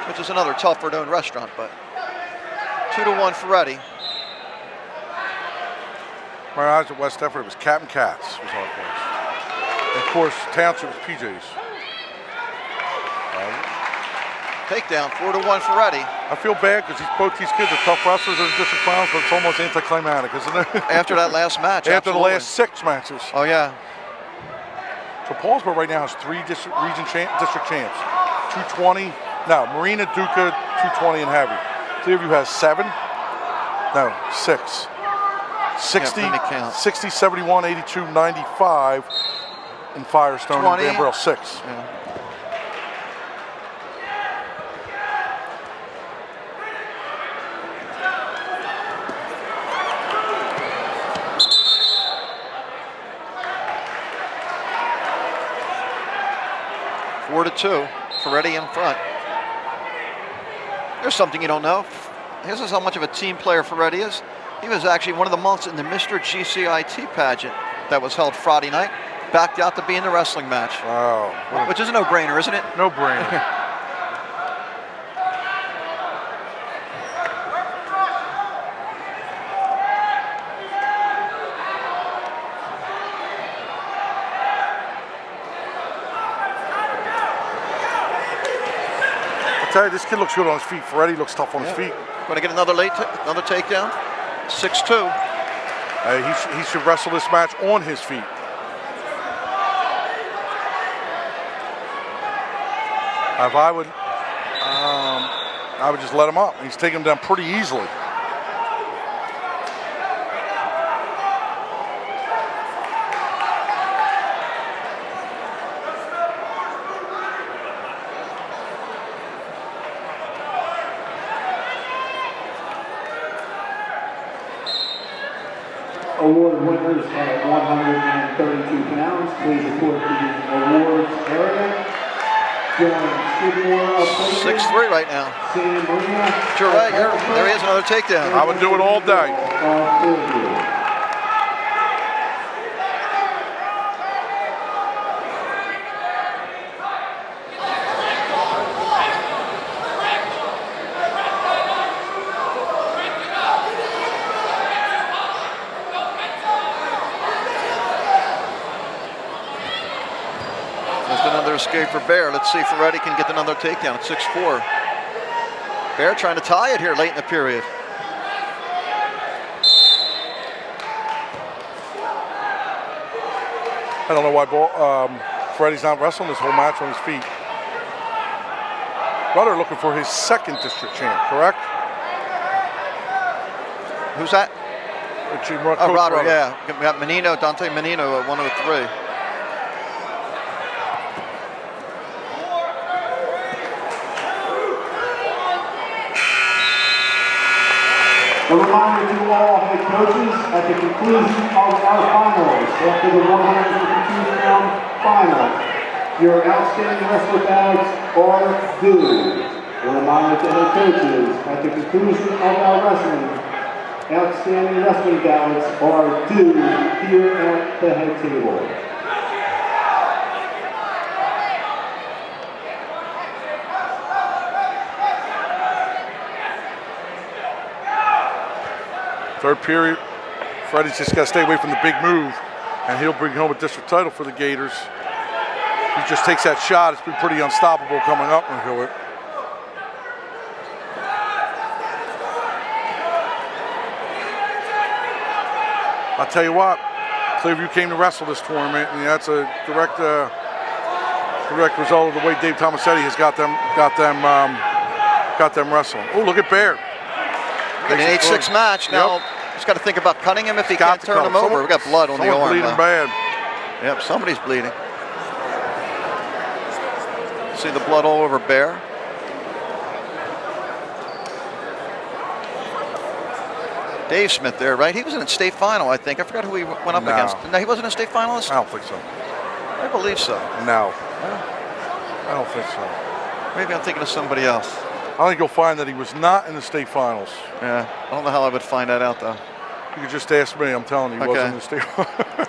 Which is another Telford-owned restaurant, but 2-1 Ferretti. My eyes at West Deptford, it was Captain Katz was our place. And of course, Township was PJ's. Takedown, 4-1 Ferretti. I feel bad because both these kids are tough wrestlers in the district finals, but it's almost anticlimactic, isn't it? After that last match, After absolutely. the last 6 matches. Oh, yeah. So Paulsboro right now has 3 district champs. 220. No, Marina, Duca, 220 and heavy. Clearview has 7. No, 6. 60, let me count. 60, 71, 82, 95, and Firestone 20. and Danborough 6. Yeah. Four to 2, Ferretti in front. There's something you don't know. This is how much of a team player Ferretti is. He was actually one of the monks in the Mr. GCIT pageant that was held Friday night. Backed out to be in the wrestling match. Wow. Which is a no-brainer, isn't it? No brainer. I tell you, this kid looks good on his feet. Ferretti looks tough on his feet. Going to get another takedown. 6-2. He should wrestle this match on his feet. If I would just let him up. He's taking him down pretty easily. Award winners at 132 pounds, please report to the awards area. John Skidmore of Cleveland. 6-3 right now. Sam Marina. You're right. There he is, another takedown. I would do it all day. Escape for Bear. Let's see if Ferretti can get another takedown at 6-4. Bear trying to tie it here late in the period. I don't know why Ferretti's not wrestling this whole match on his feet. Rudder looking for his 2nd district champ, correct? Who's that? Rudder, yeah. We got Menino, Dante Menino at 103. A reminder to all head coaches at the conclusion of our finals, after the 152-pound final, your outstanding wrestler bags are due. A reminder to head coaches at the conclusion of our wrestling, outstanding wrestling ballots are due here at the head table. Third period, Freddie's just got to stay away from the big move, and he'll bring home a district title for the Gators. He just takes that shot. It's been pretty unstoppable coming up into it. I'll tell you what, Clearview came to wrestle this tournament, and that's a direct result of the way Dave Tomasetti has got them wrestling. Oh, look at Bear. An 8-6 match. Now, he's got to think about cutting him if he can't turn him over. We've got blood on the arm. Bleeding bad. Yep, somebody's bleeding. See the blood all over Bear. Dave Smith there, right? He was in a state final, I think. I forgot who he went up against. No, he wasn't a state finalist? I don't think so. I believe so. No. I don't think so. Maybe I'm thinking of somebody else. I think you'll find that he was not in the state finals. Yeah, I don't know how I would find that out, though. You could just ask me. I'm telling you, he wasn't in the state finals.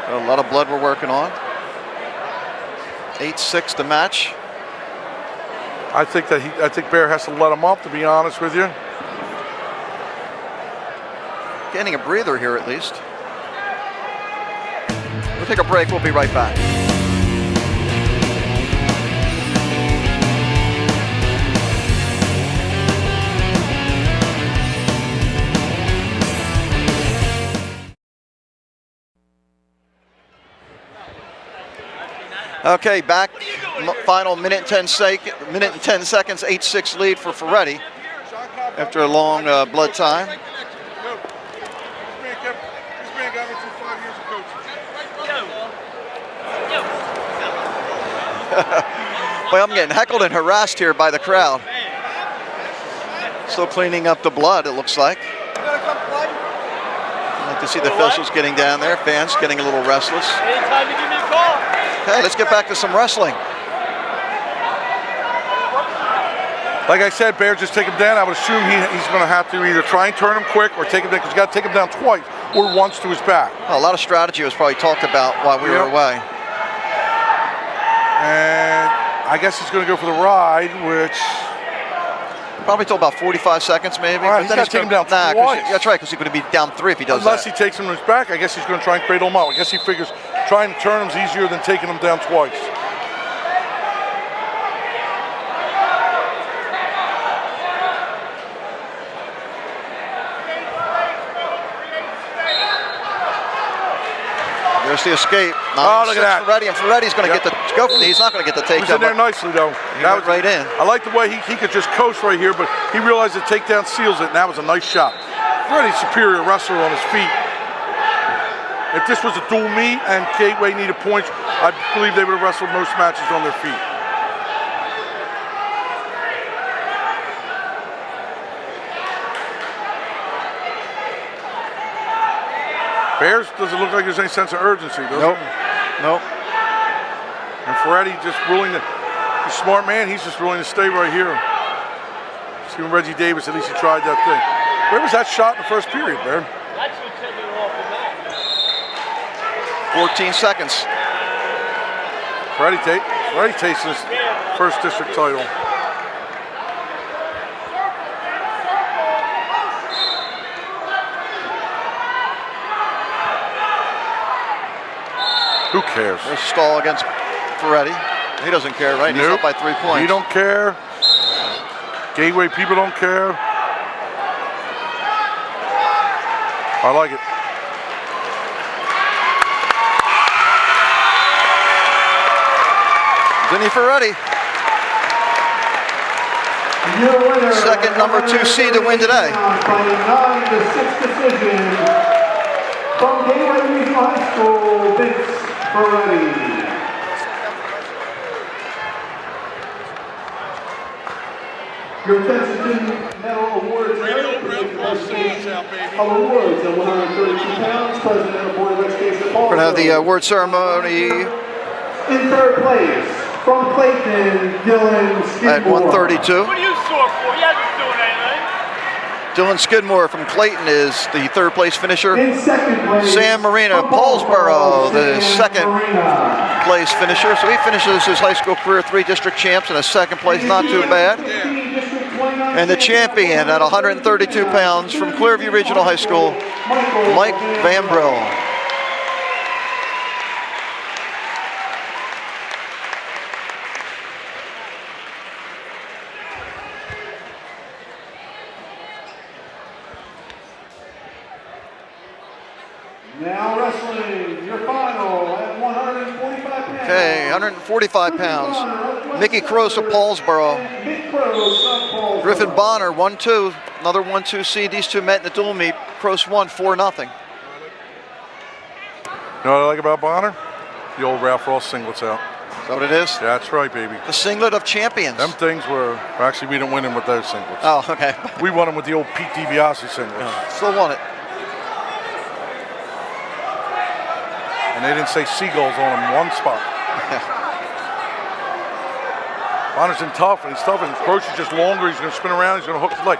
A lot of blood we're working on. 8-6 to match. I think Bear has to let him up, to be honest with you. Getting a breather here at least. We'll take a break. We'll be right back. Okay, back. Final minute and 10 seconds. 8-6 lead for Ferretti after a long blood time. This man got me through 5 years of coaching. Boy, I'm getting heckled and harassed here by the crowd. Still cleaning up the blood, it looks like. I'd like to see the officials getting down there, fans getting a little restless. Anytime you give me a call. Okay, let's get back to some wrestling. Like I said, Bear, just take him down. I would assume he's going to have to either try and turn him quick or take him down, because you got to take him down twice or once to his back. Well, a lot of strategy was probably talked about while we were away. And I guess he's going to go for the ride, which... Probably till about 45 seconds, maybe. Well, he's got to take him down twice. That's right, because he's going to be down 3 if he does Unless that. he takes him to his back, I guess he's going to try and cradle him out. I guess he figures trying to turn him is easier than taking him down twice. There's the escape. Oh, look at that. Ferretti, and Ferretti's going to get the go. He's not going to get the He's in takedown. there nicely, though. That was right in. I like the way he could just coast right here, but he realized the takedown seals it, and that was a nice shot. Ferretti's superior wrestler on his feet. If this was a dual meet and Gateway needed points, I believe they would have wrestled most matches on their feet. Bears doesn't look like there's any sense of urgency, does it? Nope. And Ferretti just willing to, he's a smart man, he's just willing to stay right here. See when Reggie Davis, at least he tried that thing. Where was that shot in the first period, Bear? That's what took me off the mat. 14 seconds. Ferretti takes his first district title. Who cares? There's a stall against Ferretti. He doesn't care, right? He's up by 3 points. He don't care. Gateway people don't care. I like it. Vinny Ferretti. Second number 2 seed to win today. By a 9-6 decision from Gateway Regional High School, Vince Ferretti. Your attention medal awards awards at 132 pounds. President of the Board of Education. We're going to have the award ceremony In third place from Clayton, Dylan Skidmore. at 132. What are you sore for? You haven't been doing anything. Dylan Skidmore from Clayton is the third place finisher. In second place, Sam Marina, from Paulsboro, the Sam second Marina. place finisher. So he finishes his high school career 3 district champs in a second place, not too bad. And the champion at 132 pounds from Clearview Regional High School, Mike Van Brill. Now wrestling, your final at 145 pounds. Okay, 145 pounds. Mickey Cross of Paulsboro. Mick Cross of Paulsboro. Griffin Bonner, 1-2. Another 1-2 seed. These two met in the dual meet. Cross won 4-0. know what I like about Bonner? The old Ralph Ross singlets out. Is that what it is? Yeah, that's right, baby. The singlet of champions. Them things were, actually we didn't win them with those singlets. Oh, okay. We won them with the old Pete DiBiase singlets. Still won it. And they didn't say seagulls on them one spot. Bonner's in tough, and he's tough, and Croce is just longer. He's going to spin around. He's going to hook his leg.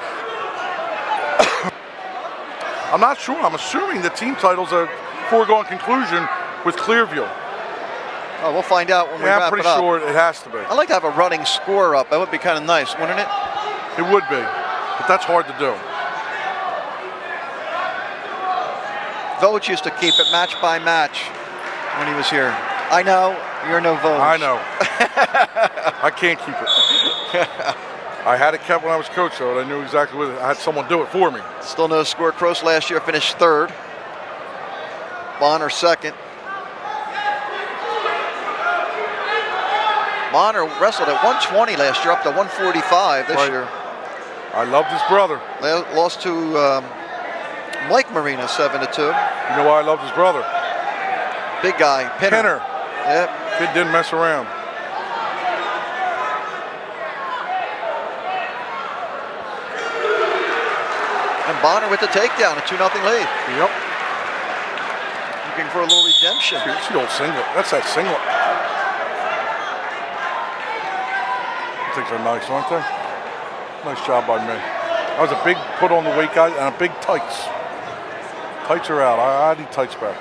I'm not sure. I'm assuming the team title's a foregone conclusion with Clearview. Oh, we'll find out when we Yeah, wrap I'm pretty it up. sure it has to be. I'd like to have a running score up. That would be kind of nice, wouldn't it? It would be, but that's hard to do. Vogt used to keep it match by match when he was here. I know, you're no Vogt. I know. I can't keep it. I had it kept when I was coach, though, and I knew exactly what I had someone do it for me. Still no score. Croce last year finished third. Bonner second. Bonner wrestled at 120 last year, up to 145 this year. I loved his brother. They lost to Mike Marina 7-2. You know why I loved his brother? Big guy, Pinner. Yep. Kid didn't mess around. And Bonner with the takedown, a 2-0 lead. Yep. Looking for a little redemption. It's the old singlet. That's that singlet. Things are nice, aren't they? Nice job by me. That was a big put on the weight, guys, and a big tights. Tights are out. I need tights back.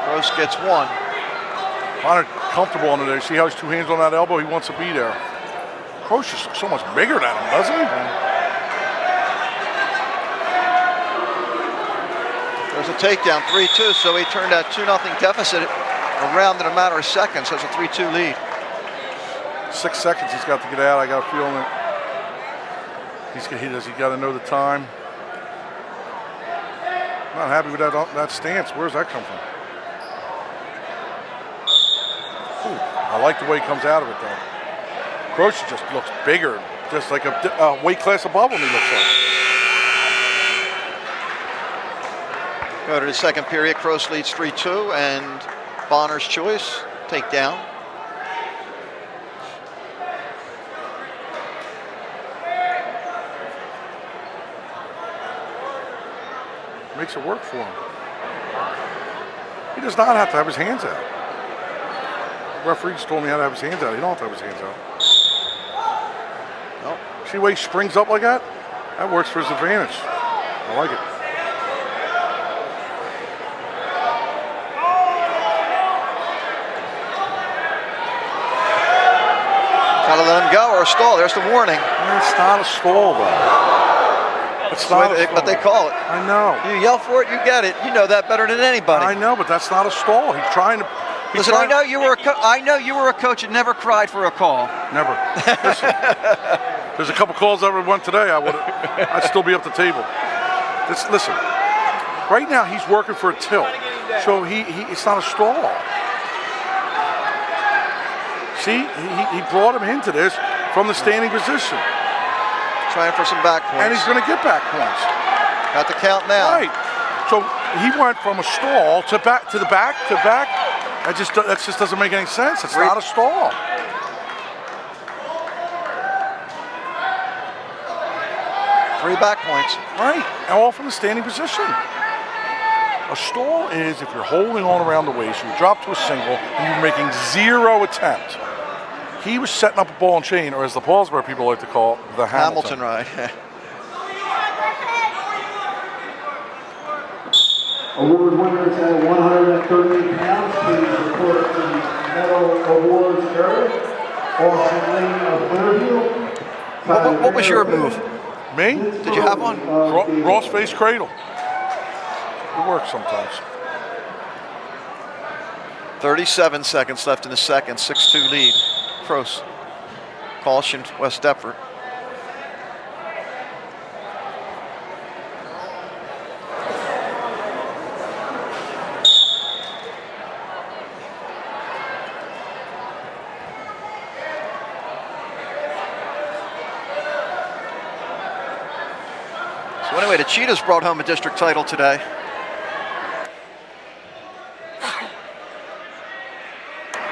Croce gets one. Bonner comfortable under there. See how he's two hands on that elbow? He wants to be there. Croce just looks so much bigger than him, doesn't he? There's a takedown, 3-2, so he turned that 2-0 deficit around in a matter of seconds. That's a 3-2 lead. 6 seconds he's got to get out. I got a feeling that he got to know the time. Not happy with that stance. Where's that come from? Ooh, I like the way he comes out of it, though. Croce just looks bigger, just like a weight class above him, he looks like. Go to the second period. Croce leads 3-2, and Bonner's choice, takedown. Makes it work for him. He does not have to have his hands out. The referee just told me how to have his hands out. He don't have to have his hands out. Nope. See the way he springs up like that? That works for his advantage. I like it. Gotta let him go or a stall. There's the warning. It's not a stall, though. It's not But they call it. I know. You yell for it, you get it. You know that better than anybody. I know, but that's not a stall. He's trying to. Listen, I know you were a coach and never cried for a call. Never. Listen, there's a couple calls I would have won today. I'd still be up the table. Listen. Right now he's working for a tilt, so it's not a stall. See, he brought him into this from the standing position. Trying for some back points. And he's going to get back points. Got the count now. Right. So he went from a stall to back to the back to back. That just doesn't make any sense. It's not a stall. Three back points. Right. And all from the standing position. A stall is if you're holding on around the waist, you drop to a single, and you're making zero attempt. He was setting up a ball and chain, or as the Paulsboro people like to call it, the Hamilton ride. Award winners at 138 pounds, please report to the medal awards area. Austin Lane of Clearview. What was your move? Me? Did you have one? Ross face cradle. It works sometimes. 37 seconds left in the second, 6-2 lead. Croce. Caution, West Deptford. So anyway, the Cheetahs brought home a district title today.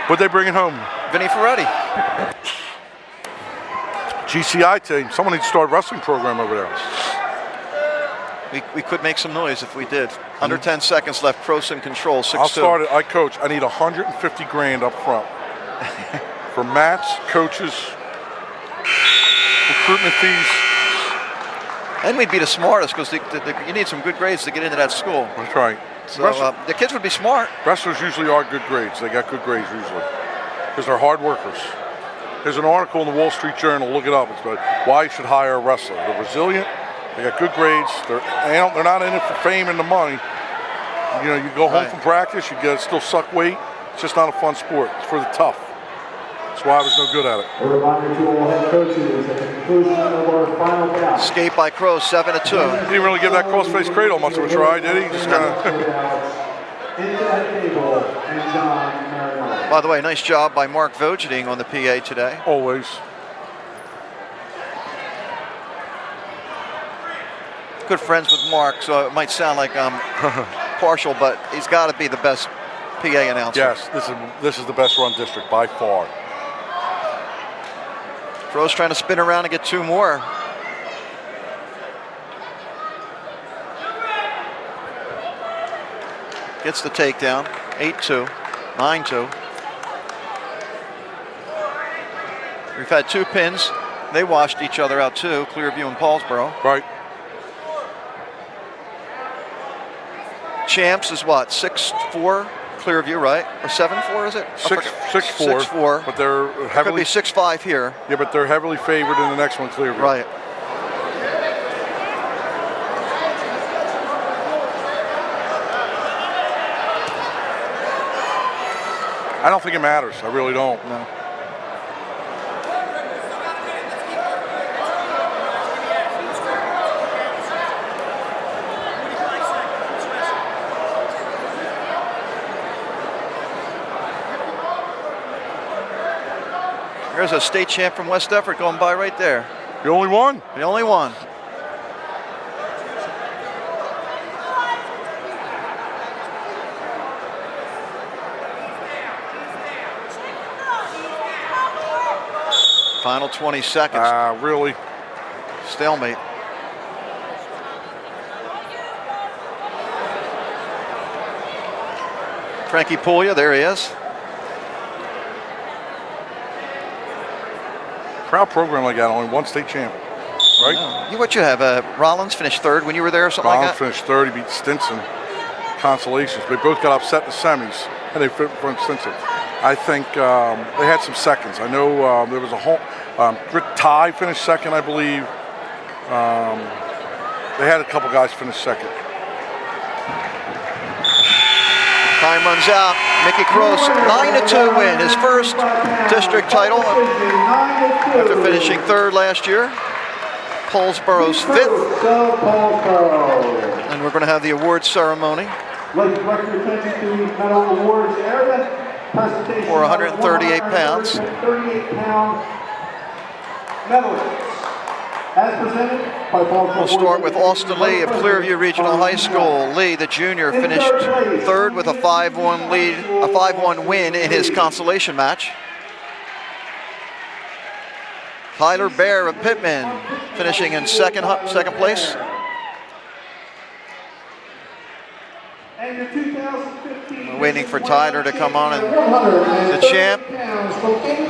What'd they bring it home? Vinny Ferretti. GCI team. Someone needs to start a wrestling program over there. We could make some noise if we did. Under 10 seconds left. Pros in control. 6-2. I'll start it. I coach. I need 150 grand up front for mats, coaches, recruitment fees. And we'd be the smartest because you need some good grades to get into that school. That's right. So the kids would be smart. Wrestlers usually are good grades. They got good grades usually because they're hard workers. There's an article in the Wall Street Journal. Look it up. It's about why you should hire a wrestler. They're resilient. They got good grades. They're not in it for fame and the money. You know, you go home from practice, you still suck weight. It's just not a fun sport. It's for the tough. That's why I was no good at it. A reminder to all head coaches at the conclusion of our final bout. Escape by Crows, 7-2. He didn't really give that cross-face cradle much of a try, did he? Just kind of. By the way, nice job by Mark Vogeting on the PA today. Always. Good friends with Mark, so it might sound like I'm partial, but he's got to be the best PA announcer. Yes, this is the best run district by far. Crows trying to spin around and get 2 more. Gets the takedown. 8-2, 9-2. We've had 2 pins. They washed each other out too, Clearview and Paulsboro. Right. Champs is what, 6-4? Clearview, right? Or 7-4 is it? 6-4. 6-4. But they're heavily. Could be 6-5 here. Yeah, but they're heavily favored in the next one, Clearview. Right. I don't think it matters. I really don't. No. There's a state champ from West Deptford going by right there. The only one? The only one. Final 20 seconds. Really? Stalemate. Frankie Puglia, there he is. Proud program like that, only one state champ, right? Yeah. What you have? Rollins finished 3rd when you were there or something Rollins like that? finished 3rd. He beat Stinson. Consolations. They both got upset in the semis, and they fit from Stinson. I think they had some seconds. I know there was a home. Rick Ty finished 2nd, I believe. They had a couple guys finish 2nd. Time runs out. Mickey Cross, 9-2 win. His first district title after finishing 3rd last year. Paulsboro's 5th. And we're going to have the awards ceremony for 138 pounds. We'll start with Austin Lee of Clearview Regional High School. Lee, the junior, finished 3rd with a 5-1 lead, a 5-1 win in his consolation match. Tyler Bear of Pittman, finishing in second place. We're waiting for Tyler to come on, and the champ,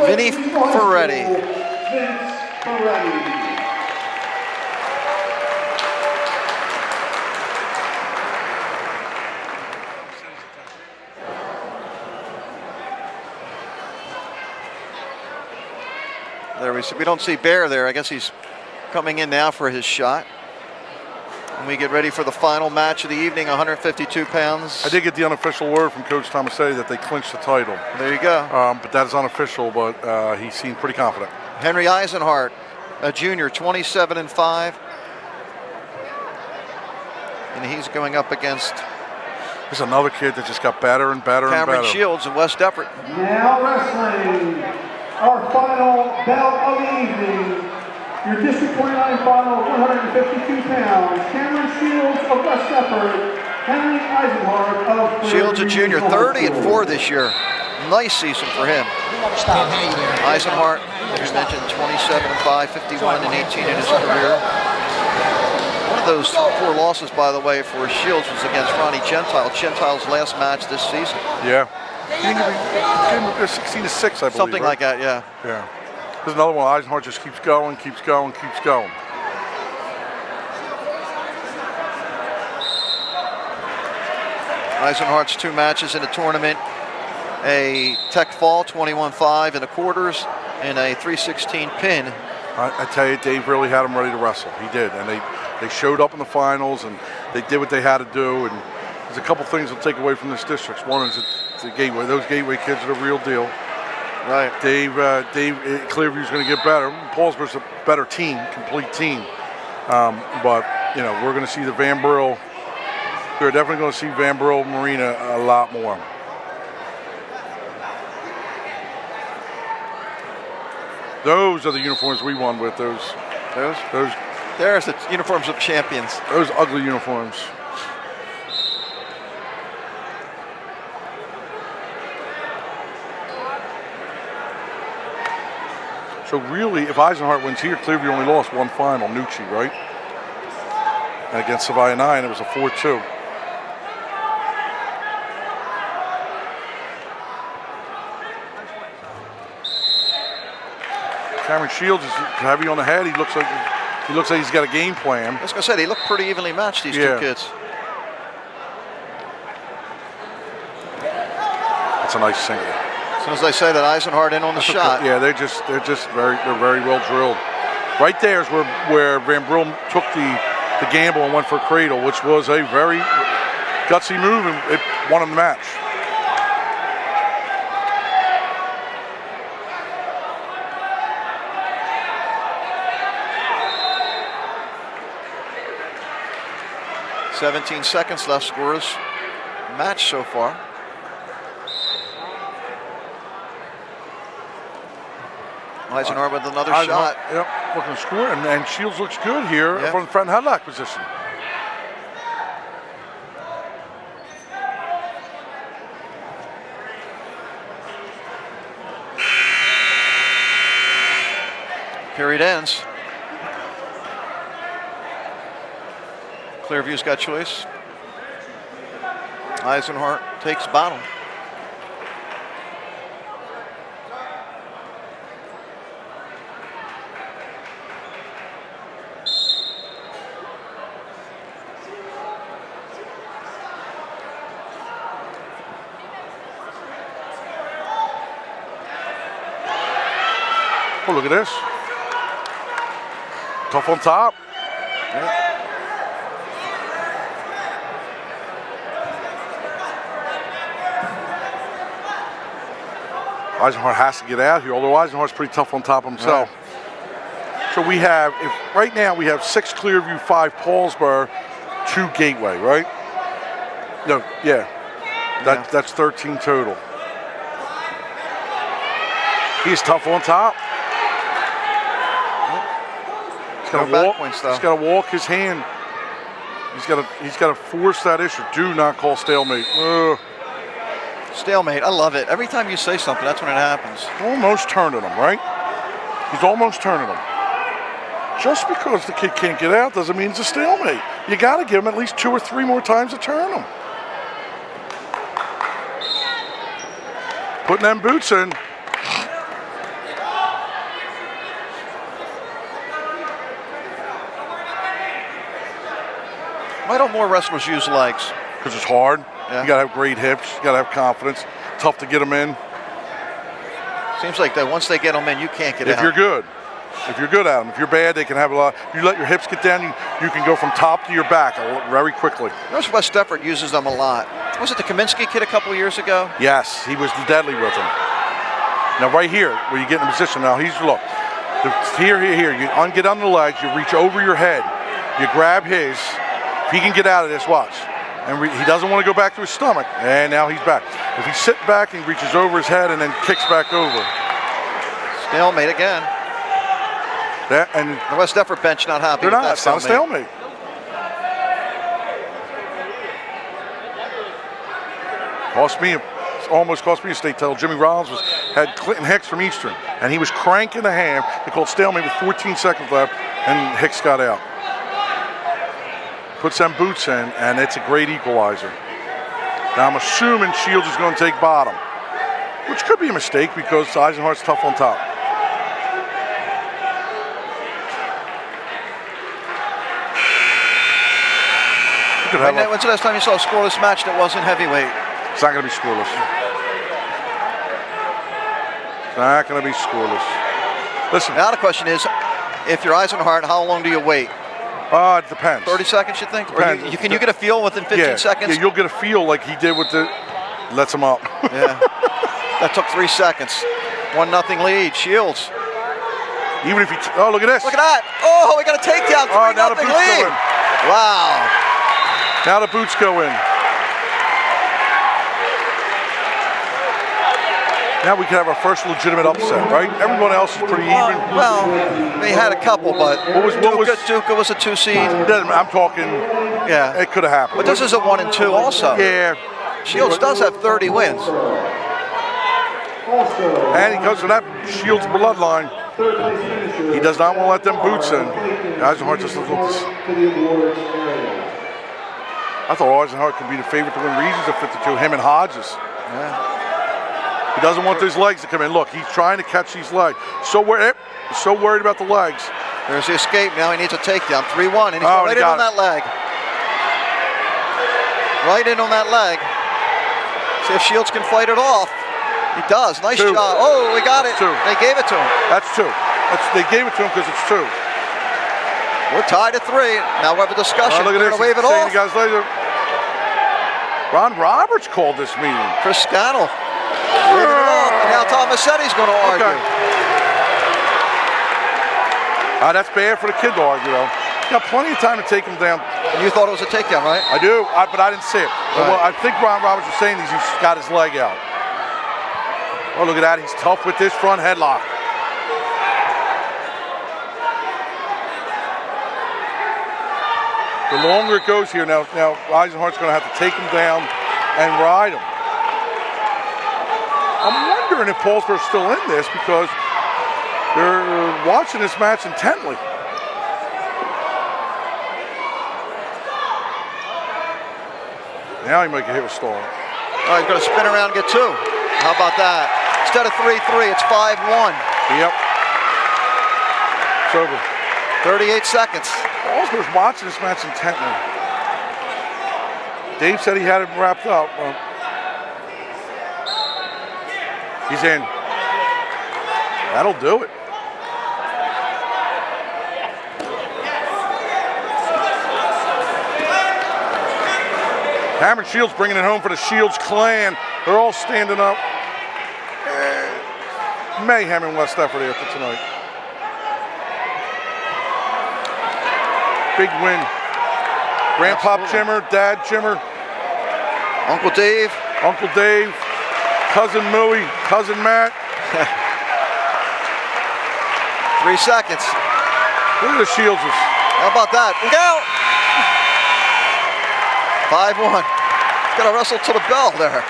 Vinny Ferretti. There we don't see Bear there. I guess he's coming in now for his shot. And we get ready for the final match of the evening, 152 pounds. I did get the unofficial word from Coach Tomasetti that they clinched the title. There you go. But that is unofficial, but he seemed pretty confident. Henry Eisenhart, a junior, 27-5. And he's going up against There's another kid that just got better and better and better. Cameron Shields of West Deptford. Now wrestling, our final bout of the evening. Your District 29 final, 152 pounds, Cameron Shields of West Deptford, Henry Eisenhart of Shields a junior, 30-4 this year. Nice season for him. Eisenhart, as you mentioned, 27-5, 51 and 18 in his career. One of those 4 losses, by the way, for Shields was against Ronnie Gentile. Gentile's last match this season. Yeah. He came 16-6, I believe. Something right? like that, yeah. Yeah. There's another one. Eisenhart just keeps going, keeps going, keeps going. Eisenhart's 2 matches in the tournament. A tech fall, 21-5 in the quarters, and a 3-16 pin. I tell you, Dave really had him ready to wrestle. He did, and they showed up in the finals, and they did what they had to do. And there's a couple things to take away from this district. One is the Gateway. Those Gateway kids are the real deal. Right. Dave, Clearview's going to get better. Paulsborough's a better team, complete team. But you know, we're going to see the Van Brill. We're definitely going to see Van Brill Marina a lot more. Those are the uniforms we won with. Those. There's the uniforms of champions. Those ugly uniforms. So really, if Eisenhart wins here, Clearview only lost 1 final, Nucci, right? And against Savia 9, it was a 4-2. Cameron Shields is heavy on the head. He looks like he's got a game plan. I was going to say, they look pretty evenly matched, these 2 kids. That's a nice single. As soon as they say that, Eisenhart in on the shot. Yeah, they're very well drilled. Right there is where Van Brill took the gamble and went for a cradle, which was a very gutsy move, and it won him the match. "17 seconds left, scores match so far." Eisenhart with another shot. Yep, looking to score, and Shields looks good here from the front headlock position. Period ends. Clearview's got choice. Eisenhart takes bottom. Oh, look at this. Tough on top. Eisenhart has to get out here, although Eisenhart's pretty tough on top himself. Right. So we have, right now we have 6 Clearview, 5 Paulsboro, 2 Gateway, right? No, that's 13 total. He's tough on top. He's got to walk his hand. He's got to force that issue. Do not call stalemate. Ugh. Stalemate, I love it. Every time you say something, that's when it happens. Almost turning him, right? He's almost turning him. Just because the kid can't get out doesn't mean it's a stalemate. You got to give him at least 2 or 3 more times to turn him. Putting them boots in. Why don't more wrestlers use legs? Because it's hard. Yeah. You got to have great hips. You got to have confidence. Tough to get them in. Seems like that once they get them in, you can't get out. If you're good. If you're good at them. If you're bad, they can have a lot. You let your hips get down, you can go from top to your back very quickly. Notice West Deptford uses them a lot. Was it the Kaminsky kid a couple of years ago? Yes, he was deadly with them. Now right here, where you get in the position, now look. Here. You get on the legs, you reach over your head, you grab his. If he can get out of this, watch. And he doesn't want to go back to his stomach. And now he's back. If he sits back, he reaches over his head and then kicks back over. Stalemate again. And The West Deptford bench not happy they're with not. that It's not a stalemate. Almost cost me a state title. Jimmy Rollins had Clinton Hicks from Eastern, and he was cranking the ham. They called stalemate with 14 seconds left, and Hicks got out. Puts them boots in, and it's a great equalizer. Now I'm assuming Shields is going to take bottom, which could be a mistake because Eisenhardt's tough on top. When's the last time you saw a scoreless match that wasn't heavyweight? It's not going to be scoreless. It's not going to be scoreless. Listen. Now the question is, if you're Eisenhardt, how long do you wait? It depends. 30 seconds, you think? Depends. Or can you get a feel within 15 seconds? Yeah, you'll get a feel like he did with the... Lets him up. Yeah. That took 3 seconds. 1-0 lead. Shields. Even if he... Oh, look at this. Look at that. Oh, we got a takedown. 3-0 now the boots lead. go in. Wow. Now the boots go in. Now we can have our first legitimate upset, right? Everyone else is pretty even. Well, they had a couple, but Duca was a 2 seed. I'm talking, yeah, it could have happened. But this is a 1 and 2 also. Yeah. Shields does have 30 wins. And he goes to that Shields bloodline. He does not want to let them boots in. Eisenhardt just looks. I thought Eisenhardt could be the favorite to win Regions of 52, him and Hodges. Yeah. He doesn't want those legs to come in. Look, he's trying to catch these legs. So worried about the legs. There's the escape. Now he needs a takedown. 3-1, and he's right in on that leg. Right in on that leg. See if Shields can fight it off. He does. Nice job. Oh, we got it. They gave it to him. That's 2. They gave it to him because it's 2. We're tied at 3. Now we have a discussion. Look at We're this. going to wave it off. You guys later. Ron Roberts called this meeting. Chris Scannell. Waving it off. And now Tom Massetti's going to argue. Okay. That's bad for the kid to argue, though. Got plenty of time to take him down. And you thought it was a takedown, right? I do, but I didn't see it. Right. Well, I think Ron Roberts was saying he's got his leg out. Oh, look at that. He's tough with this front headlock. The longer it goes here, now Eisenhardt's going to have to take him down and ride him. I'm wondering if Paulsborough's still in this because they're watching this match intently. Now he might get hit with Stall. Oh, he's going to spin around and get 2. How about that? Instead of 3-3, it's 5-1. Yep. It's over. 38 seconds. Paulsborough's watching this match intently. Dave said he had it wrapped up. Well, he's in. That'll do it. Cameron Shields bringing it home for the Shields clan. They're all standing up. Mayhem in West Deptford after tonight. Big win. Grandpa Jimmer, Dad Jimmer. Uncle Dave. Uncle Dave. Cousin Mooey. Cousin Matt. 3 seconds. Look at the Shieldses. How about that? Look out! 5-1. Got to wrestle to the bell there.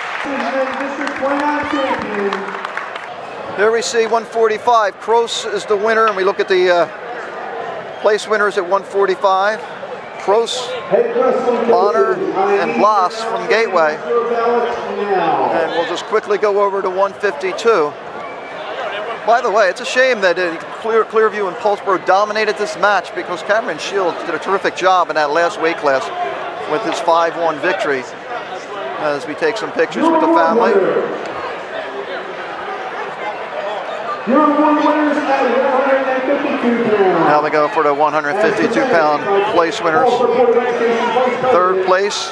Here we see 145. Kroos is the winner, and we look at the place winners at 145. Kroos, Bonner, and Blas from Gateway. And we'll just quickly go over to 152. By the way, it's a shame that Clearview and Paulsboro dominated this match because Cameron Shields did a terrific job in that last weight class with his 5-1 victory. As we take some pictures with the family. Now we go for the 152-pound place winners. 3rd place.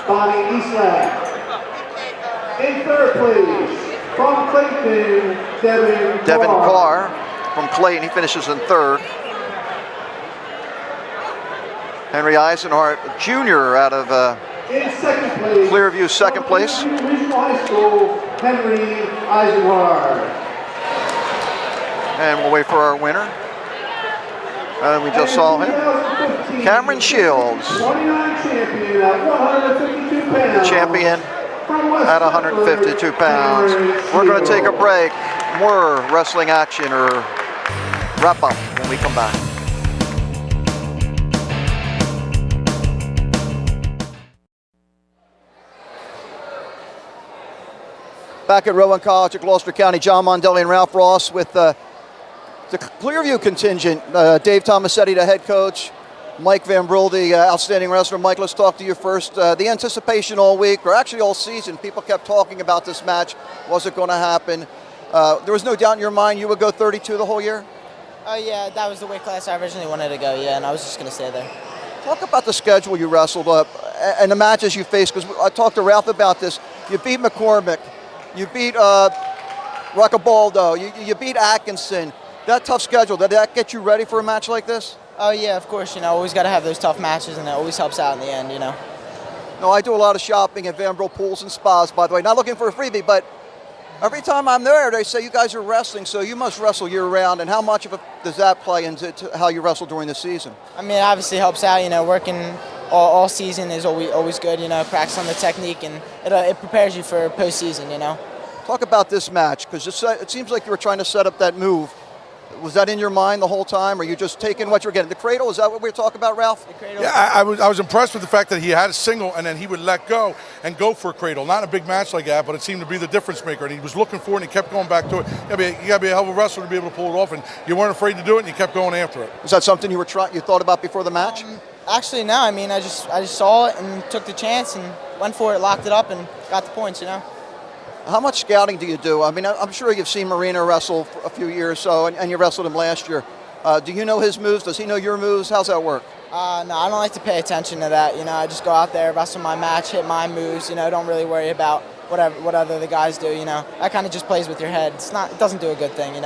In 3rd place, from Clayton, Devin Carr from Clayton. He finishes in 3rd. Henry Eisenhardt Jr. out of in 2nd place, Clearview, 2nd place. Regional High School, Henry Eisenhardt. And we'll wait for our winner. And we just saw him. Cameron Shields, 29 champion at 152 pounds. champion at 152 pounds. We're going to take a break. More wrestling action or wrap up when we come back. Back at Rowan College at Gloucester County, John Mondelli and Ralph Ross with the Clearview contingent. Dave Tomasetti, the head coach. Mike Van Brul, the outstanding wrestler. Mike, let's talk to you first. The anticipation all week, or actually all season, people kept talking about this match. Was it going to happen? There was no doubt in your mind you would go 32 the whole year? Oh, yeah, that was the weight class I originally wanted to go, yeah, and I was just going to stay there. Talk about the schedule you wrestled up and the matches you faced, because I talked to Ralph about this. You beat McCormick. You beat Roccabaldo. You beat Atkinson. That tough schedule, did that get you ready for a match like this? Oh, yeah, of course, always got to have those tough matches, and it always helps out in the end, No, I do a lot of shopping at Van Brul Pools and Spas, by the way. Not looking for a freebie, but every time I'm there, they say you guys are wrestling, so you must wrestle year-round. And how much of it does that play into how you wrestle during the season? I mean, it obviously helps out, working all season is always good, practice on the technique, and it prepares you for postseason, Talk about this match, because it seems like you were trying to set up that move. Was that in your mind the whole time, or you just taking what you're getting? The cradle, is that what we were talking about, Ralph? The cradle. Yeah, I was impressed with the fact that he had a single and then he would let go and go for a cradle. Not a big match like that, but it seemed to be the difference maker. And he was looking for it and he kept going back to it. You got to be a hell of a wrestler to be able to pull it off, and you weren't afraid to do it and you kept going after it. Was that something you thought about before the match? Actually, no. I mean, I just saw it and took the chance and went for it, locked it up, and got the points, How much scouting do you do? I mean, I'm sure you've seen Marino wrestle for a few years or so, and you wrestled him last year. Do you know his moves? Does he know your moves? How's that work? No, I don't like to pay attention to that. I just go out there, wrestle my match, hit my moves. Don't really worry about what other the guys do. That kind of just plays with your head. It doesn't do a good thing.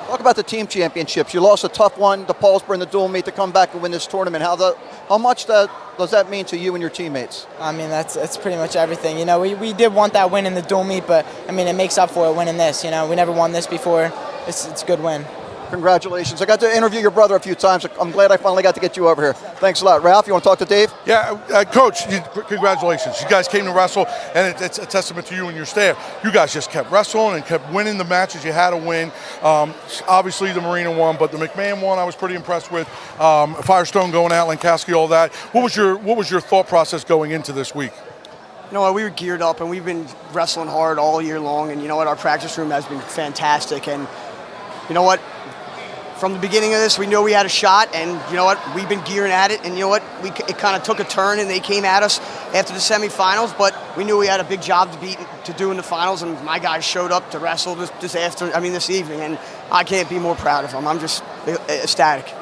Talk about the team championships. You lost a tough one to Paulsboro in the dual meet to come back and win this tournament. How much does that mean to you and your teammates? I mean, that's pretty much everything. We did want that win in the dual meet, but I mean, it makes up for it winning this. We never won this before. It's a good win. Congratulations. I got to interview your brother a few times. I'm glad I finally got to get you over here. Thanks a lot. Ralph, you want to talk to Dave? Yeah, Coach, congratulations. You guys came to wrestle, and it's a testament to you and your staff. You guys just kept wrestling and kept winning the matches you had to win. Obviously, the Marina one, but the McMahon one I was pretty impressed with. Firestone going out, Lankowski, all that. What was your thought process going into this week? You know what, we were geared up, and we've been wrestling hard all year long, and our practice room has been fantastic. And you know what? From the beginning of this, we knew we had a shot, and we've been gearing at it, and it kind of took a turn, and they came at us after the semifinals, but we knew we had a big job to do in the finals, and my guys showed up to wrestle this evening, and I can't be more proud of them. I'm just ecstatic.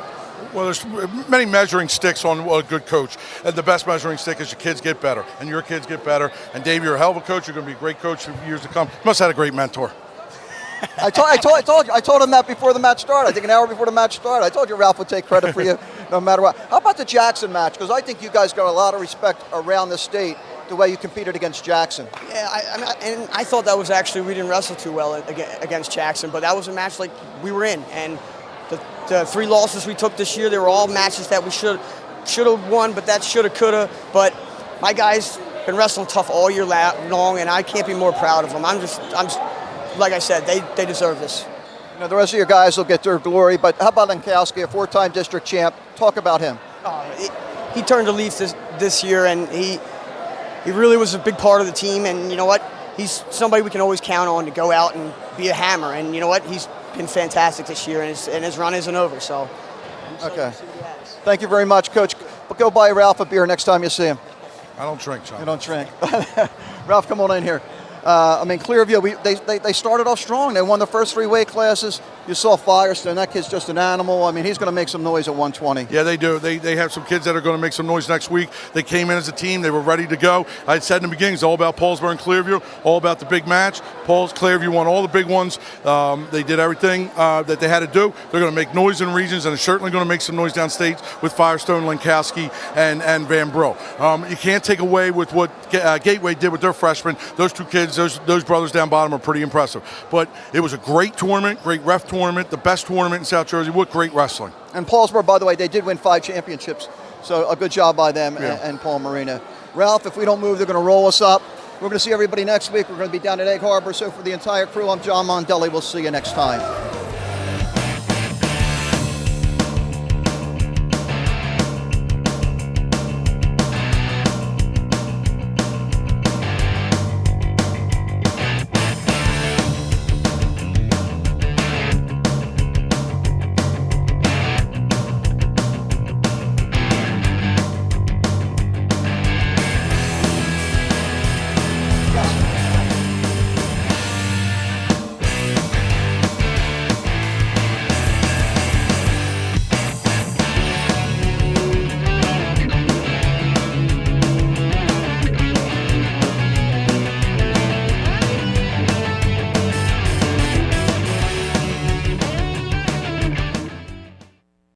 Well, there's many measuring sticks on a good coach, and the best measuring stick is your kids get better, and your kids get better, and Dave, you're a hell of a coach. You're going to be a great coach for years to come. You must have had a great mentor. I told him that before the match started. I think an hour before the match started. I told you Ralph would take credit for you no matter what. How about the Jackson match? Because I think you guys got a lot of respect around the state the way you competed against Jackson. Yeah, I thought that was actually, we didn't wrestle too well against Jackson, but that was a match like we were in. And the 3 losses we took this year, they were all matches that we should have won, but that shoulda, coulda. But my guys been wrestling tough all year long, and I can't be more proud of them. I'm like I said, they deserve this. The rest of your guys will get their glory, but how about Lankowski, a 4-time district champ? Talk about him. He turned a leaf this year, and he really was a big part of the team. And you know what? He's somebody we can always count on to go out and be a hammer. And you know what? He's been fantastic this year, and his run isn't over. So, okay. Thank you very much, Coach. But go buy Ralph a beer next time you see him. I don't drink, John. You don't drink. Ralph, come on in here. Clearview, they started off strong. They won the first 3 weight classes. You saw Firestone. That kid's just an animal. I mean, he's going to make some noise at 120. Yeah, they do. They have some kids that are going to make some noise next week. They came in as a team. They were ready to go. I had said in the beginning, it's all about Paulsboro and Clearview, all about the big match. Clearview won all the big ones. They did everything that they had to do. They're going to make noise in regions, and they're certainly going to make some noise downstate with Firestone, Lankowski, and Van Brul. You can't take away with what Gateway did with their freshmen. Those 2 kids kids, those brothers down bottom are pretty impressive. But it was a great tournament, great ref tournament, the best tournament in South Jersey. What great wrestling. And Paulsboro, by the way, they did win 5 championships, so a good job by them Yeah. and Paul Marina. Ralph, if we don't move, they're going to roll us up. We're going to see everybody next week. We're going to be down at Egg Harbor. So for the entire crew, I'm John Mondelli. We'll see you next time.